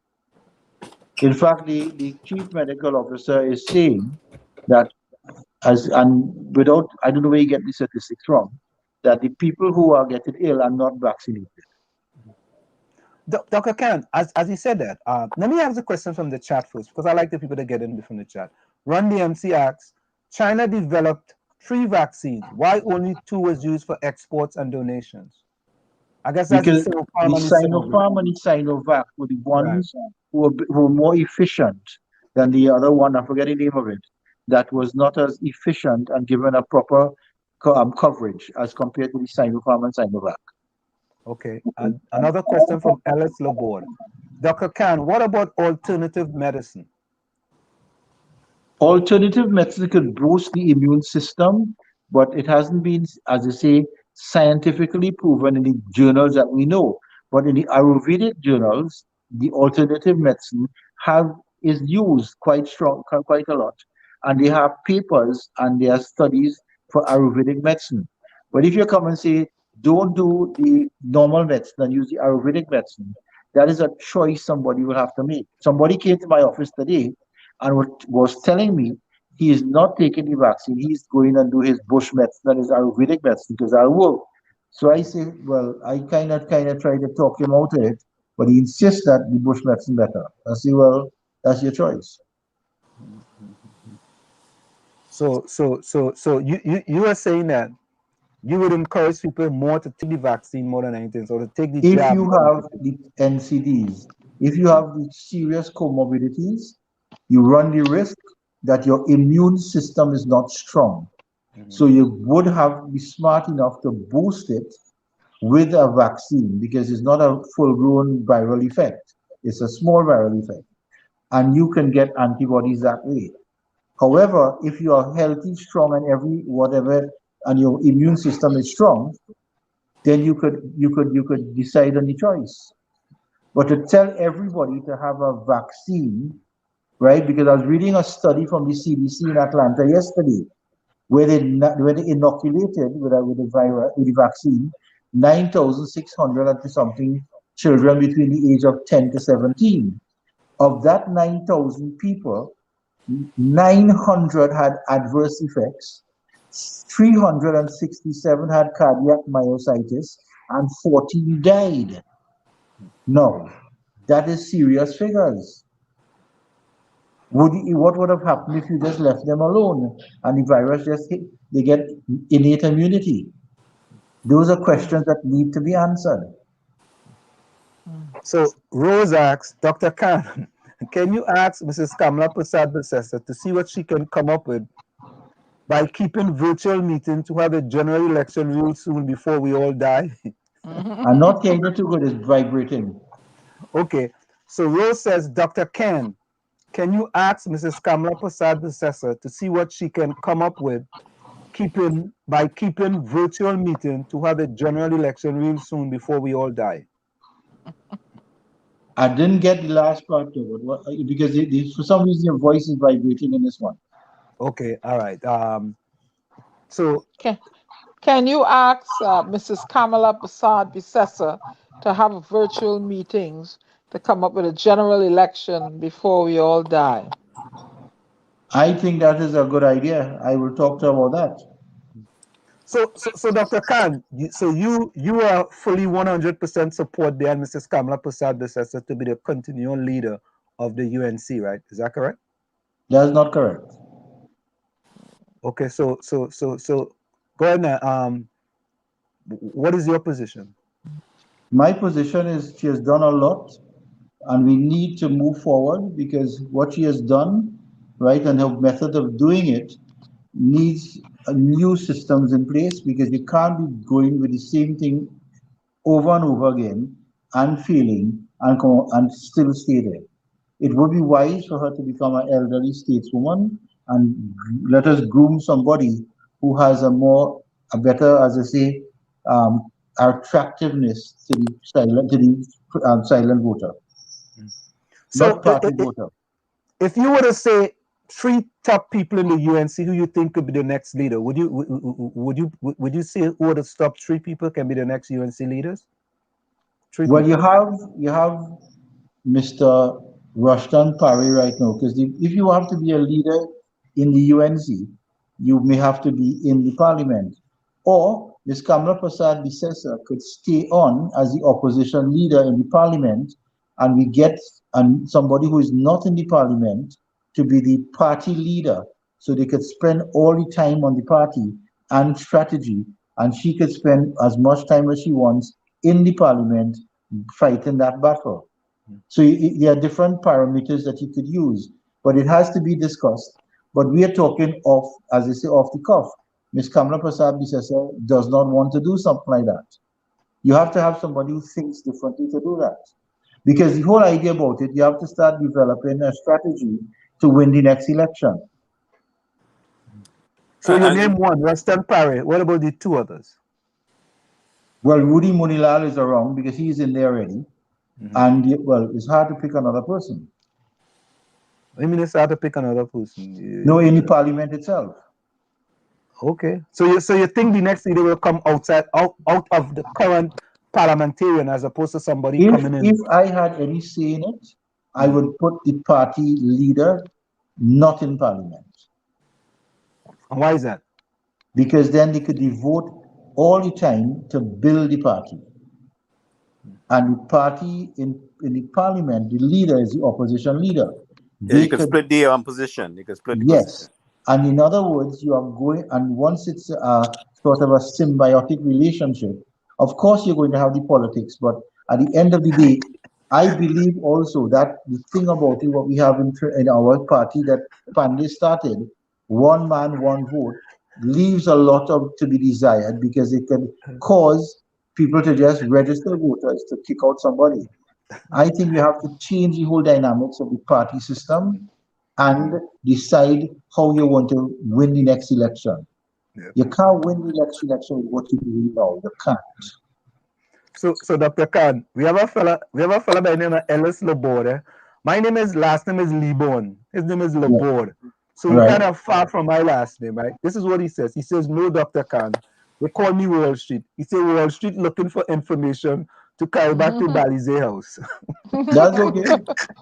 In fact, the chief medical officer is saying that, without, I don't know where you get the statistics from, that the people who are getting ill are not vaccinated. Dr. Khan, as you said that, let me ask a question from the chat first, because I like the people to get in from the chat. Run the MC asks, China developed 3 vaccines. Why only 2 was used for exports and donations? I guess that's because the Sinopharm and the Sinovac were the ones who were more efficient than the other one. I forget the name of it. That was not as efficient and given a proper coverage as compared to the Sinopharm and Sinovac. Okay. And another question from Ellis Laborde. Dr. Khan, what about alternative medicine? Alternative medicine could boost the immune system, but it hasn't been, as I say, scientifically proven in the journals that we know. But in the Ayurvedic journals, the alternative medicine is used quite a lot. And they have papers and there are studies for Ayurvedic medicine. But if you come and say, don't do the normal medicine and use the Ayurvedic medicine, that is a choice somebody will have to make. Somebody came to my office today and was telling me he is not taking the vaccine. He's going and do his bush medicine and his Ayurvedic medicine because I'll work. So I say, well, I kind of try to talk him out of it, but he insists that the bush medicine better. I say, well, that's your choice. So you are saying that you would encourage people more to take the vaccine more than anything, so to take the jab. If you have the NCDs, if you have the serious comorbidities, you run the risk that your immune system is not strong. So you would have to be smart enough to boost it with a vaccine because it's not a full-grown viral effect. It's a small viral effect. And you can get antibodies that way. However, if you are healthy, strong, and and your immune system is strong, then you could decide on the choice. But to tell everybody to have a vaccine, right? Because I was reading a study from the CDC in Atlanta yesterday, where they inoculated with the vaccine 9,600 and something children between the age of 10 to 17. Of that 9,000 people, 900 had adverse effects, 367 had cardiac myositis, and 14 died. No, that is serious figures. What would have happened if you just left them alone and the virus they get innate immunity? Those are questions that need to be answered. So Rose asks, Dr. Khan, can you ask Mrs. 𝗹𝗶𝘀𝗵𝐺 to see what she can come up with by keeping virtual meetings to have a general election real soon before we all die? I'm not hearing it too good, it's vibrating. Okay, so Rose says, Dr. Khan, can you ask Mrs. 𝗹𝗶𝘀𝗵𝐺 to see what she can come up with keeping virtual meeting to have a general election real soon before we all die. I didn't get the last part of it because for some reason your voice is vibrating in this one. Okay, all right. So can you ask Mrs. 𝗂𝗲𝘆 to have virtual meetings to come up with a general election before we all die? I think that is a good idea. I will talk to her about that. So Dr. Khan, you are fully 100% support behind Mrs. 𝗂𝗲𝘆 to be the continual leader of the UNC, right? Is that correct? That's not correct. Okay, so go ahead now. What is your position? My position is she has done a lot, and we need to move forward because what she has done, right, and her method of doing it needs new systems in place because you can't be going with the same thing over and over again and failing and still stay there. It would be wise for her to become an elderly stateswoman and let us groom somebody who has a better, as I say, attractiveness to the silent voter, not party voter. If you were to say 3 top people in the UNC who you think could be the next leader, would you say who are the top 3 people can be the next UNC leaders? Well, you have Mr. Rushton Parry right now, because if you have to be a leader in the UNC, you may have to be in the parliament. Or Ms. 𝗂𝗲𝘆 could stay on as the opposition leader in the parliament, and we get somebody who is not in the parliament to be the party leader, so they could spend all the time on the party and strategy, and she could spend as much time as she wants in the parliament fighting that battle. So there are different parameters that you could use, but it has to be discussed. But we are talking off, as they say, off the cuff. Ms. 𝗂𝗲𝘆 does not want to do something like that. You have to have somebody who thinks differently to do that. Because the whole idea about it, you have to start developing a strategy to win the next election. So you name one, Rushton Parry. What about the 2 others? Well, Rudy Munilal is around because he's in there already. And well, it's hard to pick another person. I mean, it's hard to pick another person. No, in the parliament itself. Okay, so you think the next leader will come out of the current parliamentarian as opposed to somebody coming in? If I had any say in it, I would put the party leader not in parliament. And why is that? Because then they could devote all the time to build the party. And the party in the parliament, the leader is the opposition leader. Yeah, you could split the position. You could split the position. And in other words, you are going, and once it's sort of a symbiotic relationship, of course you're going to have the politics, but at the end of the day, I believe also that the thing about it, what we have in our party that Pandey started, 1 man, 1 vote, leaves a lot to be desired because it can cause people to just register voters to kick out somebody. I think we have to change the whole dynamics of the party system and decide how you want to win the next election. Yeah. You can't win the next election with what you do now. You can't. So Dr. Khan, we have a fella by the name of Ellis Laborde. My last name is Lebon. His name is Laborde. Yeah. So we're kind of far from my last name, right? This is what he says. He says, no, Dr. Khan. They call me Wall Street. He said Wall Street looking for information to carry back to 𝗲𝗍𝘆 house. That's okay.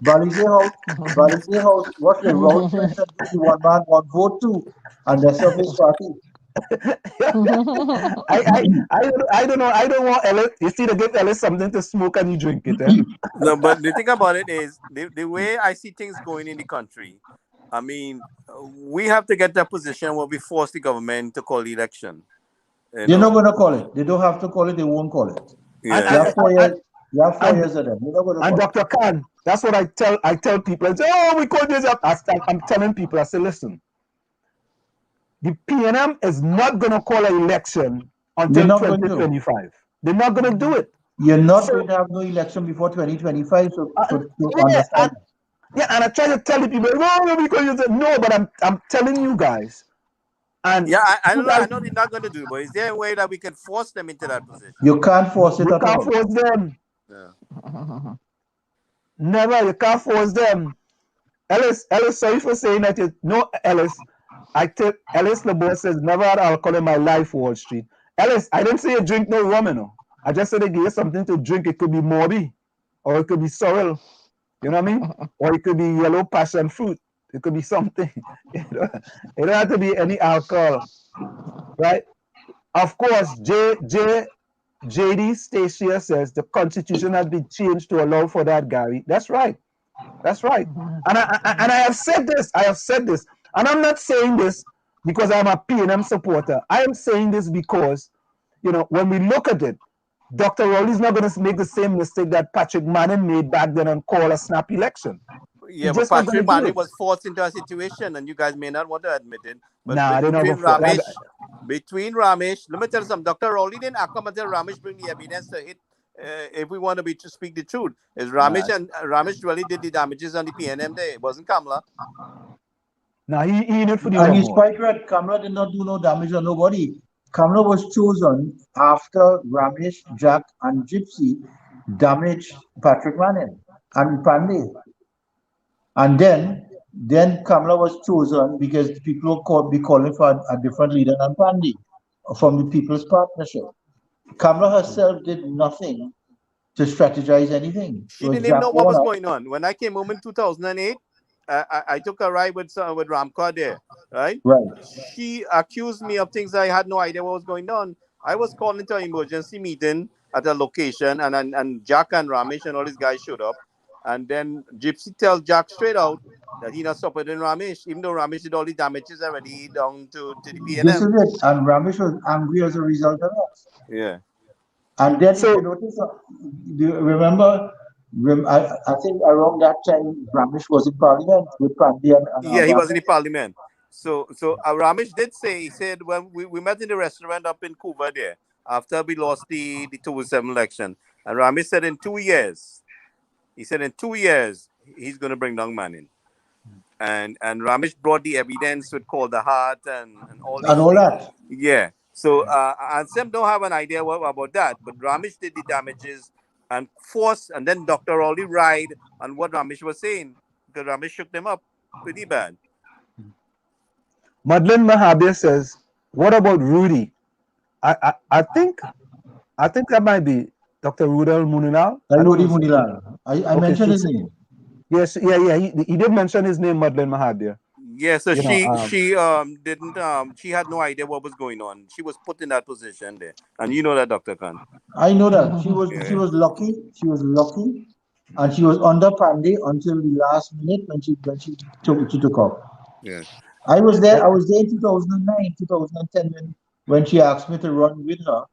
𝗲𝗍𝘆 house. What the round friends that do 1 man, 1 vote too, and that's of his party. I don't know. I don't want Ellis. You see, to give Ellis something to smoke and you drink it. Eh? No, but the thing about it is the way I see things going in the country. I mean, we have to get to a position where we force the government to call the election. They're not going to call it. They don't have to call it. They won't call it. Yeah. You have 4 years. You have 4 years of them. And Dr. Khan, that's what I tell people. I say, oh, we call this up. I'm telling people. I say, listen, the PNM is not going to call an election until 2025. They're not going to do it. You're not going to have no election before 2025. So understand. Yeah, and I try to tell the people, no, because you said no, but I'm telling you guys, And yeah, I don't know. I know they're not going to do it, but is there a way that we can force them into that position? You can't force it you at can't all. force them. Yeah. Never. You can't force them. Ellis, sorry for saying that. No, Ellis. Ellis LeBeau says, never had alcohol in my life, Wall Street. Ellis, I didn't say you drink no rum, you know. I just said they give you something to drink. It could be Morbi, or it could be sorrel. You know what I mean? Or it could be yellow passion fruit. It could be something. It don't have to be any alcohol, right? Of course, JD Stacia says the Constitution has been changed to allow for that, Gary. That's right. That's right. And I have said this. And I'm not saying this because I'm a PNM supporter. I am saying this because, when we look at it, Dr. Rowley's not going to make the same mistake that Patrick Manning made back then and call a snap election. Yeah, but Patrick Manning was forced into a situation, and you guys may not want to admit it. But between Ramesh, let me tell you something. Dr. Rowley didn't come until Ramesh bring the evidence to hit. If we want to speak the truth, is Ramesh and Ramesh really did the damages on the PNM day. It wasn't Kamla. No, he did for the and he's quite right. Kamla did not do no damage on nobody. Kamla was chosen after Ramesh, Jack, and Gypsy damaged Patrick Manning and Pandey. And then Kamla was chosen because people would be calling for a different leader than Pandey from the People's Partnership. Kamla herself did nothing to strategize anything. She didn't even know what was going on. When I came home in 2008, I took a ride with Ramka there, right? Right. She accused me of things I had no idea what was going on. I was called into an emergency meeting at a location, and Jack and Ramesh and all these guys showed up. And then Gypsy tells Jack straight out that he not supporting Ramesh, even though Ramesh did all the damages already down to the PNM. This is it. And Ramesh was angry as a result of that. Yeah. And then if you notice, do you remember, I think around that time, Ramesh was in Parliament with Pandey and yeah, he was in the Parliament. So Ramesh did say, he said, when we met in the restaurant up in Cuba there, after we lost the 2007 election, and Ramesh said in 2 years, he's going to bring down Manning. And Ramesh brought the evidence with Call the Heart and all that. Yeah. So and some don't have an idea about that, but Ramesh did the damages and forced, and then Dr. Rowley ried on what Ramesh was saying, because Ramesh shook them up pretty bad. Madeleine Mahabir says, what about Rudy? I think that might be Dr. Rudal Munilal. Rudy Munilal. I mentioned his name. Yes, yeah. He did mention his name, Madeleine Mahabir. Yeah, so she didn't. She had no idea what was going on. She was put in that position there, and you know that, Dr. Khan. I know that she was lucky. She was lucky, and she was under Pandey until the last minute when she took off. Yeah, I was there. I was there in 2009, 2010 when she asked me to run with her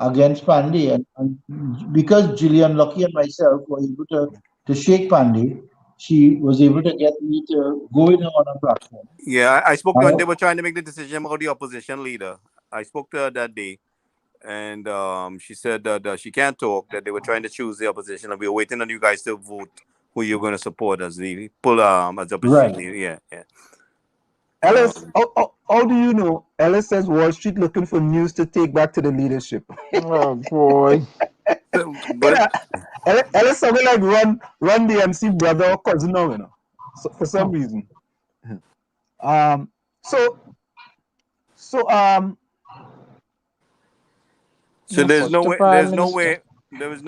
against Pandey, and because Gillian Lucky and myself were able to shake Pandey, she was able to get me to go with her on a platform. Yeah, I spoke to her when they were trying to make the decision about the opposition leader. I spoke to her that day, and she said that she can't talk, that they were trying to choose the opposition, and we were waiting on you guys to vote who you're going to support as the opposition leader. Yeah. Ellis, how do you know? Ellis says Wall Street looking for news to take back to the leadership. Oh boy. But Ellis something like run the MC brother or cousin now, so, for some reason. So there's no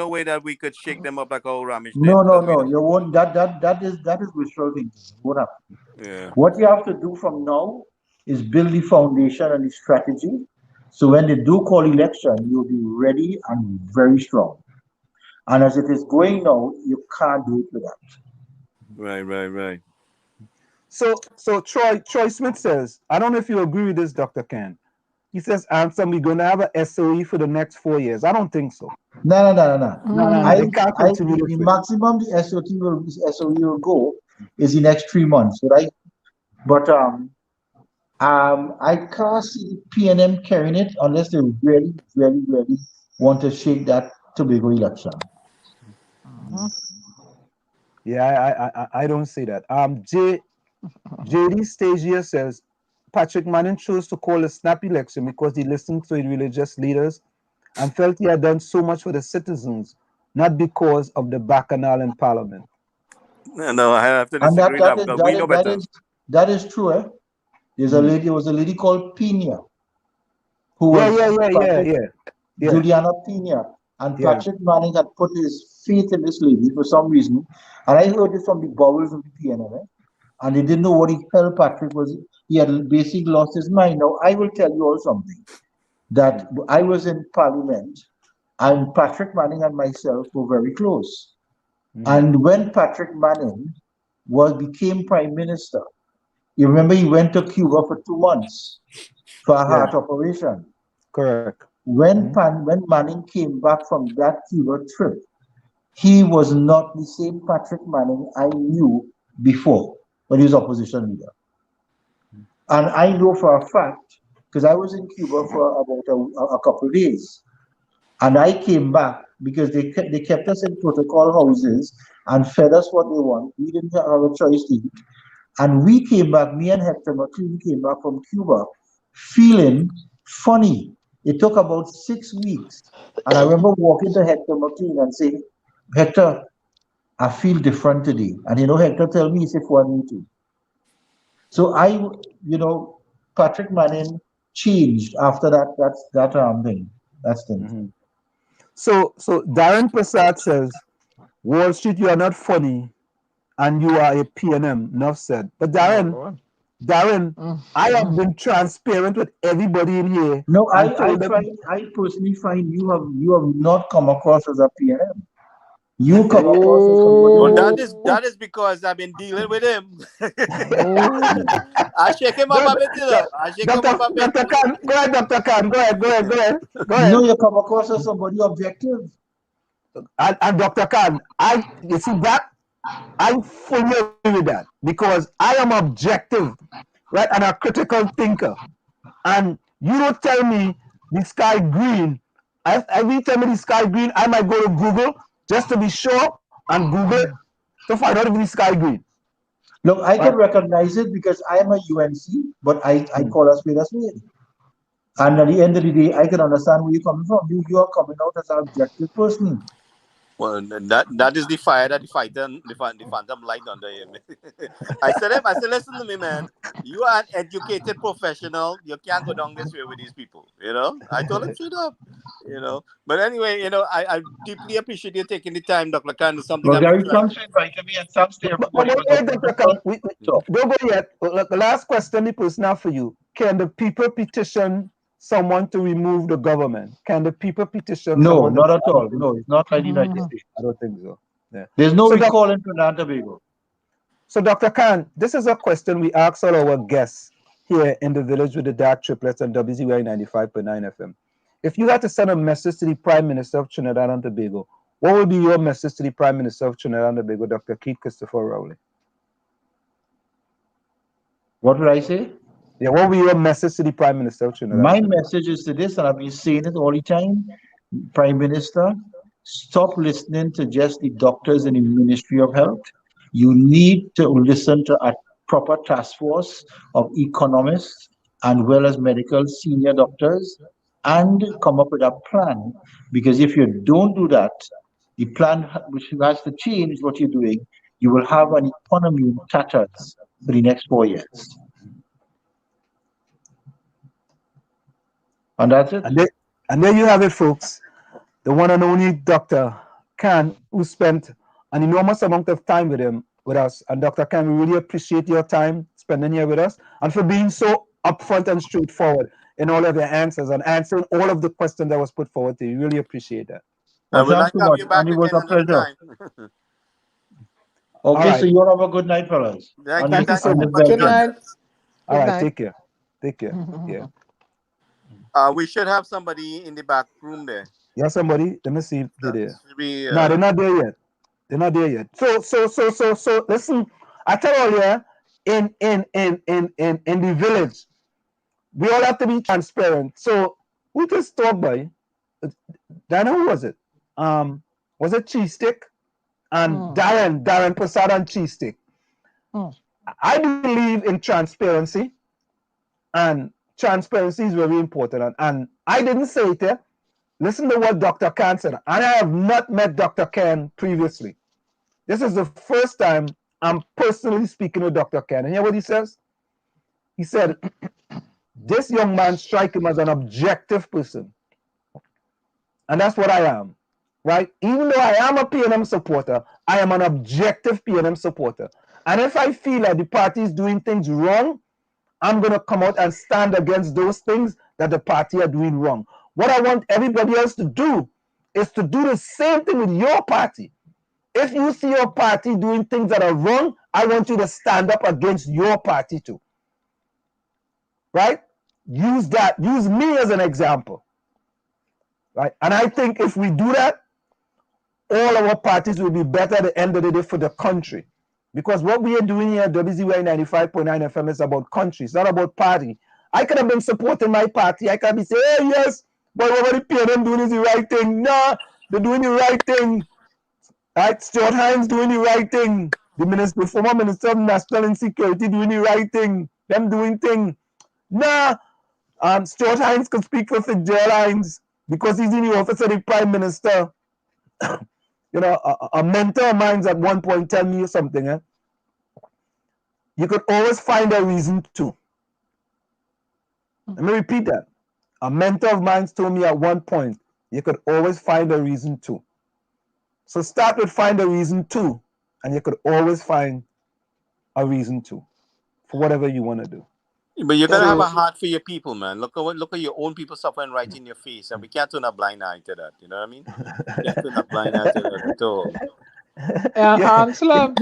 way that we could shake them up like how Ramesh did. No. You won't. That is wishful thinking. What happened? Yeah. What you have to do from now is build the foundation and the strategy. So when they do call election, you'll be ready and very strong. And as it is going now, you can't do it without. Right. So Troy Smith says, I don't know if you agree with this, Dr. Ken. He says, Ansem, we're going to have a SOE for the next 4 years. I don't think so. No. The maximum the SOE will go is the next 3 months, right? But I can't see PNM carrying it unless they really, really, really want to shake that Tobago election. Yeah, I don't see that. JD Stagia says Patrick Manning chose to call a snap election because he listened to the religious leaders and felt he had done so much for the citizens, not because of the bacchanal in Parliament. No, I have to And disagree that because we know better. that is true. Eh? There was a lady called Pena, who was Juliana Pena, and Patrick Manning had put his faith in this lady for some reason, and I heard it from the bowels of the PNM, and they didn't know what he held Patrick was. He had basically lost his mind. Now I will tell you all something, that I was in Parliament, and Patrick Manning and myself were very close. And when Patrick Manning became Prime Minister, you remember he went to Cuba for 2 months for a heart operation. Correct. When Manning came back from that Cuba trip, he was not the same Patrick Manning I knew before when he was opposition leader. And I know for a fact, because I was in Cuba for about a couple of days, and I came back because they kept us in protocol houses and fed us what they want. We didn't have a choice to eat. And we came back, me and Hector McLean came back from Cuba feeling funny. It took about 6 weeks. And I remember walking to Hector McLean and saying, Hector, I feel different today. And Hector told me, he said, Fuad, me too. So Patrick Manning changed after that thing. That's the thing. So Darren Prasad says, Wall Street, you are not funny, and you are a PNM. Enough said. But Darren, I have been transparent with everybody in here. No, I personally find you have not come across as a PNM. You come across as somebody. Well, that is because I've been dealing with him. I shake him up a bit, I shake him up a bit. Dr. Khan, go ahead, Dr. Khan. Go ahead. No, you come across as somebody objective. And Dr. Khan, you see that? I fully agree with that because I am objective, right, and a critical thinker. And you don't tell me the sky green. Every time the sky green, I might go to Google just to be sure and Google it to find out if the sky green. Look, I can recognize it because I am a UNC, but I call us spade a spade. And at the end of the day, I can understand where you're coming from. You are coming out as an objective person. Well, that is the fire that the phantom light under him. I said, listen to me, man. You are an educated professional. You can't go down this way with these people. I told him straight up. But anyway, I deeply appreciate you taking the time, Dr. Khan. Something. Well, Gary, thanks for inviting me, and thanks to everybody. Dr. Khan, don't go yet. Look, the last question, the person now for you. Can the people petition someone to remove the government? Can the people petition? No, not at all. No, it's not like the United States. I don't think so. Yeah. There's no recall in Trinidad and Tobago. So, Dr. Khan, this is a question we ask all our guests here in the village with the DAG Triplets on WZYE 95.9 FM. If you had to send a message to the Prime Minister of Trinidad and Tobago, what would be your message to the Prime Minister of Trinidad and Tobago, Dr. 𝗃𝗃𝗀𝗆𝐿𝐼? What would I say? Yeah, what would be your message to the Prime Minister of Trinidad? My message is to this, and I've been saying it all the time. Prime Minister, stop listening to just the doctors in the Ministry of Health. You need to listen to a proper task force of economists and well as medical senior doctors and come up with a plan. Because if you don't do that, the plan which has to change what you're doing, you will have an economy in tatters for the next 4 years. And that's it. And there you have it, folks. The one and only Dr. Khan, who spent an enormous amount of time with us. And Dr. Khan, we really appreciate your time spending here with us and for being so upfront and straightforward in all of your answers and answering all of the questions that was put forward to you. We really appreciate that. I would like to have you back again another time. Okay, right. So you all have a good night, fellas. Thank you so much. Good night. All right, take care. Take care. Yeah. We should have somebody in the back room there. Yeah, somebody. Let me see if they're there. No, they're not there yet. They're not there yet. So listen, I tell you, in the village, we all have to be transparent. So who just talked by? Dana, who was it? Was it Cheese Stick? And Darren Prasad and Cheese Stick. I believe in transparency. And transparency is very important. And I didn't say it here. Listen to what Dr. Khan said. And I have not met Dr. Khan previously. This is the first time I'm personally speaking with Dr. Khan. And hear what he says? He said, this young man strikes him as an objective person. And that's what I am, right? Even though I am a PNM supporter, I am an objective PNM supporter. And if I feel that the party is doing things wrong, I'm going to come out and stand against those things that the party are doing wrong. What I want everybody else to do is to do the same thing with your party. If you see your party doing things that are wrong, I want you to stand up against your party too. Right? Use that. Use me as an example. Right? And I think if we do that, all our parties will be better at the end of the day for the country. Because what we are doing here at WZYE 95.9 FM is about country. It's not about party. I could have been supporting my party. I could be saying, hey, yes, but what the PNM doing is the right thing. Nah, they're doing the right thing. Right? Stuart Hines doing the right thing. The former Minister of National Insecurity doing the right thing. Them doing thing. Nah, Stuart Hines could speak for Fitzgerald Hines because he's in the office of the Prime Minister. You know, a mentor of mine at one point tell me something. Eh? You could always find a reason to. Let me repeat that. A mentor of mine told me at one point, you could always find a reason to. So start with find a reason to, and you could always find a reason to for whatever you want to do. But you gotta have a heart for your people, man. Look at your own people suffering right in your face, and we can't turn a blind eye to that. You know what I mean? We can't turn a blind eye to that at all. Anselm,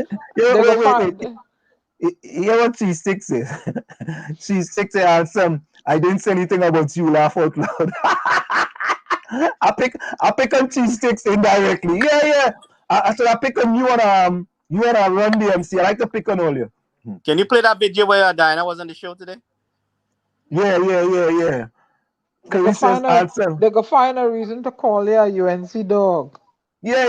hear what C6 is. C6 says, Anselm, I didn't say anything about you, laugh out loud. I pick on C6 indirectly. Yeah. I said I pick on you and Run DMC. I like to pick on all you. Can you play that video where Diana was on the show today? Yeah. They could find a reason to call you a UNC dog. Yeah.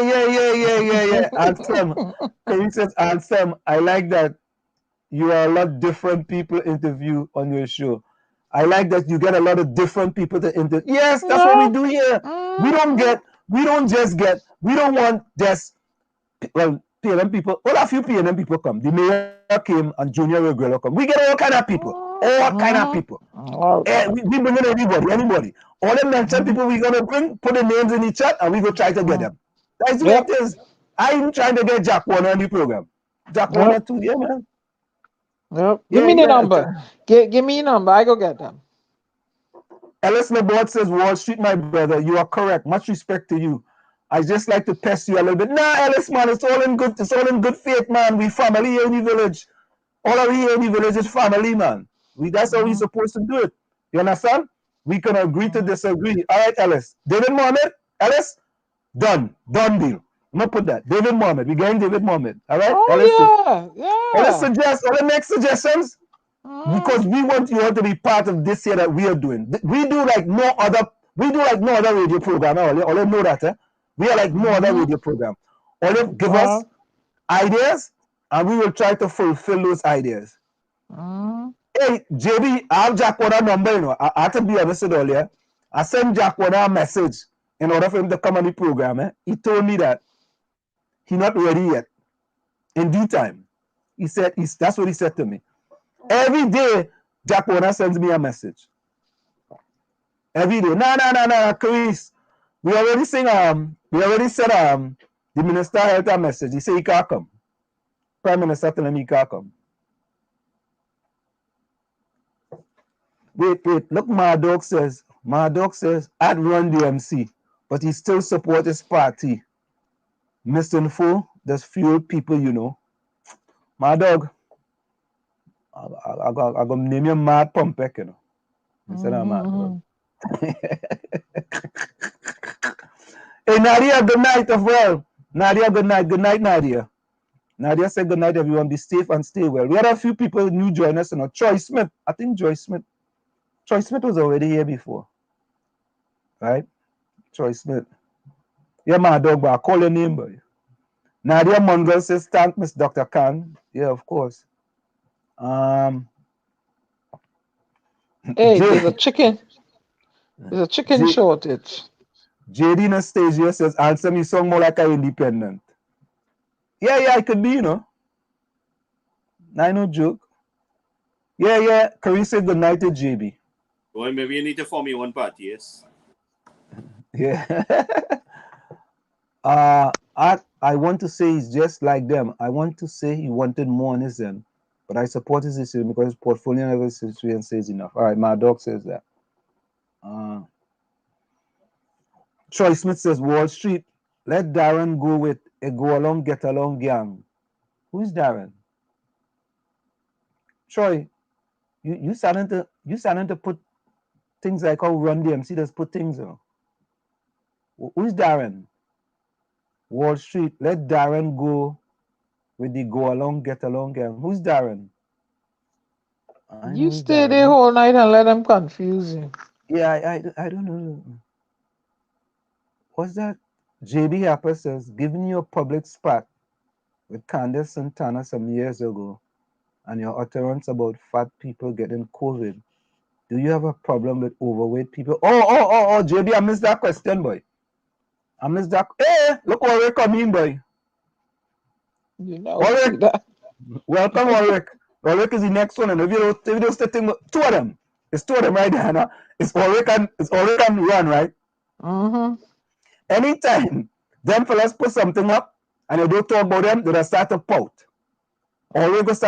Ansem, I like that you are a lot different people interview on your show. I like that you get a lot of different people to interview. Yes, that's what we do here. We don't want just, well, PNM people, well, a few PNM people come. The mayor came and Junior Reguero come. We get all kind of people. All kind of people. We bring in anybody. All the mentioned people we're going to bring, put the names in the chat, and we go try to get them. That's what it is. I am trying to get Jack Warner on the program. Jack Warner too, yeah, man. Give me the number. Give me a number. I go get them. Ellis Laborde says, Wall Street, my brother, you are correct. Much respect to you. I just like to test you a little bit. Nah, Ellis, man, it's all in good faith, man. We family here in the village. All of here in the village is family, man. That's how we supposed to do it. You understand? We can agree to disagree. All right, Ellis. David Mohammed, Ellis, done deal. I'm gonna put that. David Mohammed. We're getting David Mohammed. All right? Ellis make suggestions. Because we want you all to be part of this here that we are doing. We do like no other radio program. All you know that, eh? We are like no other radio program. All you give us ideas, and we will try to fulfill those ideas. Hey, JB, I have Jack Warner number, you know. I have to be honest with earlier. I sent Jack Warner a message in order for him to come on the program. Eh? He told me that he's not ready yet. In due time. He said, that's what he said to me. Every day, Jack Warner sends me a message. Every day. No, Chris. We already sent the Minister of Health a message. He said he can't come. Prime Minister telling him he can't come. Wait. Look, my dog says, I'd run DMC, but he still supports his party. Misinfo, there's few people, you know. My dog, I'm going to name you Mad Pumpek, you know. I said I'm mad. Hey, Nadia, good night as well. Nadia, good night. Good night, Nadia. Nadia said good night, everyone. Be safe and stay well. We had a few people new join us, you know. Troy Smith. I think Troy Smith was already here before. Right? Troy Smith. Yeah, my dog, but I call your name, boy. Nadia Mungal says, thank Miss Dr. Khan. Yeah, of course. Hey, there's a chicken. There's a chicken shortage. JD Nastasia says, answer me song more like an independent. Yeah, it could be, you know. I no joke. Yeah. Curry said good night to JB. Well, maybe you need to form your own party, yes. Yeah. I want to say he's just like them. I want to say he wanted more on his end, but I support his decision because his portfolio never says enough. All right, my dog says that. Troy Smith says Wall Street, let Darren go with a go along, get along gang. Who's Darren? Troy, you starting to put things like how Run DMC does put things on. Who's Darren? Wall Street, let Darren go with the go along, get along gang. Who's Darren? You stay there whole night and let them confuse you. Yeah, I don't know. What's that? JB Harper says, giving you a public spat with Candace Santana some years ago and your utterance about fat people getting COVID. Do you have a problem with overweight people? Oh, JB, I missed that question, boy. I missed that. Hey, look what we're coming, boy. You know Ulrich. that. Welcome, Ulrich. Ulrich is the next one, and if you don't stay two of them. It's two of them right there, no? It's Ulrich and Run, right? Mm-hmm. Anytime them fellas put something up and you don't talk about them, they start to pout. Ulrich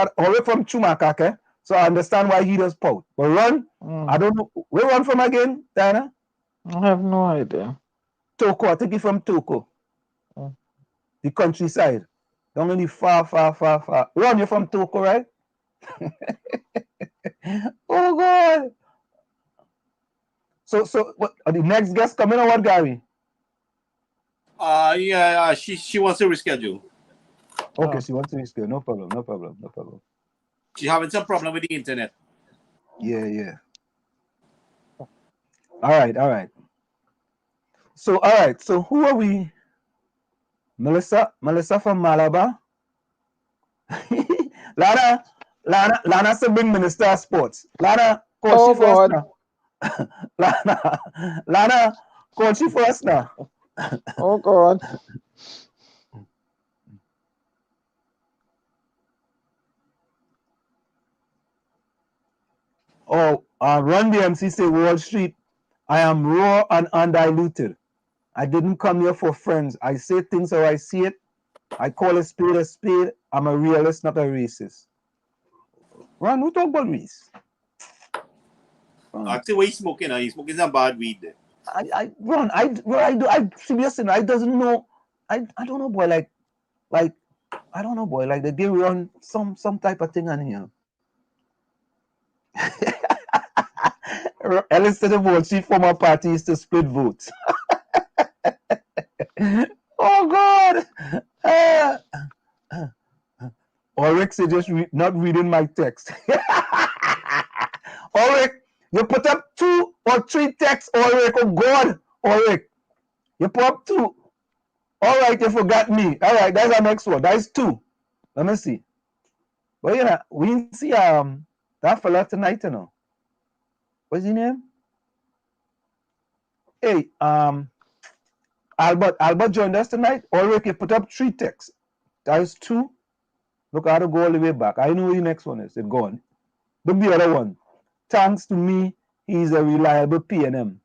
from Chumaka, okay? So I understand why he does pout. But Run, I don't know. Where Run from again, Diana? I have no idea. Toko, I think he's from Toko. The countryside. Don't really far. Run, you're from Toko, right? Oh God. So what are the next guest coming or what, Gary? Yeah, she wants to reschedule. Okay, she wants to reschedule. No problem. She's having some problem with the internet. Yeah. All right. So who are we? Melissa from Malabar. Lana said bring Minister of Sports. Lana, call she first now. Lana, call she first now. Oh God. Run DMC say Wall Street, I am raw and undiluted. I didn't come here for friends. I say things how I see it. I call a spade a spade. I'm a realist, not a racist. Run, who talk about race? Actually, what he's smoking, he's smoking some bad weed. I seriously, I doesn't know. I don't know, boy. Like I don't know, boy. Like they give Run some type of thing on here. Ellis to the vote, she former party is to split votes. Oh God! Ulrich said just not reading my text. Ulrich, you put up 2 or 3 texts, Ulrich. Oh God, Ulrich, you put up 2. All right, you forgot me. All right, that's our next one. That is 2. Let me see. Well, yeah, we see that fella tonight, you know. What's his name? Hey, Albert joined us tonight. Ulrich, you put up 3 texts. That is 2. Look, I have to go all the way back. I know who the next one is. It's gone. Look the other one. Thanks to me, he's a reliable PNM.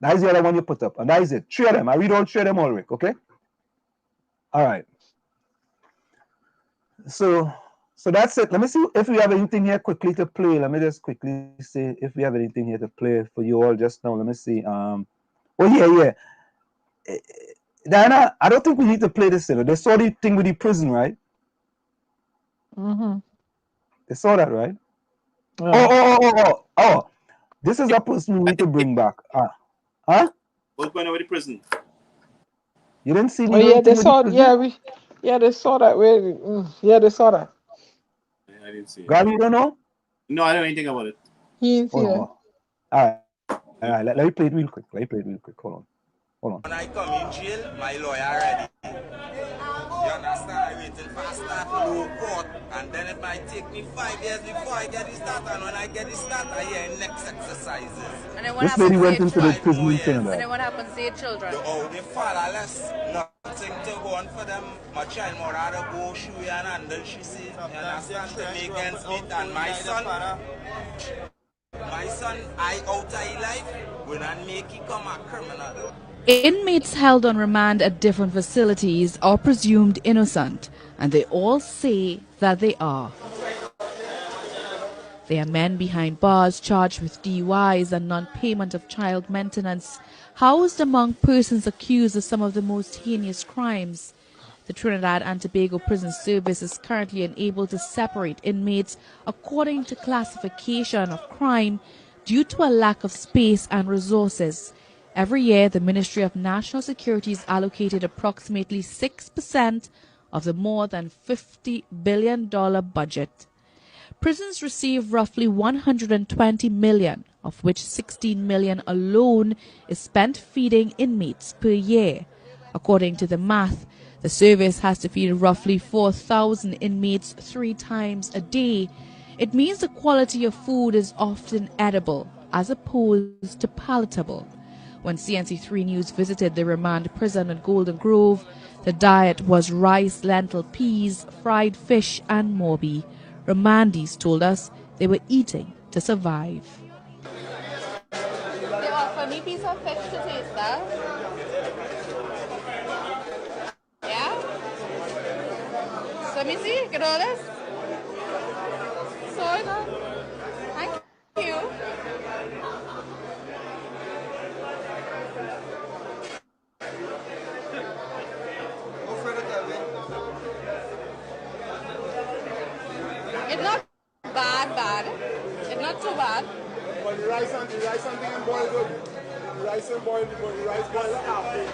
That is the other one you put up. And that is it. 3 of them. I read all 3 of them, Ulrich, okay? All right. So that's it. Let me see if we have anything here quickly to play. Let me just quickly see if we have anything here to play for you all just now. Let me see. Oh, yeah. Diana, I don't think we need to play this. They saw the thing with the prison, right? Mm-hmm. They saw that, right? Oh. This is a person we need to bring back. Huh? What's going on with the prison? You didn't see the they saw. They saw that. Yeah, they saw that. I didn't see it. God, you don't know? No, I don't know anything about it. He didn't see it. All right. Let me play it real quick. Hold on. When I come in jail, my lawyer ready. You understand? faster. I waiting for a start low court. And then it might take me 5 years before I get the start. And when I get the start, I hear next exercises. And then what This happens lady to went your into the children? prison in And Trinidad. then what happens to your children? Oh, they fatherless. Nothing to go on for them. My child more rather go shoe and handle, she says. You understand? To make ends meet. And my son, I out of his life, when I make he come a criminal. Inmates held on remand at different facilities are presumed innocent, and they all say that they are. They are men behind bars charged with DUIs and non-payment of child maintenance, housed among persons accused of some of the most heinous crimes. The Trinidad and Tobago Prison Service is currently unable to separate inmates according to classification of crime due to a lack of space and resources. Every year, the Ministry of National Security is allocated approximately 6% of the more than $50 billion budget. Prisons receive roughly $120 million, of which $16 million alone is spent feeding inmates per year. According to the math, the service has to feed roughly 4,000 inmates 3 times a day. It means the quality of food is often edible as opposed to palatable. When CNC3 News visited the remand prison at Golden Grove, the diet was rice, lentil, peas, fried fish and 𝗲𝗶𝘃. Remandees told us they were eating to survive. They offer me a piece of fish to taste that. Yeah? So let me see, get all this. So thank you. It's not bad. It's not too bad. But the rice and thing boiled good. The rice and boiled, but the rice boiled halfway.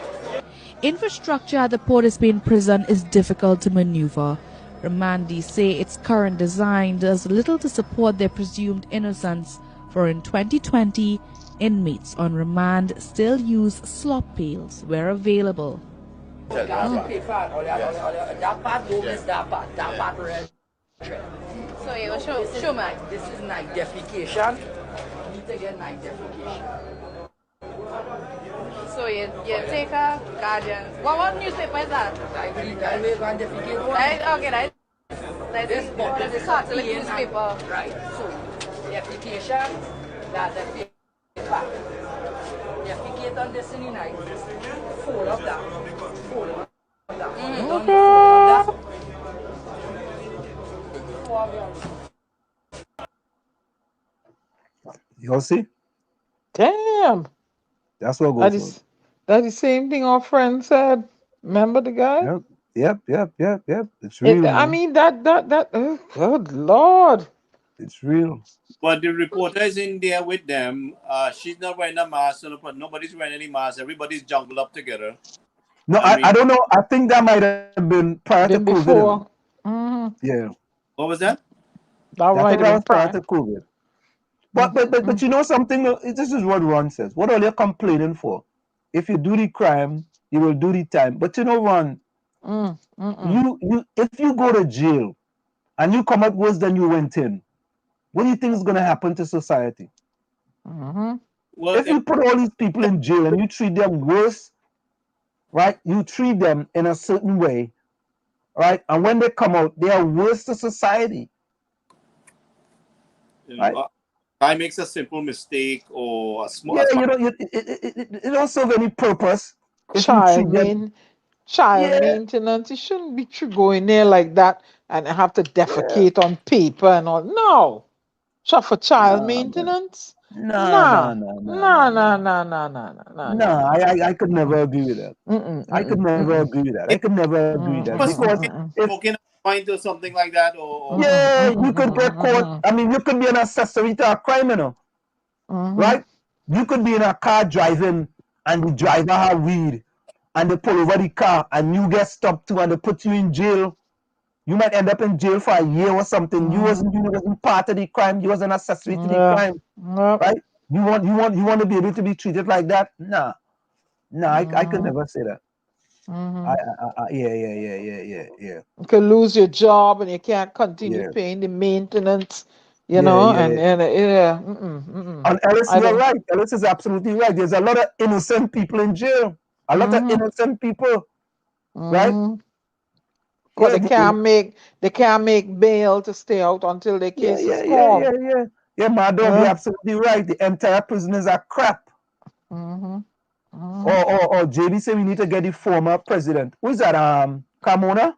Infrastructure at the Port of Spain prison is difficult to maneuver. Remandees say its current design does little to support their presumed innocence, for in 2020, inmates on remand still use slop pails where available. So you show me. This is night defecation. You need to get night defecation. So you take a Guardian. What newspaper is that? Right, defecate. Right, okay, right. This book is a Catholic newspaper. Right, so defecation, that's the paper. Defecate on this in the night. Fold of that. Fold of that. You see? Damn. That's what goes on. That's the same thing our friend said. Remember the guy? Yep. It's real. I mean oh, good Lord. It's real. But the reporter is in there with them. She's not wearing a mask, but nobody's wearing any mask. Everybody's jumbled up together. No, I don't know. I think that might have been prior to COVID. Before. Mm-hmm. Yeah. What was that? That might have been prior to COVID. But you know something? This is what Ron says. What are you complaining for? If you do the crime, you will do the time. But you know, Ron, if you go to jail and you come out worse than you went in, what do you think is going to happen to society? Mm-hmm. Well, if you put all these people in jail and you treat them worse, right? You treat them in a certain way, right? And when they come out, they are worse to society. Right? Guy makes a simple mistake or a small. It don't serve any purpose. Child maintenance. You shouldn't be going there like that and have to defecate on paper and all. No. Shop for child maintenance? No. I could never agree with that. I could never agree with that. Because smoking point or something like that, or you could get caught. I mean, you could be an accessory to a crime, you know, right? You could be in a car driving, and the driver have weed, and they pull over the car, and you get stopped too, and they put you in jail. You might end up in jail for a year or something. You wasn't part of the crime. You was an accessory to the crime, right? You want to be able to be treated like that? Nah, I could never say that. Yeah. You could lose your job and you can't continue paying the maintenance, you know, and yeah. And Ellis, I you're don't. right. Ellis is absolutely right. There's a lot of innocent people in jail. A lot of innocent people, right? Because they can't make bail to stay out until their case is called. Yeah, my dog, you're absolutely right. The entire prisoners are crap. Or JB said we need to get the former president. Who is that? Carmona?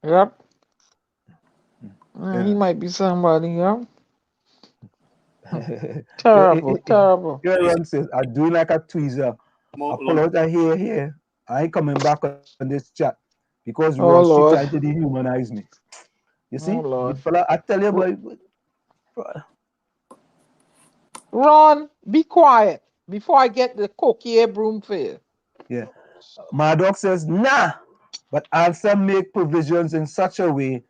Yep. He might be somebody, yeah. Terrible. Your run says, I do like a tweezer. I pull out a hair here. I ain't coming back on this chat because Wall Street trying to dehumanize me. You see? The fella, I tell you, boy. Ron, be quiet before I get the cookie broom for you. Yeah. My dog says, nah, but also make provisions in such a way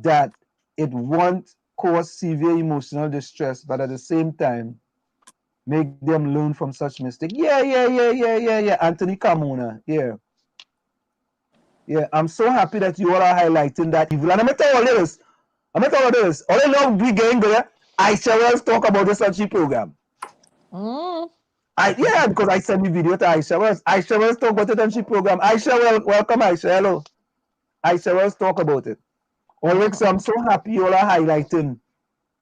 that it won't cause severe emotional distress, but at the same time, make them learn from such mistakes. Yeah. Anthony Carmona, yeah. I'm so happy that you all are highlighting that evil. And I'm going to tell you this. All I know we getting there, I shall talk about this on the program. Because I sent the video to Aisha Wells. Aisha Wells talk about it on the program. Aisha Wells, welcome Aisha, hello. Aisha Wells talk about it. Ulrich, so I'm so happy you all are highlighting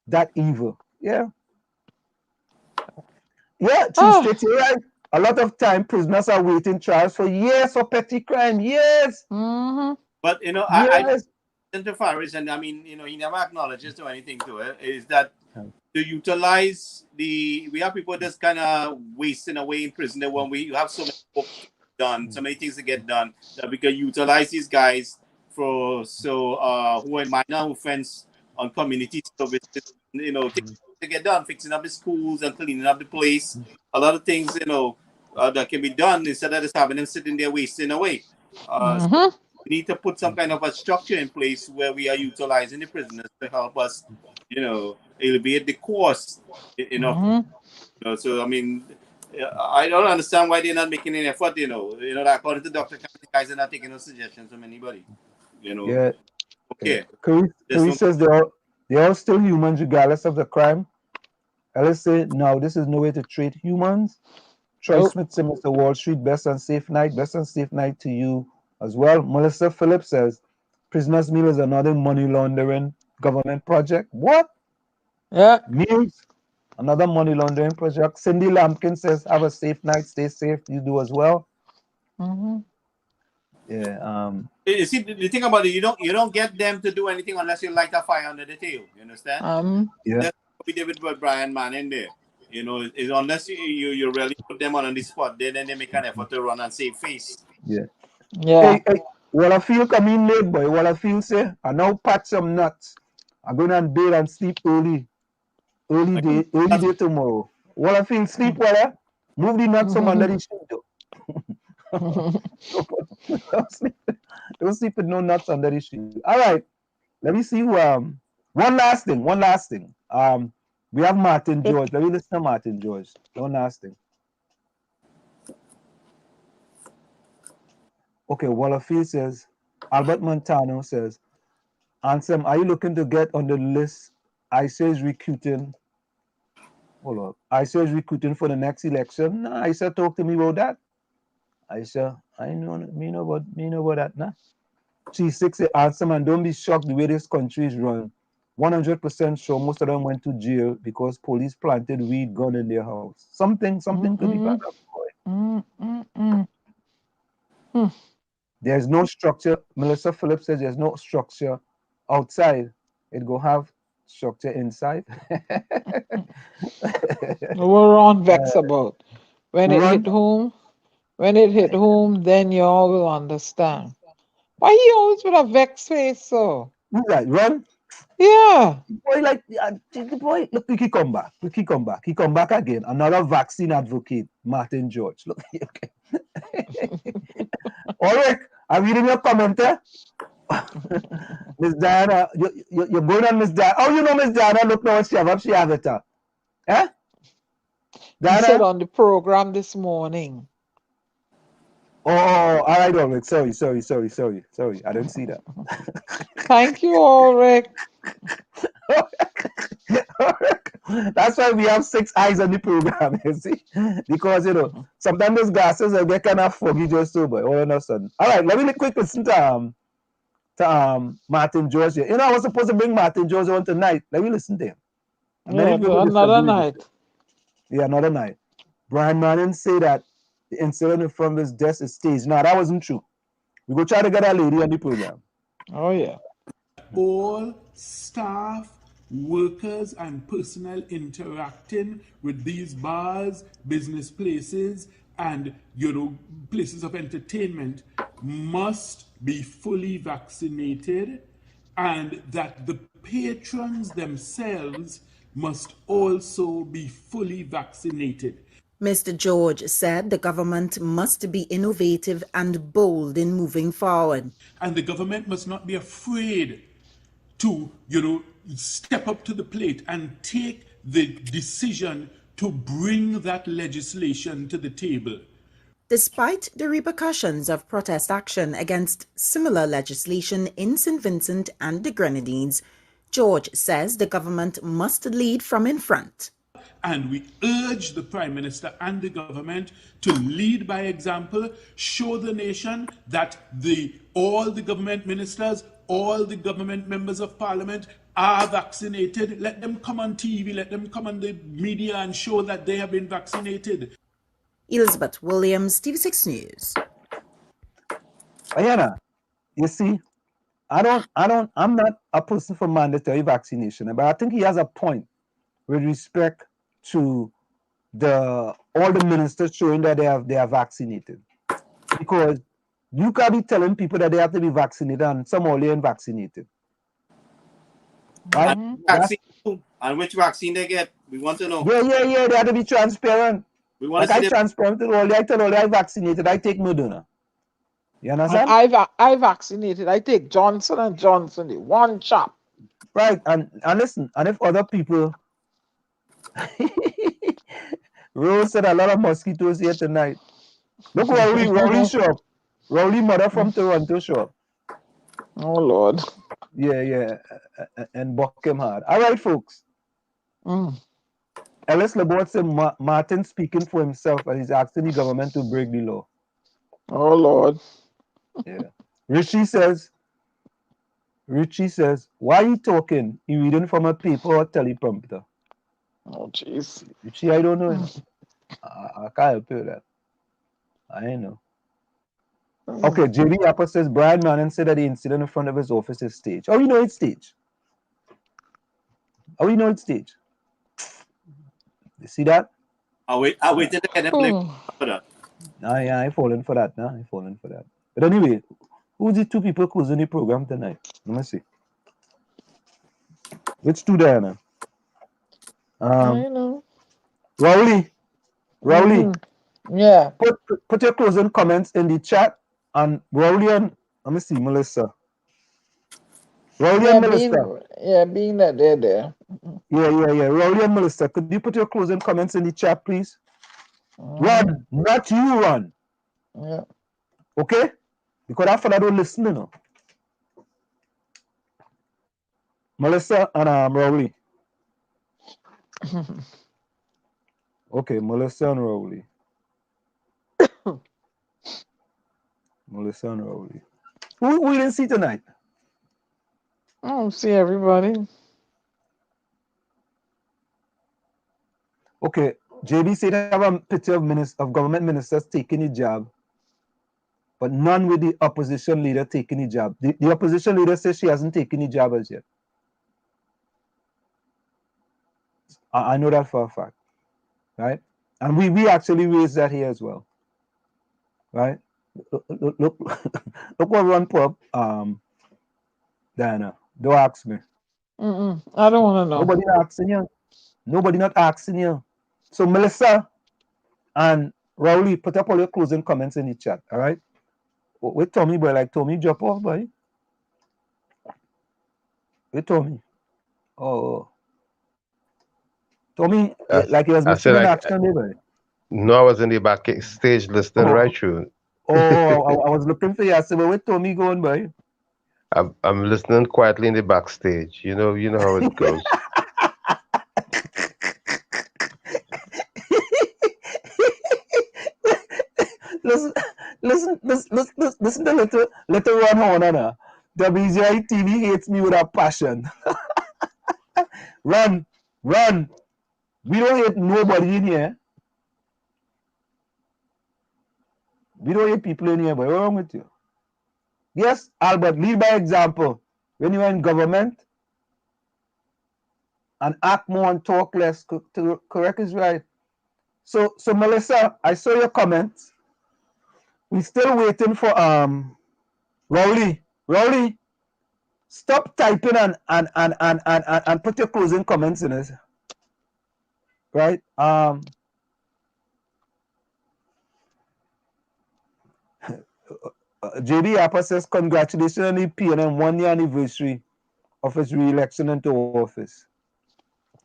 that evil. Yeah, Chief State, you're right. A lot of time prisoners are waiting trials for years for petty crime. Years. But you know, I to Faris, and I mean, you know, he never acknowledges to anything to it, is that to utilize we have people just kind of wasting away in prison when we have so many work done, so many things to get done, that we can utilize these guys for who are minor offense on community services, you know, things to get done, fixing up the schools and cleaning up the place. A lot of things, you know, that can be done instead of just having them sitting there wasting away. So we need to put some kind of a structure in place where we are utilizing the prisoners to help us, you know, alleviate the cost. You know, so I mean, I don't understand why they're not making an effort. You know, that according to Dr. Khan, the guys are not taking no suggestions from anybody. You know. Yeah. Okay. Curry says they're all still humans regardless of the crime. Ellis say no, this is no way to treat humans. Troy Smith says, Mr. Wall Street, best and safe night to you as well. Melissa Phillips says, prisoners' meal is another money laundering government project. What? Yeah. Meals, another money laundering project. Cindy Lampkin says, have a safe night, stay safe. You do as well. Yeah. You see, the thing about it, you don't get them to do anything unless you light a fire under the tail. You understand? Yeah. That's what we did with Brian Mann in there. You know, unless you really put them on the spot, then they make an effort to run and save face. Yeah. Yeah. Hey, what I feel coming late, boy. What I feel say, I now patch some nuts. I'm going to bed and sleep early day tomorrow. What I feel sleep well, move the nuts from under the sheet. Don't sleep with no nuts under the sheet. All right. Let me see. One last thing. We have Martin George. Let me listen to Martin George. One last thing. Okay, Wallafield says, Albert Montano says, Ansem, are you looking to get on the list? ICA is recruiting. Hold on. ICA is recruiting for the next election. Nah, ICA talk to me about that. ICA, I know about that, nah. G6 say, Ansem, and don't be shocked the way this country is run. 100% sure most of them went to jail because police planted weed gun in their house. Something could be bad up, boy. There's no structure. Melissa Phillips says there's no structure outside. It go have structure inside. We're on vex about. When it hit home, then you all will understand. Why he always with a vex face so? Who's that? Run? Yeah. The boy, look, he come back. He come back again. Another vaccine advocate, Martin George. Look, okay. All right. I'm reading your comment there. Miss Diana, you're going on Miss Diana. Oh, you know Miss Diana, look now what she have it. Diana? He said on the program this morning. Oh, all right, Ulrich. Sorry. I didn't see that. Thank you, Ulrich. That's why we have 6 eyes on the program, you see? Because, sometimes those glasses get kind of foggy just so, but all of a sudden. All right, let me quick listen to Martin George here. I was supposed to bring Martin George on tonight. Let me listen to him. Yeah, another night. Yeah, another night. Brian Manning say that the incident in front of his desk is staged. No, that wasn't true. We go try to get that lady on the program. Oh, yeah. All staff, workers, and personnel interacting with these bars, business places, and places of entertainment must be fully vaccinated, and that the patrons themselves must also be fully vaccinated. Mr. George said the government must be innovative and bold in moving forward. And the government must not be afraid to, step up to the plate and take the decision to bring that legislation to the table. Despite the repercussions of protest action against similar legislation in St. Vincent and the Grenadines, George says the government must lead from in front. And we urge the Prime Minister and the government to lead by example, show the nation that all the government ministers, all the government members of parliament are vaccinated. Let them come on TV, let them come on the media and show that they have been vaccinated. Elizabeth Williams, TV6 News. Ayana, you see, I'm not a person for mandatory vaccination, but I think he has a point with respect to all the ministers showing that they are vaccinated. Because you can't be telling people that they have to be vaccinated and some only ain't vaccinated. Right? And which vaccine they get? We want to know. Yeah. They have to be transparent. We want like I'm transparent to all. I tell all I vaccinated. I take Moderna. You understand? I vaccinated. I take Johnson & Johnson, the one shot. Right. And listen, and if other people Rose said a lot of mosquitoes here tonight. Look, Rowley shop. Rowley mother from Toronto shop. Oh, Lord. Yeah. And buck him hard. All right, folks. Ellis Laborde said Martin speaking for himself and he's asking the government to break the law. Oh, Lord. Yeah. Richie says, why are you talking? You reading from a paper or teleprompter? Oh, jeez. Richie, I don't know. I can't help you with that. I ain't know. Okay, JB Apple says Brian Manning said that the incident in front of his office is staged. Oh, you know it's staged. You see that? I wait till they get them for that. Yeah, I'm falling for that now. But anyway, who's the 2 people closing the program tonight? Let me see. Which 2 there now? I know. Rowley. Yeah. Put your closing comments in the chat. And Rowley and let me see, Melissa. Rowley and Melissa. Being that they're there. Yeah. Rowley and Melissa, could you put your closing comments in the chat, please? Run, not you run. Yeah. Okay? Because after that, don't listen, you know. Melissa and Rowley. Okay, Melissa and Rowley. Who we didn't see tonight? I don't see everybody. Okay, JB said I have a picture of government ministers taking the job, but none with the opposition leader taking the job. The opposition leader says she hasn't taken the job as yet. I know that for a fact, right? And we actually raised that here as well, right? Look what Ron Pub, Diana, don't ask me. I don't want to know. Nobody not asking you. So Melissa and Rowley, put up all your closing comments in the chat, all right? With Tommy, boy, like Tommy drop off, boy. With Tommy. Oh. Tommy, like he was missing in action, boy. No, I was in the backstage listening right through. Oh, I was looking for you. I said, well, where Tommy going, boy? I'm listening quietly in the backstage. You know how it goes. listen to little Ron Horner. WZYE TV hates me with a passion. Run. We don't hate nobody in here. We don't hate people in here, but what's wrong with you? Yes, Albert, lead by example. When you're in government, and act more and talk less, correct is right. So Melissa, I saw your comments. We're still waiting for Rowley, stop typing and put your closing comments in it. Right? JB Appa says, congratulations on the PNM 1-year anniversary of his re-election into office.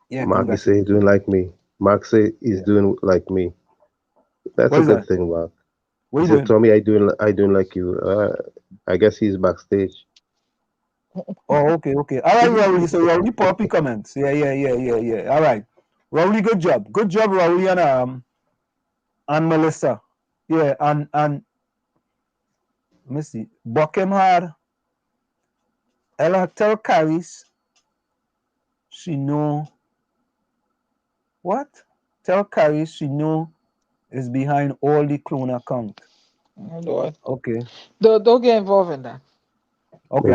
Yeah, Mark, you say he's doing like me. Mark say he's doing like me. That's a good thing, Mark. He said, Tommy, I doing like you. I guess he's backstage. Oh, okay. All right, Rowley. So Rowley poppy comments. Yeah. All right. Rowley, good job. Good job, Rowley and Melissa. Yeah, and let me see. 𝗹𝗶𝘀𝗁𝐻𝗃 Ella tell Caris she know what? Tell Caris she know is behind all the clone account. Oh, Lord. Okay. Don't get involved in that. Okay.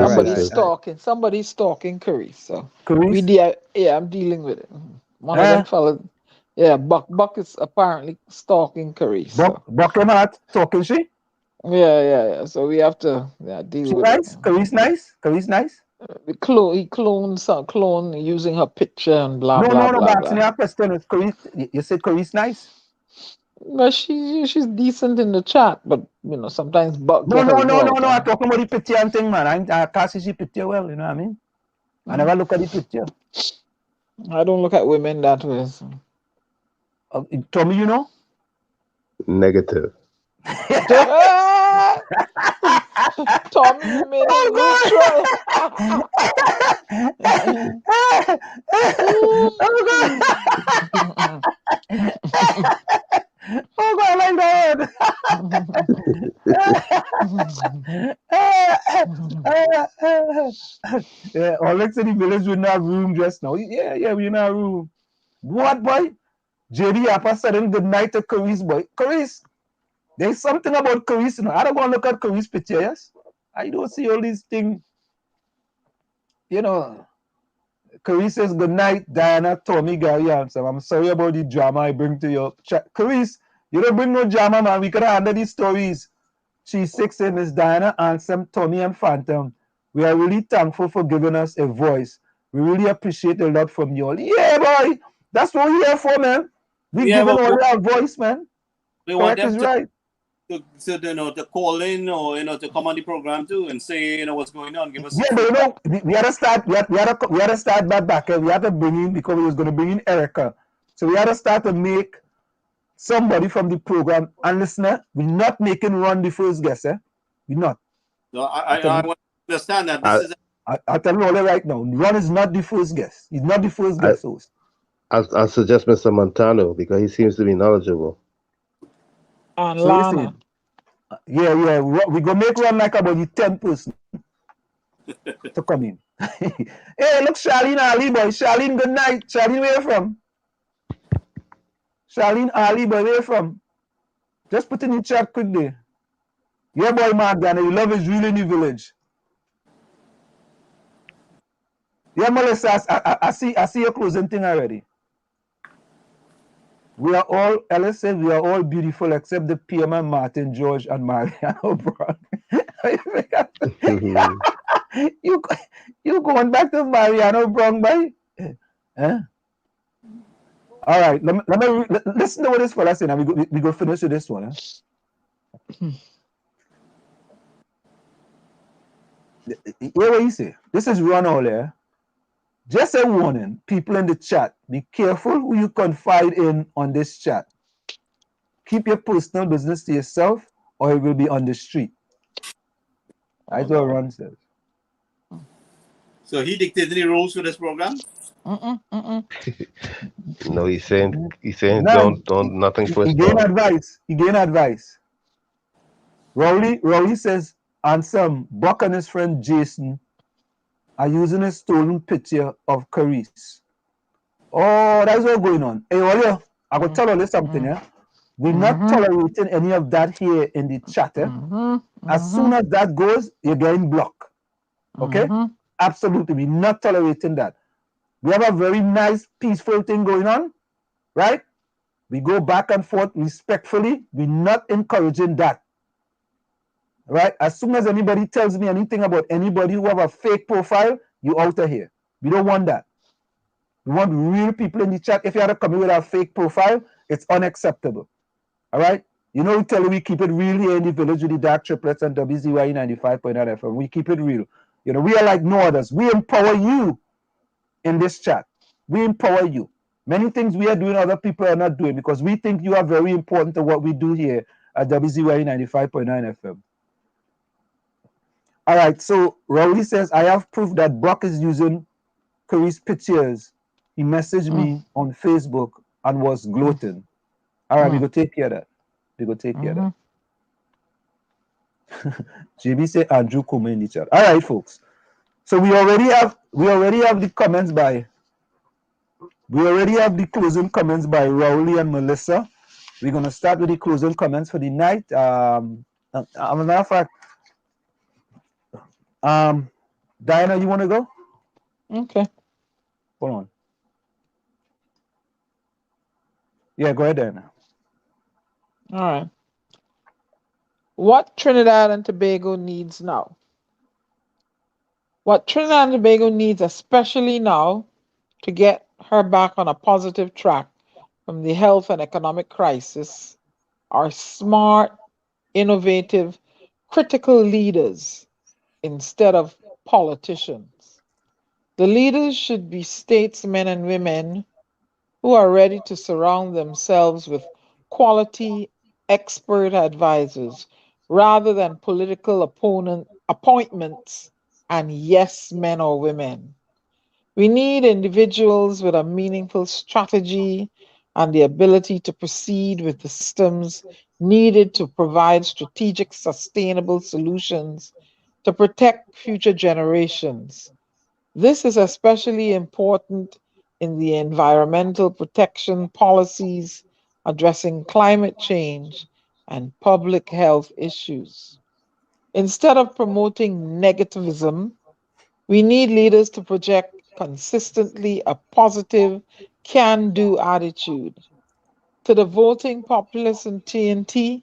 Somebody's stalking Caris. So Caris? I'm dealing with it. One of them fellas. Yeah, Buck is apparently stalking Caris. 𝗹𝗶𝘀𝗁𝐻𝗃 talking she? Yeah. So we have to deal with nice? it. Caris nice? Caris nice? He cloned using her picture and blah blah. No, but asking question is Caris. You said Caris nice? Well, she's decent in the chat, but sometimes Buck No. get her involved. I'm talking about the picture and thing, man. I can't see she picture well. You know what I mean? I never look at the picture. I don't look at women that way. So. Tommy, you know? Negative. Tommy, you made it neutral. Oh God, I like that. Yeah, Alex in the village we're in our room just now. Yeah, we're in our room. What, boy? JD Appa saying good night to Caris, boy. Caris, there's something about Caris. I don't want to look at Caris' picture, yes? I don't see all these things. Caris says good night, Diana, Tommy, Gary, and Sam. I'm sorry about the drama I bring to your chat. Caris, you don't bring no drama, man. We could handle these stories. She's 6 in Miss Diana, Ansem, Tommy, and Phantom. We are really thankful for giving us a voice. We really appreciate a lot from you all. Yeah, boy. That's what we're here for, man. We giving all our voice, man. We want them to call in or to come on the program too and say what's going on. Give us but we had to start. We had to start back. We had to bring in because we was going to bring in Erica. So we had to start to make somebody from the program. And listener, we're not making Ron the first guest, eh? We're not. No, I want to understand that. I'll tell you all that right now. Ron is not the first guest. He's not the first guest host. I'll suggest Mr. Montano because he seems to be knowledgeable. And so Lana. Yeah. We go make Ron like about the 10th person to come in. Hey, look, Charlene Ali, boy. Charlene, good night. Charlene, where you from? Charlene Ali, boy, where you from? Just put in the chat quickly. Yeah, boy, Margana, you love is real in the village. Yeah, Melissa, I see your closing thing already. We are all, Ellis said, we are all beautiful except the PM and Martin, George, and Mariano Brown. You going back to Mariano Brown, boy? Huh? All right, let me listen to what this fella saying, and we go finish with this one. Hear what he say? This is Ron Ole. Just a warning, people in the chat, be careful who you confide in on this chat. Keep your personal business to yourself or it will be on the street. That's what Ron says. So he dictated the rules for this program? No, he's saying No, don't nothing he twist gained off. advice. He gained advice. Rowley says, and some Buck and his friend Jason are using a stolen picture of 𝗪𝗏. Oh, that's what's going on. Hey, Olio, I will tell you something, yeah? We're not tolerating any of that here in the chat. As soon as that goes, you're getting blocked. Okay? Absolutely. We're not tolerating that. We have a very nice, peaceful thing going on, right? We go back and forth respectfully. We're not encouraging that. Right? As soon as anybody tells me anything about anybody who have a fake profile, you out of here. We don't want that. We want real people in the chat. If you had to come in with a fake profile, it's unacceptable. All right? You know, we tell you we keep it real here in the village with the DAG Triplets and WZYE 95.9 FM. We keep it real. You know, we are like no others. We empower you in this chat. We empower you. Many things we are doing, other people are not doing because we think you are very important to what we do here at WZYE 95.9 FM. All right, so Rowley says, I have proof that Brock is using 𝗪𝗏's pictures. He messaged me on Facebook and was gloating. All right, we go take care of that. We go take care of that. JB say Andrew come in the chat. All right, folks. So we already have the comments by closing comments by Rowley and Melissa. We're gonna start with the closing comments for the night. As a matter of fact, Diana, you want to go? Okay. Hold on. Yeah, go ahead, Diana. All right. What Trinidad and Tobago needs now? What Trinidad and Tobago needs, especially now, to get her back on a positive track from the health and economic crisis, are smart, innovative, critical leaders instead of politicians. The leaders should be statesmen and women who are ready to surround themselves with quality, expert advisors rather than political appointments and yes men or women. We need individuals with a meaningful strategy and the ability to proceed with the systems needed to provide strategic, sustainable solutions to protect future generations. This is especially important in the environmental protection policies addressing climate change and public health issues. Instead of promoting negativism, we need leaders to project consistently a positive, can-do attitude. To the voting populace in TNT,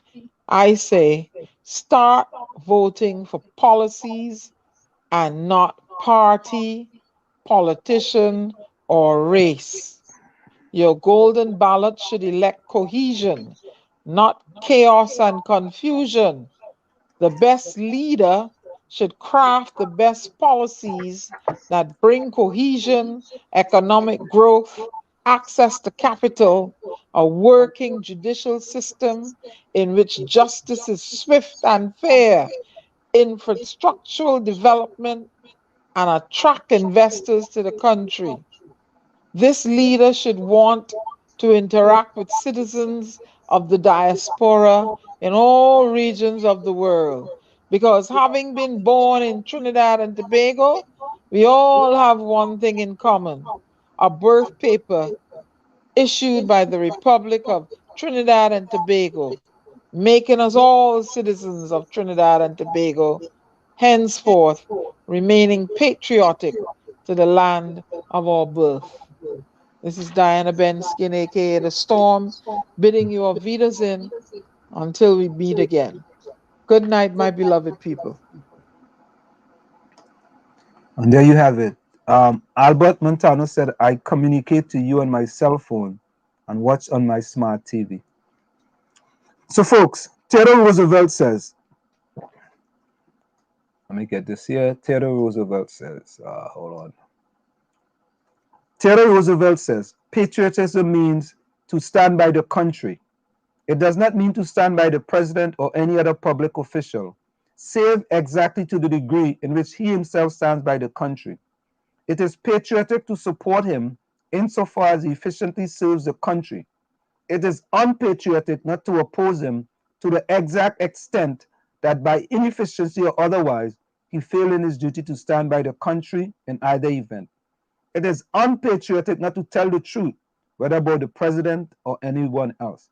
I say, start voting for policies and not party, politician, or race. Your golden ballot should elect cohesion, not chaos and confusion. The best leader should craft the best policies that bring cohesion, economic growth, access to capital, a working judicial system in which justice is swift and fair, infrastructural development, and attract investors to the country. This leader should want to interact with citizens of the diaspora in all regions of the world, because having been born in Trinidad and Tobago, we all have one thing in common: a birth paper issued by the Republic of Trinidad and Tobago, making us all citizens of Trinidad and Tobago, henceforth remaining patriotic to the land of our birth. This is Diana Benskin, aka The Storm, bidding you auf Wiedersehen until we meet again. Good night, my beloved people. And there you have it. Albert Montano said, I communicate to you on my cell phone and watch on my smart TV. So, folks, Theodore Roosevelt says, let me get this here. Theodore Roosevelt says, hold on. Theodore Roosevelt says, patriotism means to stand by the country It does not mean to stand by the president or any other public official, save exactly to the degree in which he himself stands by the country. It is patriotic to support him insofar as he efficiently serves the country. It is unpatriotic not to oppose him to the exact extent that by inefficiency or otherwise, he failed in his duty to stand by the country in either event. It is unpatriotic not to tell the truth, whether about the president or anyone else.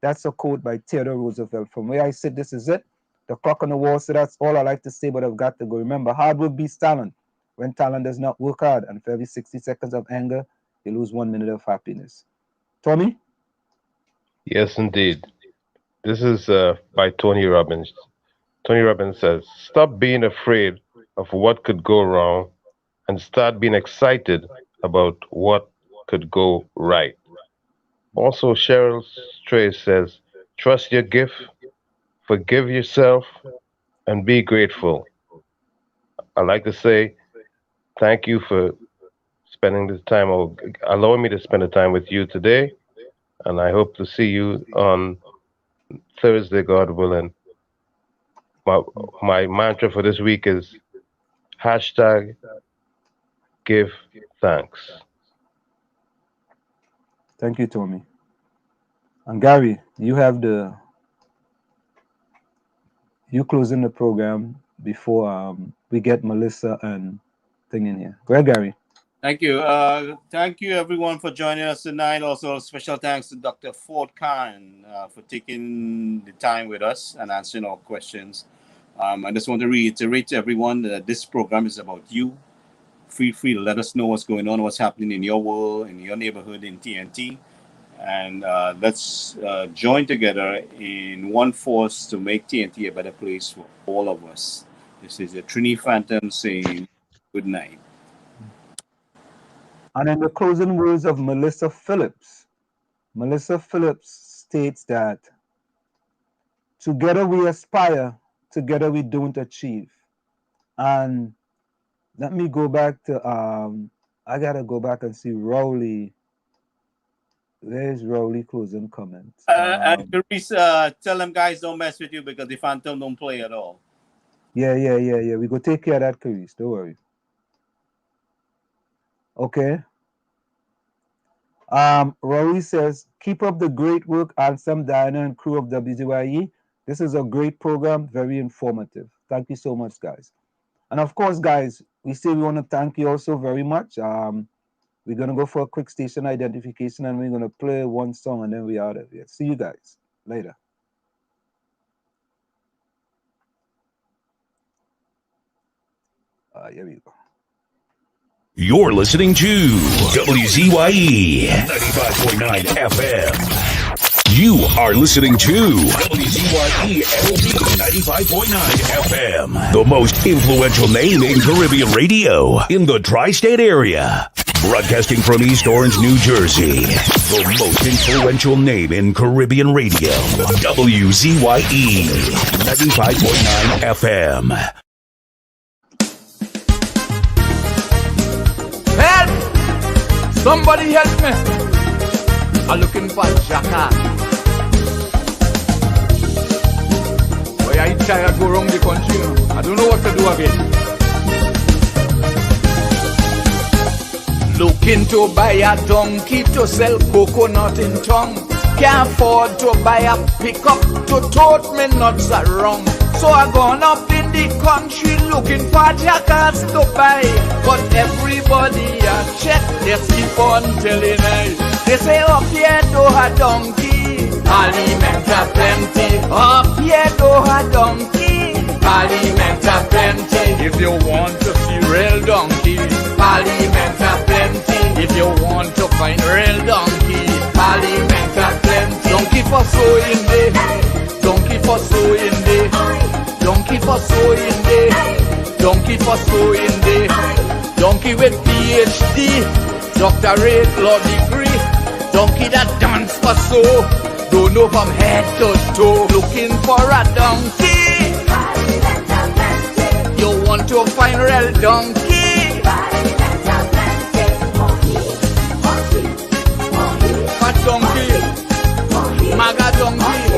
That's a quote by Theodore Roosevelt. From where I sit, this is it. The clock on the wall, so that's all I like to say, but I've got to go. Remember, hard work beats talent. When talent does not work hard, and for every 60 seconds of anger, you lose 1 minute of happiness. Tommy? Yes, indeed. This is by Tony Robbins. Tony Robbins says, stop being afraid of what could go wrong and start being excited about what could go right. Also, Cheryl Stray says, trust your gift, forgive yourself, and be grateful. I like to say, thank you for spending this time, or allowing me to spend the time with you today. And I hope to see you on Thursday, God willing. My mantra for this week is hashtag give thanks. Thank you, Tommy. And Gary, you closing the program before we get Melissa and thing in here. Go ahead, Gary. Thank you. Thank you, everyone, for joining us tonight. Also, special thanks to Dr. Fuad Khan for taking the time with us and answering our questions. I just want to reiterate to everyone that this program is about you. Feel free to let us know what's going on, what's happening in your world, in your neighborhood, in TNT. And let's join together in one force to make TNT a better place for all of us. This is a Trini Phantom saying good night. And in the closing words of Melissa Phillips states that together we aspire, together we don't achieve. And let me go back to, I gotta go back and see Rowley. There's Rowley closing comments. And Therese, tell them guys don't mess with you because the Phantom don't play at all. Yeah. We go take care of that, Therese. Don't worry. Okay. Rory says, keep up the great work, Ansem, Diana, and crew of WZYE. This is a great program, very informative. Thank you so much, guys. And of course, guys, we want to thank you also very much. We're going to go for a quick station identification, and we're going to play one song, and then we're out of here. See you guys later. Here we go. You're listening to WZYE 95.9 FM. You are listening to WZYE 95.9 FM, the most influential name in Caribbean radio in the tri-state area. Broadcasting from East Orange, New Jersey, the most influential name in Caribbean radio. WZYE 95.9 FM. Help! Somebody help me! I'm looking for Jacka. Boy, I try to go around the country now. I don't know what to do again. Looking to buy a donkey to sell coconut in town. Can't afford to buy a pickup to tote me nuts around. So I gone up in the country looking for jackals to buy. But everybody I check, they keep on telling me. They say up here do a donkey, aliment a plenty. Up here do a donkey, aliment a plenty. If you want to see real donkey, aliment a plenty. If you want to find real donkey, aliment a plenty. Donkey for sewing day, donkey for sewing day, donkey for sewing day, donkey for sewing day, donkey with PhD, doctorate, law degree, donkey that dance for so, don't know from head to toe. Looking for a donkey, you want to find real donkey, fat donkey, maga donkey.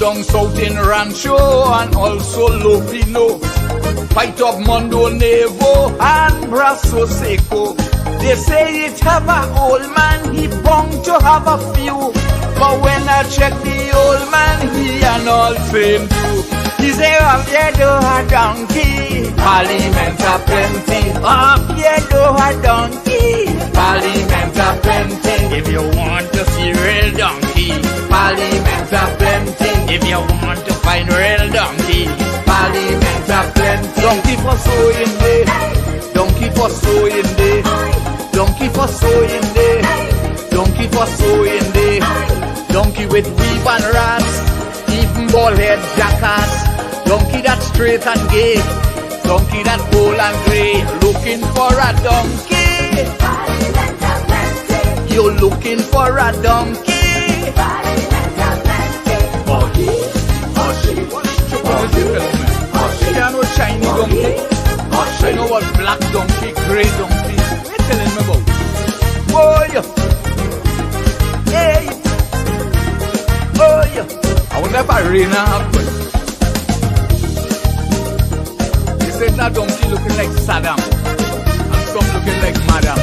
down south in Rancho and also Lopino. Fight up Mondo Nevo and Brasso Seco. They say it have a old man, he bound to have a few. But when I check the old man, he and all same too. He say up here do a donkey, Parliament a plenty. Up here do a donkey, Parliament a plenty. If you want to see real donkey, Parliament a plenty. If you want to find real donkey, Parliament a plenty. Donkey for sowing day, donkey for sowing day, donkey for sowing day, donkey for sowing day. Donkey with weave and rats, even bald head jackass. Donkey that's straight and gay, donkey that bold and grey. Looking for a donkey, you're looking for a donkey. Oh he, oh she, she can't no shiny donkey. I know what black donkey, grey donkey. What are you telling me about? Boy, hey, oh yeah. I wonder if I rain happen. They said that donkey looking like Saddam and some looking like Madam.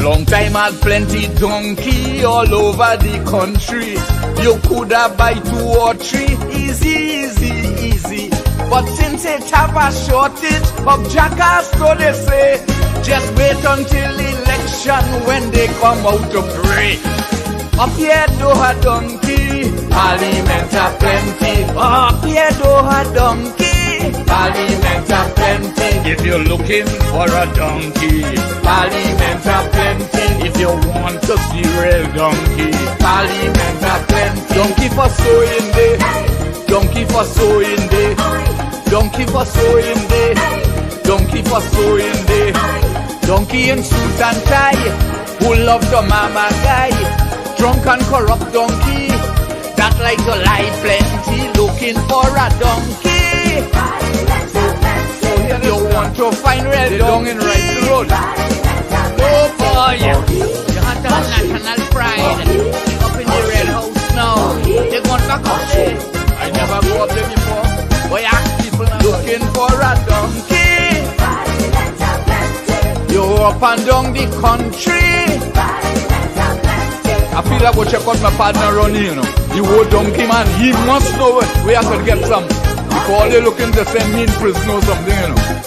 Long time had plenty donkey all over the country. You coulda buy 2 or 3, easy, easy, easy. But since it have a shortage of jackass, so they say, just wait until election when they come out to pray. Up here do a donkey, Parliament a plenty. Up here do a donkey, Parliament a plenty. If you're looking for a donkey, Parliament a plenty. If you want to see real donkey, Parliament a plenty. Donkey for sowing day, donkey for sowing day, donkey for sowing day, donkey for sowing day. Donkey in suit and tie, who love the mama guy. Drunk and corrupt donkey, that like to lie plenty. Looking for a donkey. So here you want to find real dung in right road. Oh boy, you have to have national pride. Up in the red house now, they gone back up there. I never go up there before. Boy, ask people looking for a donkey. You up and down the country. I feel like I go check out my partner Ronnie, you know. The old donkey man, he must know where I could get some. Before they looking to send me in prison or something, you know.